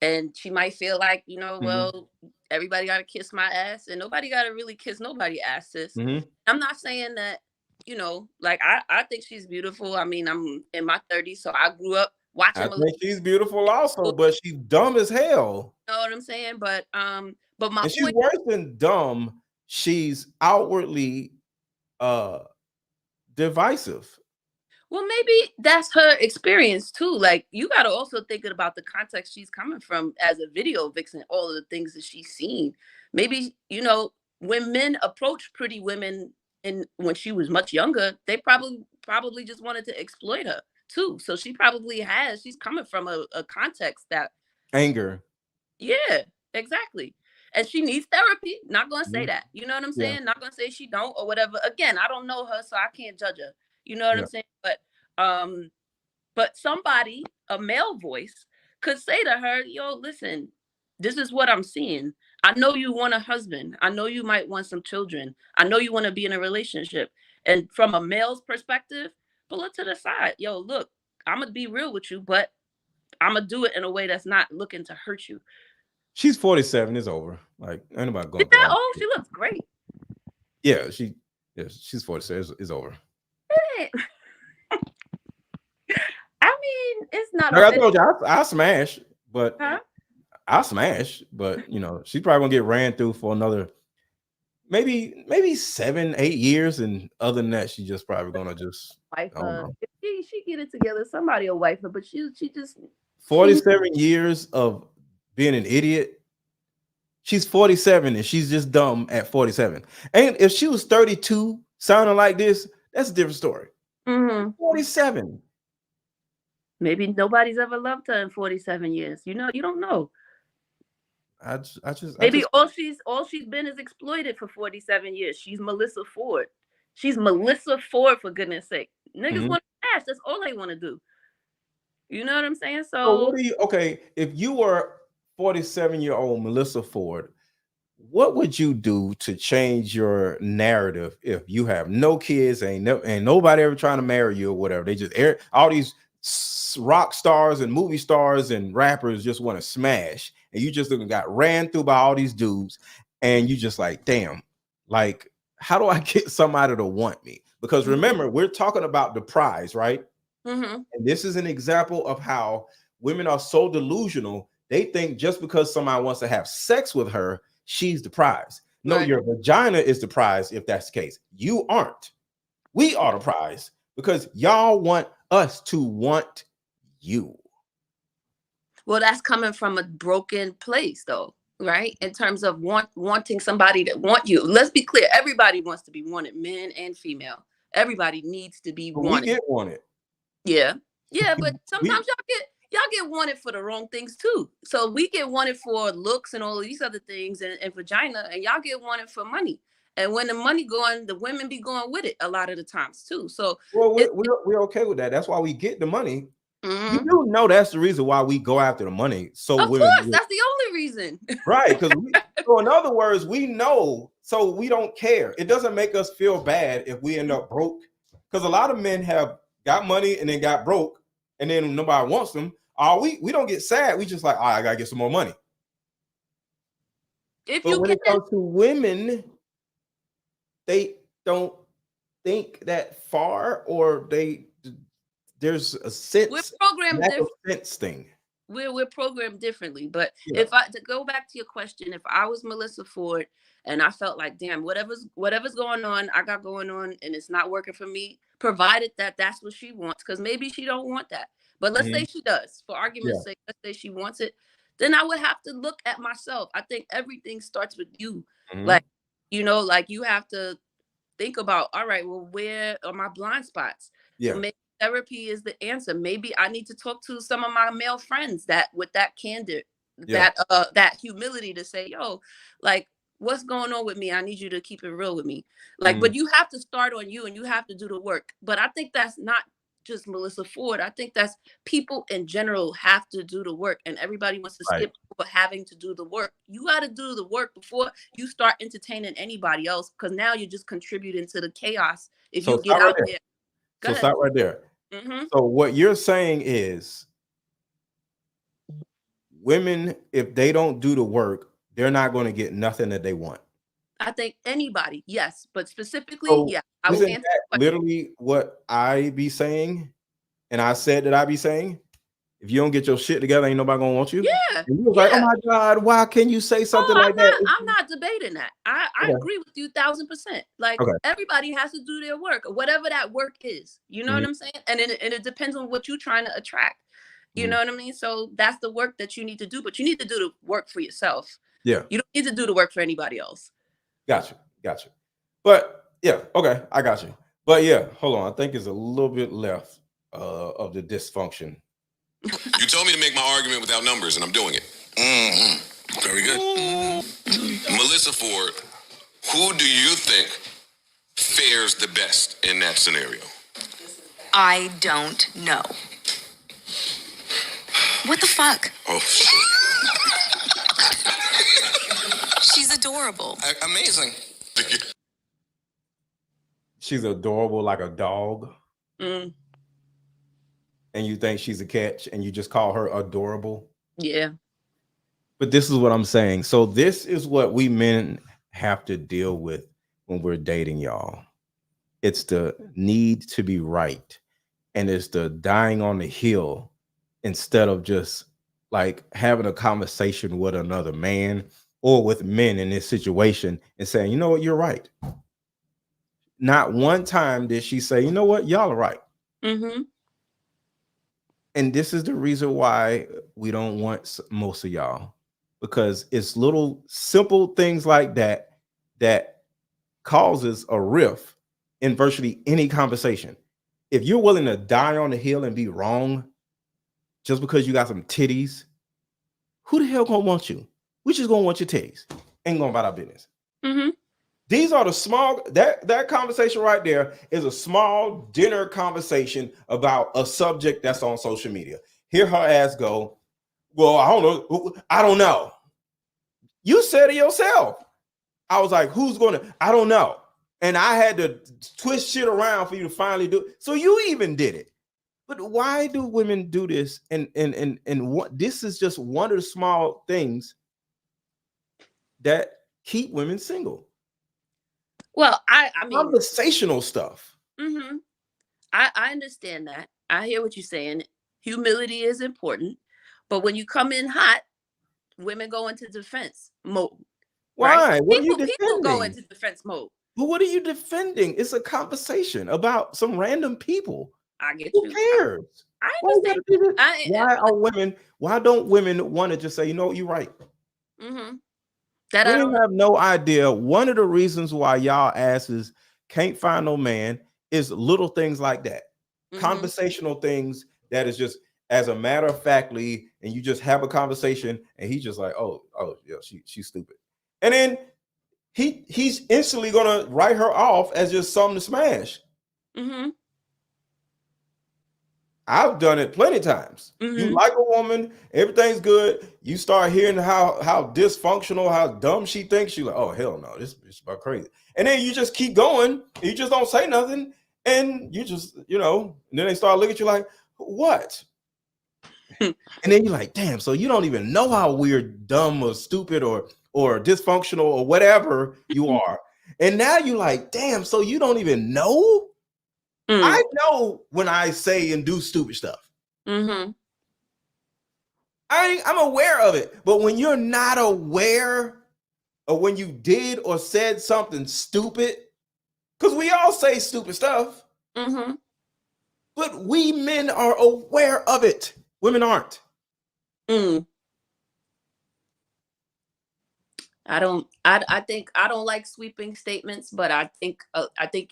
And she might feel like, you know, well, everybody got to kiss my ass and nobody got to really kiss nobody's asses. I'm not saying that, you know, like I think she's beautiful. I mean, I'm in my 30s, so I grew up watching. I think she's beautiful also, but she's dumb as hell. You know what I'm saying? But my and she's worse than dumb. She's outwardly divisive. Well, maybe that's her experience too. Like you got to also think about the context she's coming from as a video vixen, all of the things that she's seen. Maybe, you know, when men approach pretty women when she was much younger, they probably just wanted to exploit her too. So she's coming from a context that anger. Yeah, exactly. And she needs therapy. Not going to say that. You know what I'm saying? Yeah. Not going to say she don't or whatever. Again, I don't know her, so I can't judge her. You know what I'm saying? But somebody, a male voice, could say to her, yo, listen, this is what I'm seeing. I know you want a husband. I know you might want some children. I know you want to be in a relationship. And from a male's perspective, pull it to the side. Yo, look, I'm going to be real with you, but I'm going to do it in a way that's not looking to hurt you. She's 47. It's over. Like anybody going. Is that old? She looks great. Yeah, she's 47. It's over. I mean, it's not. Like I told you, I smash, but I smash, but you know, she's probably gonna get ran through for another maybe 7-8 years, and other than that, she's just probably gonna just wife her. If she get it together, somebody will wife her. But she just 47 years of being an idiot. She's 47 and she's just dumb at 47. And if she was 32 sounding like this, that's a different story. 47. Maybe nobody's ever loved her in 47 years. You know, you don't know. All she's been is exploited for 47 years. She's Melyssa Ford. She's Melyssa Ford, for goodness sake. Niggas want to ask. That's all they want to do. You know what I'm saying? So if you were 47-year-old Melyssa Ford, what would you do to change your narrative if you have no kids, ain't nobody ever trying to marry you or whatever? They just all these rock stars and movie stars and rappers just want to smash, and you just got ran through by all these dudes, and you just like, damn, Like, how do I get somebody to want me? Because remember, we're talking about the prize, right? Mm-hmm. And this is an example of how women are so delusional. They think just because somebody wants to have sex with her, she's the prize. No, Right. your vagina is the prize if that's the case. You aren't. We are the prize because y'all want us to want you. Well, that's coming from a broken place, though, right? In terms of wanting somebody to want you. Let's be clear. Everybody wants to be wanted, men and female. Everybody needs to be But we wanted. get wanted. Yeah. Yeah, but sometimes y'all get wanted for the wrong things too. So we get wanted for looks and all of these other things and vagina, and y'all get wanted for money. And when the money going, the women be going with it a lot of the times too. So Well, we're okay with that. That's why we get the money. Mhm. You do know that's the reason why we go after the money. So Of women course, that's the only reason. right. Because so in other words, we know, so we don't care. It doesn't make us feel bad if we end up broke. Because a lot of men have got money and then got broke, and then nobody wants them. We don't get sad. We just like, I gotta get some more money. If But you when can, it comes to women, they don't think that far, or there's a sense, we're programmed lack of different. sense thing. We're programmed differently. But Yeah. if I to go back to your question, if I was Melyssa Ford and I felt like, damn, whatever's going on, I got going on, and it's not working for me, provided that that's what she wants, because maybe she don't want that. But let's say she does, for argument's sake, let's say she wants it, then I would have to look at myself. I think everything starts with you. Like, like you have to think about, all right, well, where are my blind spots? Yeah. Maybe therapy is the answer. Maybe I need to talk to some of my male friends that with that candor, that humility to say, yo, like, what's going on with me? I need you to keep it real with me. Like, but you have to start on you and you have to do the work. But I think that's not just Melyssa Ford. I think that's people in general have to do the work, and everybody wants to skip over having to do the work. You got to do the work before you start entertaining anybody else, because now you're just contributing to the chaos if you get out there. So stop right there. Mm-hmm. So what you're saying is women, if they don't do the work, they're not going to get nothing that they want. I think anybody, yes, but specifically, So I will isn't answer that literally what I be saying? And I said that I be saying, if you don't get your shit together, ain't nobody gonna want you. Yeah. And you was like, oh my God, why can you say something like that? I'm not debating that. I agree with you 1000%. Like everybody has to do their work, whatever that work is. You know what I'm saying? And it depends on what you're trying to attract. You know what I mean? So that's the work that you need to do, but you need to do the work for yourself. Yeah. You don't need to do the work for anybody else. Gotcha. But yeah, okay, I got you. But yeah, hold on. I think it's a little bit left of the dysfunction. You told me to make my argument without numbers, and I'm doing it. Very good. Melyssa Ford, who do you think fares the best in that scenario? I don't know. What the fuck? Oh, shit. She's adorable. Amazing. She's adorable like a dog. Mm. And you think she's a catch and you just call her adorable. Yeah. But this is what I'm saying. So this is what we men have to deal with when we're dating, y'all. It's the need to be right. And it's the dying on the hill instead of just like having a conversation with another man or with men in this situation and saying, you know what, you're right. Not one time did she say, you know what, y'all are right. Mm-hmm. And this is the reason why we don't want most of y'all, because it's little simple things like that that causes a rift in virtually any conversation. If you're willing to die on the hill and be wrong just because you got some titties, who the hell gonna want you? We just gonna want your titties. Ain't gonna about our business. Mm-hmm. These are the small, that conversation right there is a small dinner conversation about a subject that's on social media. Hear her ass go, well, I don't know. You said it yourself. I was like, I don't know. And I had to twist shit around for you to finally do it. So you even did it. But why do women do this? And what this is just one of the small things that keep women single. Well, I mean, conversational stuff. Mm-hmm. I understand that. I hear what you're saying. Humility is important, but when you come in hot, women go into defense mode. Why? Right? What are you People go defending? into defense mode. But what are you defending? It's a conversation about some random people. I get Who you. cares? I understand. Why don't women want to just say, you know, you're right? Mm-hmm. Women have no idea. One of the reasons why y'all asses can't find no man is little things like that. Mm-hmm. Conversational things that is just as a matter of factly, and you just have a conversation, and he's just like, oh yeah, she's stupid. And then he's instantly gonna write her off as just something to smash. Mm-hmm. I've done it plenty of times. Mm-hmm. You like a woman, everything's good. You start hearing how dysfunctional, how dumb she thinks. She's like, oh hell no, this is about crazy. And then you just keep going. You just don't say nothing, and you just, you know. And then they start looking at you like, what? And then you're like, damn. So you don't even know how weird, dumb, or stupid, or dysfunctional, or whatever you are. And now you're like, damn. So you don't even know. I know when I say and do stupid stuff. Mm-hmm. I'm aware of it. But when you're not aware of when you did or said something stupid, because we all say stupid stuff, mm-hmm. but we men are aware of it. Women aren't. I think I don't like sweeping statements, but I think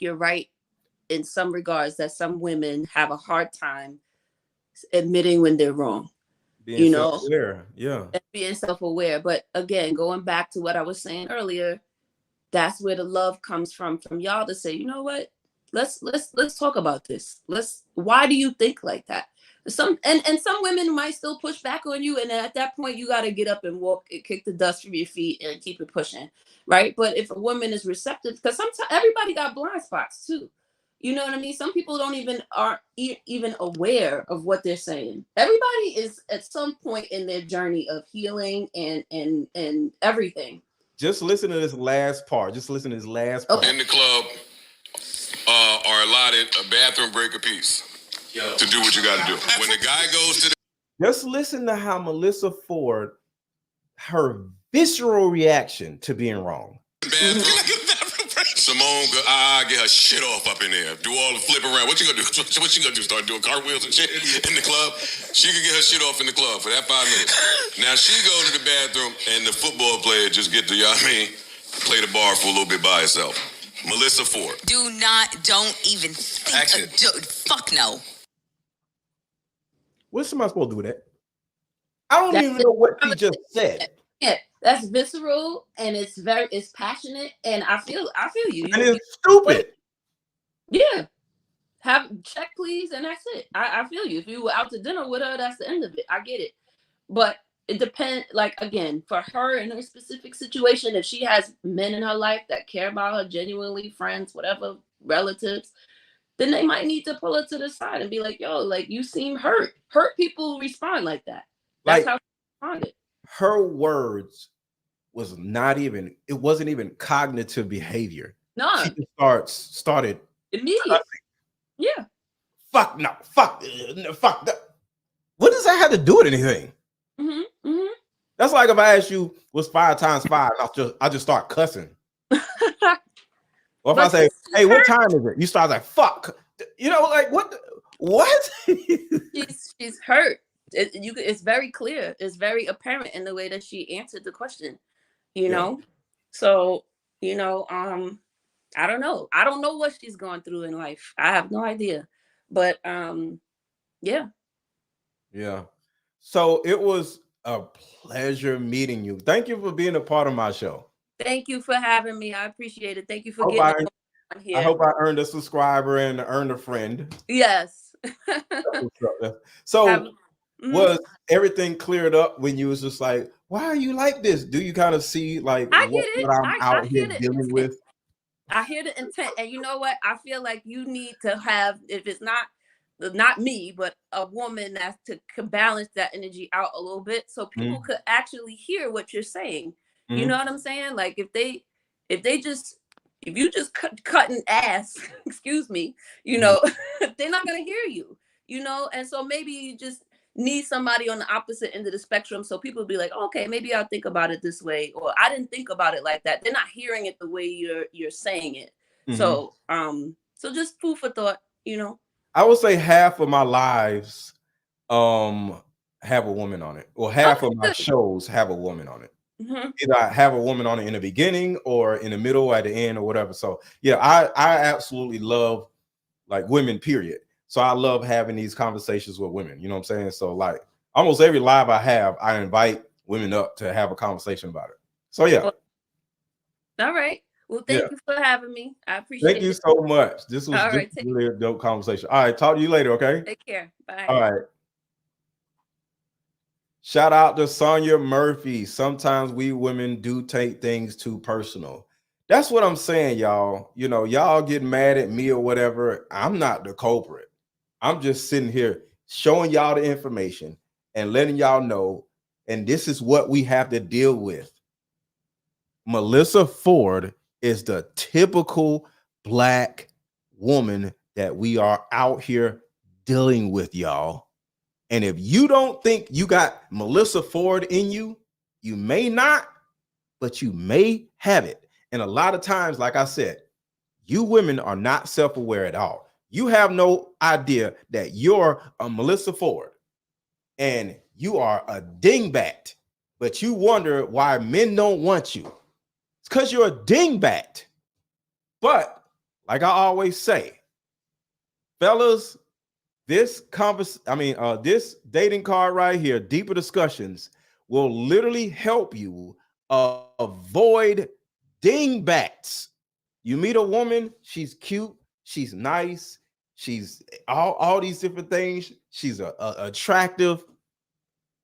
you're right in some regards that some women have a hard time admitting when they're wrong. Being self-aware, yeah. And being self-aware. But again, going back to what I was saying earlier, that's where the love comes from y'all to say, you know what? Let's talk about this. Why do you think like that? Some women might still push back on you, and at that point you got to get up and walk and kick the dust from your feet and keep it pushing, right? But if a woman is receptive, because sometimes everybody got blind spots too. You know what I mean? Some people aren't even aware of what they're saying. Everybody is at some point in their journey of healing and everything. Just listen to this last part. In the club are allotted a bathroom break apiece to do what you got to do. When the guy goes to the... Just listen to how Melyssa Ford, her visceral reaction to being wrong. Simone could get her shit off up in there. Do all the flip around. What you gonna do? What you gonna do? Start doing cartwheels and shit in the club? She could get her shit off in the club for that 5 minutes. Now she go to the bathroom and the football player just get to, you know what I mean, play the bar for a little bit by herself. Melyssa Ford. Don't even think. Fuck no. What's somebody supposed to do with that? I don't even know what she just said. Yeah, that's visceral and it's passionate, and I feel you. And it's stupid. Yeah. Have check please, and that's it. I feel you. If you were out to dinner with her, that's the end of it. I get it. But it depends, like, again, for her in her specific situation, if she has men in her life that care about her, genuinely friends, whatever, relatives, then they might need to pull her to the side and be like, yo, like, you seem hurt. Hurt people respond like that. That's how she responded. Her words it wasn't even cognitive behavior. No. She just started immediately. Yeah. Fuck no. Fuck no. What does that have to do with anything? Mm-hmm. Mm-hmm. That's like if I asked you what's 5 times 5, I just start cussing. Or if I say, hey, what time is it? You start like, fuck. You know, like what? She's hurt. It's very clear. It's very apparent in the way that she answered the question. You know? So, you know, I don't know. I don't know what she's going through in life. I have no idea. But yeah. Yeah. So it was a pleasure meeting you. Thank you for being a part of my show. Thank you for having me. I appreciate it. Thank you for getting on here. I hope I earned a subscriber and earned a friend. Yes. So was everything cleared up when you was just like, why are you like this? Do you kind of see like what I'm out here dealing with? I hear the intent. And you know what? I feel like you need to have, if it's not me, but a woman that's to balance that energy out a little bit so people could actually hear what you're saying. You know what I'm saying? Like if they just, If you just cutting ass, excuse me, you know, they're not gonna hear you, you know. And so maybe you just need somebody on the opposite end of the spectrum, so people will be like, okay, maybe I'll think about it this way, or I didn't think about it like that. They're not hearing it the way you're saying it. So so just food for thought, you know. I would say half of my lives have a woman on it, or half of my shows have a woman on it. Either I have a woman on it in the beginning or in the middle or at the end or whatever. So yeah, I absolutely love like women, period. So I love having these conversations with women, you know what I'm saying? So like almost every live I have, I invite women up to have a conversation about it. So yeah. All right. Well, thank you for having me. I appreciate it. Thank you so much. This was really a dope conversation. All right, talk to you later, okay? Take care. Bye. All right. Shout out to Sonia Murphy. Sometimes we women do take things too personal. That's what I'm saying, y'all. You know, y'all get mad at me or whatever. I'm not the culprit. I'm just sitting here showing y'all the information and letting y'all know. And this is what we have to deal with. Melyssa Ford is the typical Black woman that we are out here dealing with, y'all. And if you don't think you got Melyssa Ford in you, you may not, but you may have it. And a lot of times, like I said, you women are not self-aware at all. You have no idea that you're a Melyssa Ford and you are a dingbat, but you wonder why men don't want you. It's because you're a dingbat. But like I always say, fellas, this dating card right here, Deeper Discussions, will literally help you avoid dingbats. You meet a woman, she's cute, she's nice, she's all these different things, she's attractive,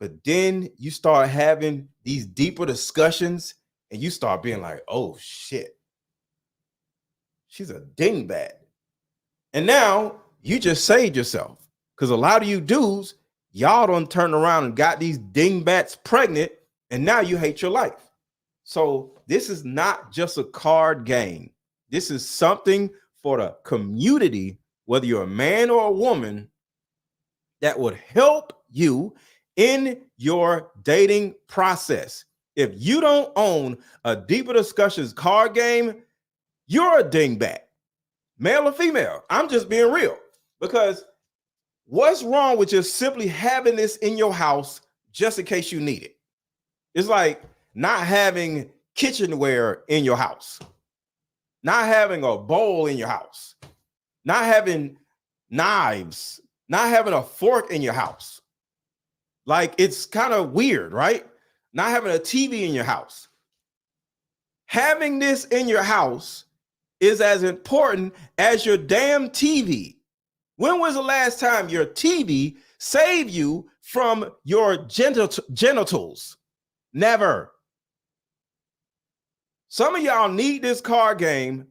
but then you start having these deeper discussions and you start being like, oh shit, she's a dingbat. And now you just saved yourself, because a lot of you dudes, y'all done turned around and got these dingbats pregnant, and now you hate your life. So this is not just a card game. This is something for the community, whether you're a man or a woman, that would help you in your dating process. If you don't own a Deeper Discussions card game, you're a dingbat, male or female. I'm just being real. Because what's wrong with just simply having this in your house just in case you need it? It's like not having kitchenware in your house, not having a bowl in your house, not having knives, not having a fork in your house. Like, it's kind of weird, right? Not having a TV in your house. Having this in your house is as important as your damn TV. When was the last time your TV saved you from your genitals? Never. Some of y'all need this card game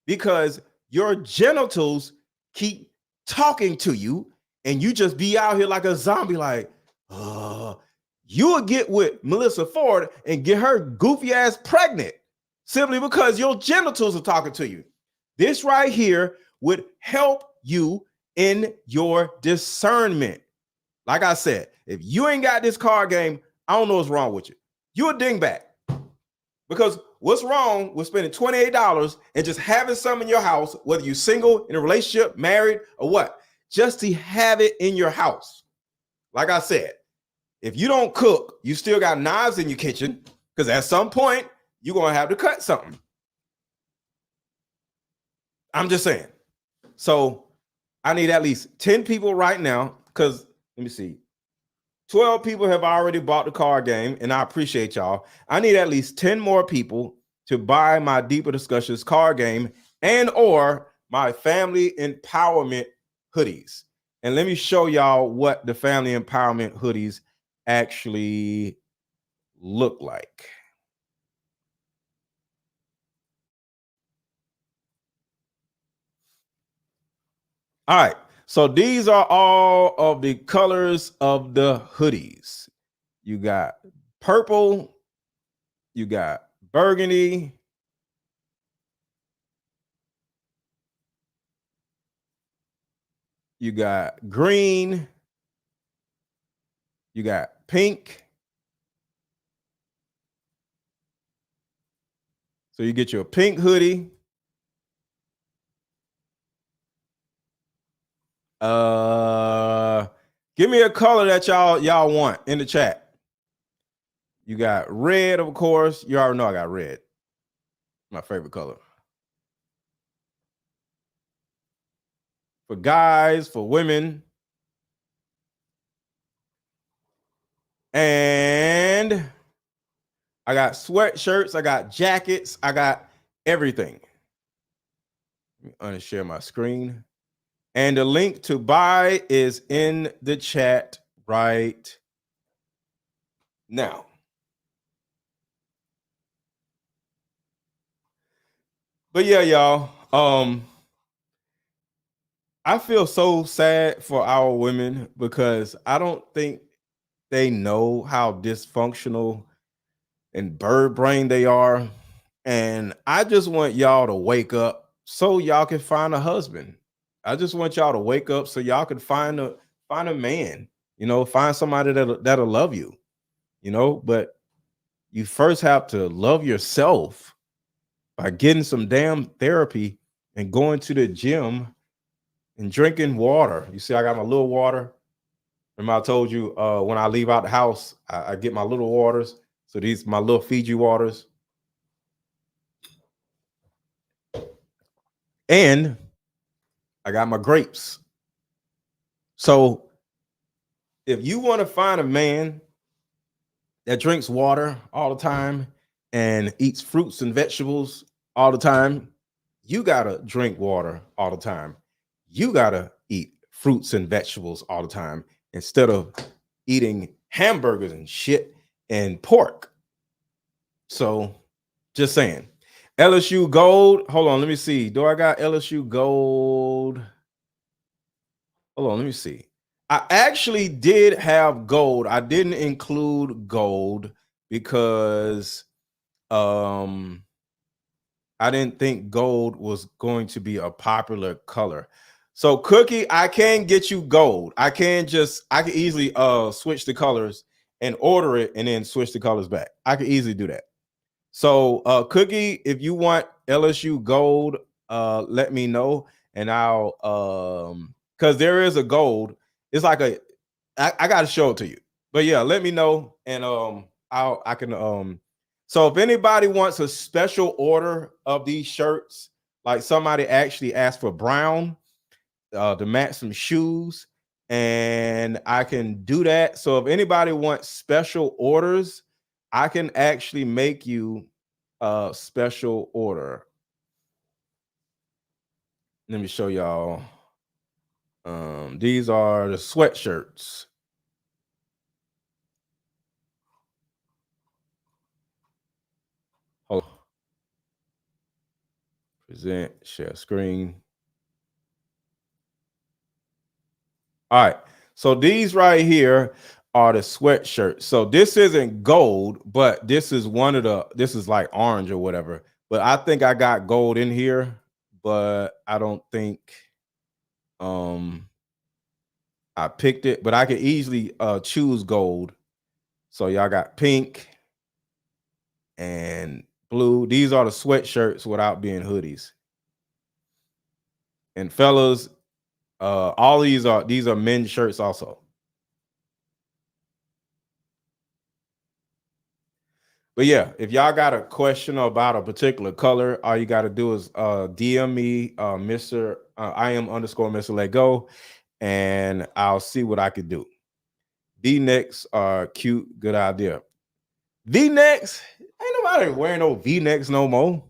because your genitals keep talking to you and you just be out here like a zombie, like, you will get with Melyssa Ford and get her goofy ass pregnant simply because your genitals are talking to you. This right here would help you in your discernment. Like I said, if you ain't got this card game, I don't know what's wrong with you. You're a dingbat. Because what's wrong with spending $28 and just having some in your house, whether you're single, in a relationship, married, or what? Just to have it in your house. Like I said, if you don't cook, you still got knives in your kitchen, because at some point, you're going to have to cut something. I'm just saying. So I need at least 10 people right now, because let me see. 12 people have already bought the card game, and I appreciate y'all. I need at least 10 more people to buy my Deeper Discussions card game and or my family empowerment hoodies. And let me show y'all what the family empowerment hoodies actually look like. All right. So these are all of the colors of the hoodies. You got purple, you got burgundy, You got green. You got pink. So you get your pink hoodie. Give me a color that y'all want in the chat. You got red, of course. You already know I got red. My favorite color. For guys, for women. And I got sweatshirts, I got jackets, I got everything. Let me unshare my screen. And the link to buy is in the chat right now. But yeah, y'all, I feel so sad for our women because I don't think they know how dysfunctional and bird brain they are. And I just want y'all to wake up so y'all can find a husband. I just want y'all to wake up so y'all can find a man, find somebody that'll love you, but you first have to love yourself by getting some damn therapy and going to the gym and drinking water. You see, I got my little water. Remember I told you when I leave out the house, I get my little waters. So these my little Fiji waters. And I got my grapes. So if you want to find a man that drinks water all the time and eats fruits and vegetables all the time, you gotta drink water all the time. You gotta eat fruits and vegetables all the time instead of eating hamburgers and shit and pork. So just saying. LSU gold. Hold on, let me see. Do I got LSU gold? Hold on, let me see. I actually did have gold. I didn't include gold because I didn't think gold was going to be a popular color. So Cookie, I can get you gold. I can easily switch the colors and order it and then switch the colors back. I can easily do that. So Cookie, if you want LSU gold, let me know and I'll because there is a gold. It's like I gotta show it to you. But yeah, let me know and I can so if anybody wants a special order of these shirts, like somebody actually asked for brown to match some shoes, and I can do that. So if anybody wants special orders, I can actually make you a special order. Let me show y'all. These are the sweatshirts. Hold on. Present, share screen. All right. So these right here are the sweatshirts. So this isn't gold, but this is this is like orange or whatever. But I think I got gold in here, but I don't think I picked it, but I could easily choose gold. So y'all got pink and blue. These are the sweatshirts without being hoodies. And fellas, all these are men's shirts also. But yeah, if y'all got a question about a particular color, all you got to do is DM me, I am _MrLetGo, and I'll see what I could do. V-necks are cute, good idea. V-necks, ain't nobody wearing no V-necks no more.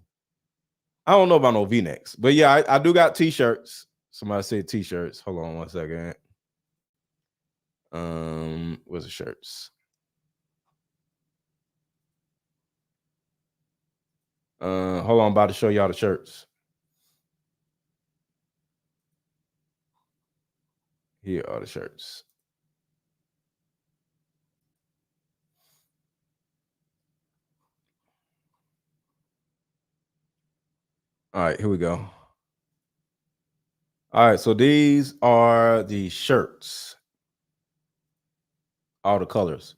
I don't know about no V-necks, but yeah, I do got t-shirts. Somebody said t-shirts. Hold on one second. Where's the shirts? Hold on, I'm about to show y'all the shirts. Here are the shirts. All right, here we go. All right, so these are the shirts. All the colors.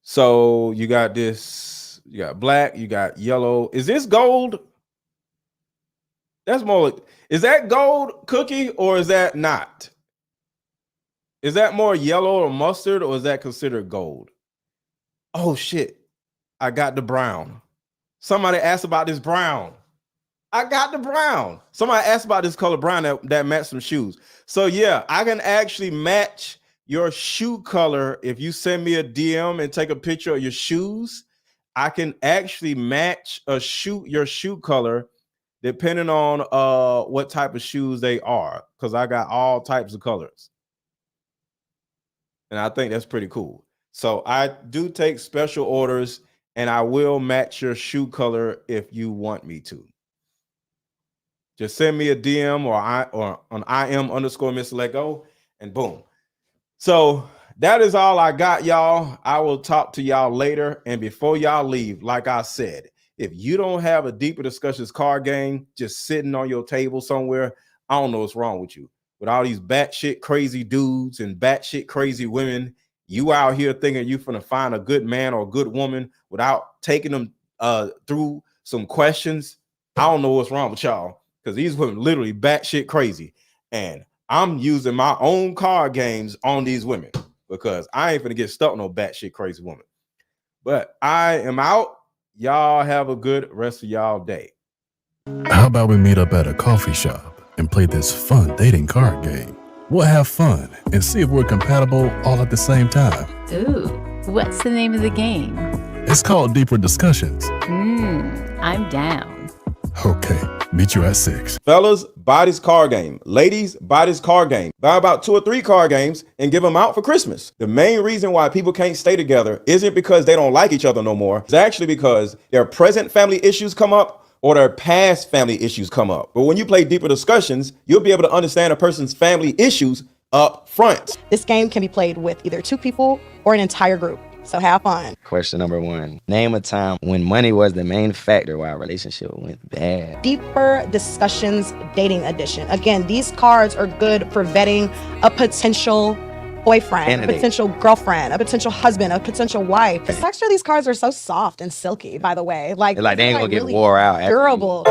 So you got this, you got black, you got yellow. Is this gold? That's more, is that gold, Cookie, or is that not? Is that more yellow or mustard, or is that considered gold? Oh shit, I got the brown. Somebody asked about this brown. I got the brown. Somebody asked about this color brown that matched some shoes. So yeah, I can actually match your shoe color. If you send me a DM and take a picture of your shoes, I can actually match your shoe color depending on what type of shoes they are, because I got all types of colors. And I think that's pretty cool. So I do take special orders, and I will match your shoe color if you want me to. Just send me a DM or on IM_MrLetGo, and boom. So that is all I got, y'all. I will talk to y'all later. And before y'all leave, like I said, if you don't have a Deeper Discussions card game just sitting on your table somewhere, I don't know what's wrong with you. With all these batshit crazy dudes and batshit crazy women, you out here thinking you're gonna find a good man or a good woman without taking them through some questions. I don't know what's wrong with y'all, because these women literally batshit crazy. And I'm using my own card games on these women because I ain't gonna get stuck on no batshit crazy woman. But I am out. Y'all have a good rest of y'all day. How about we meet up at a coffee shop and play this fun dating card game? We'll have fun and see if we're compatible all at the same time. Ooh, what's the name of the game? It's called Deeper Discussions. I'm down. Okay, meet you at 6. Fellas, buy this card game. Ladies, buy this card game. Buy about 2 or 3 card games and give them out for Christmas. The main reason why people can't stay together isn't because they don't like each other no more. It's actually because their present family issues come up or their past family issues come up. But when you play Deeper Discussions, you'll be able to understand a person's family issues up front. This game can be played with either 2 people or an entire group. So have fun. Question number 1. Name a time when money was the main factor why a relationship went bad. Deeper Discussions Dating Edition. Again, these cards are good for vetting a potential boyfriend, Candidate. a potential girlfriend, a potential husband, a potential wife. The texture of these cards are so soft and silky, by the way. Like They ain't gonna get really wore out. durable.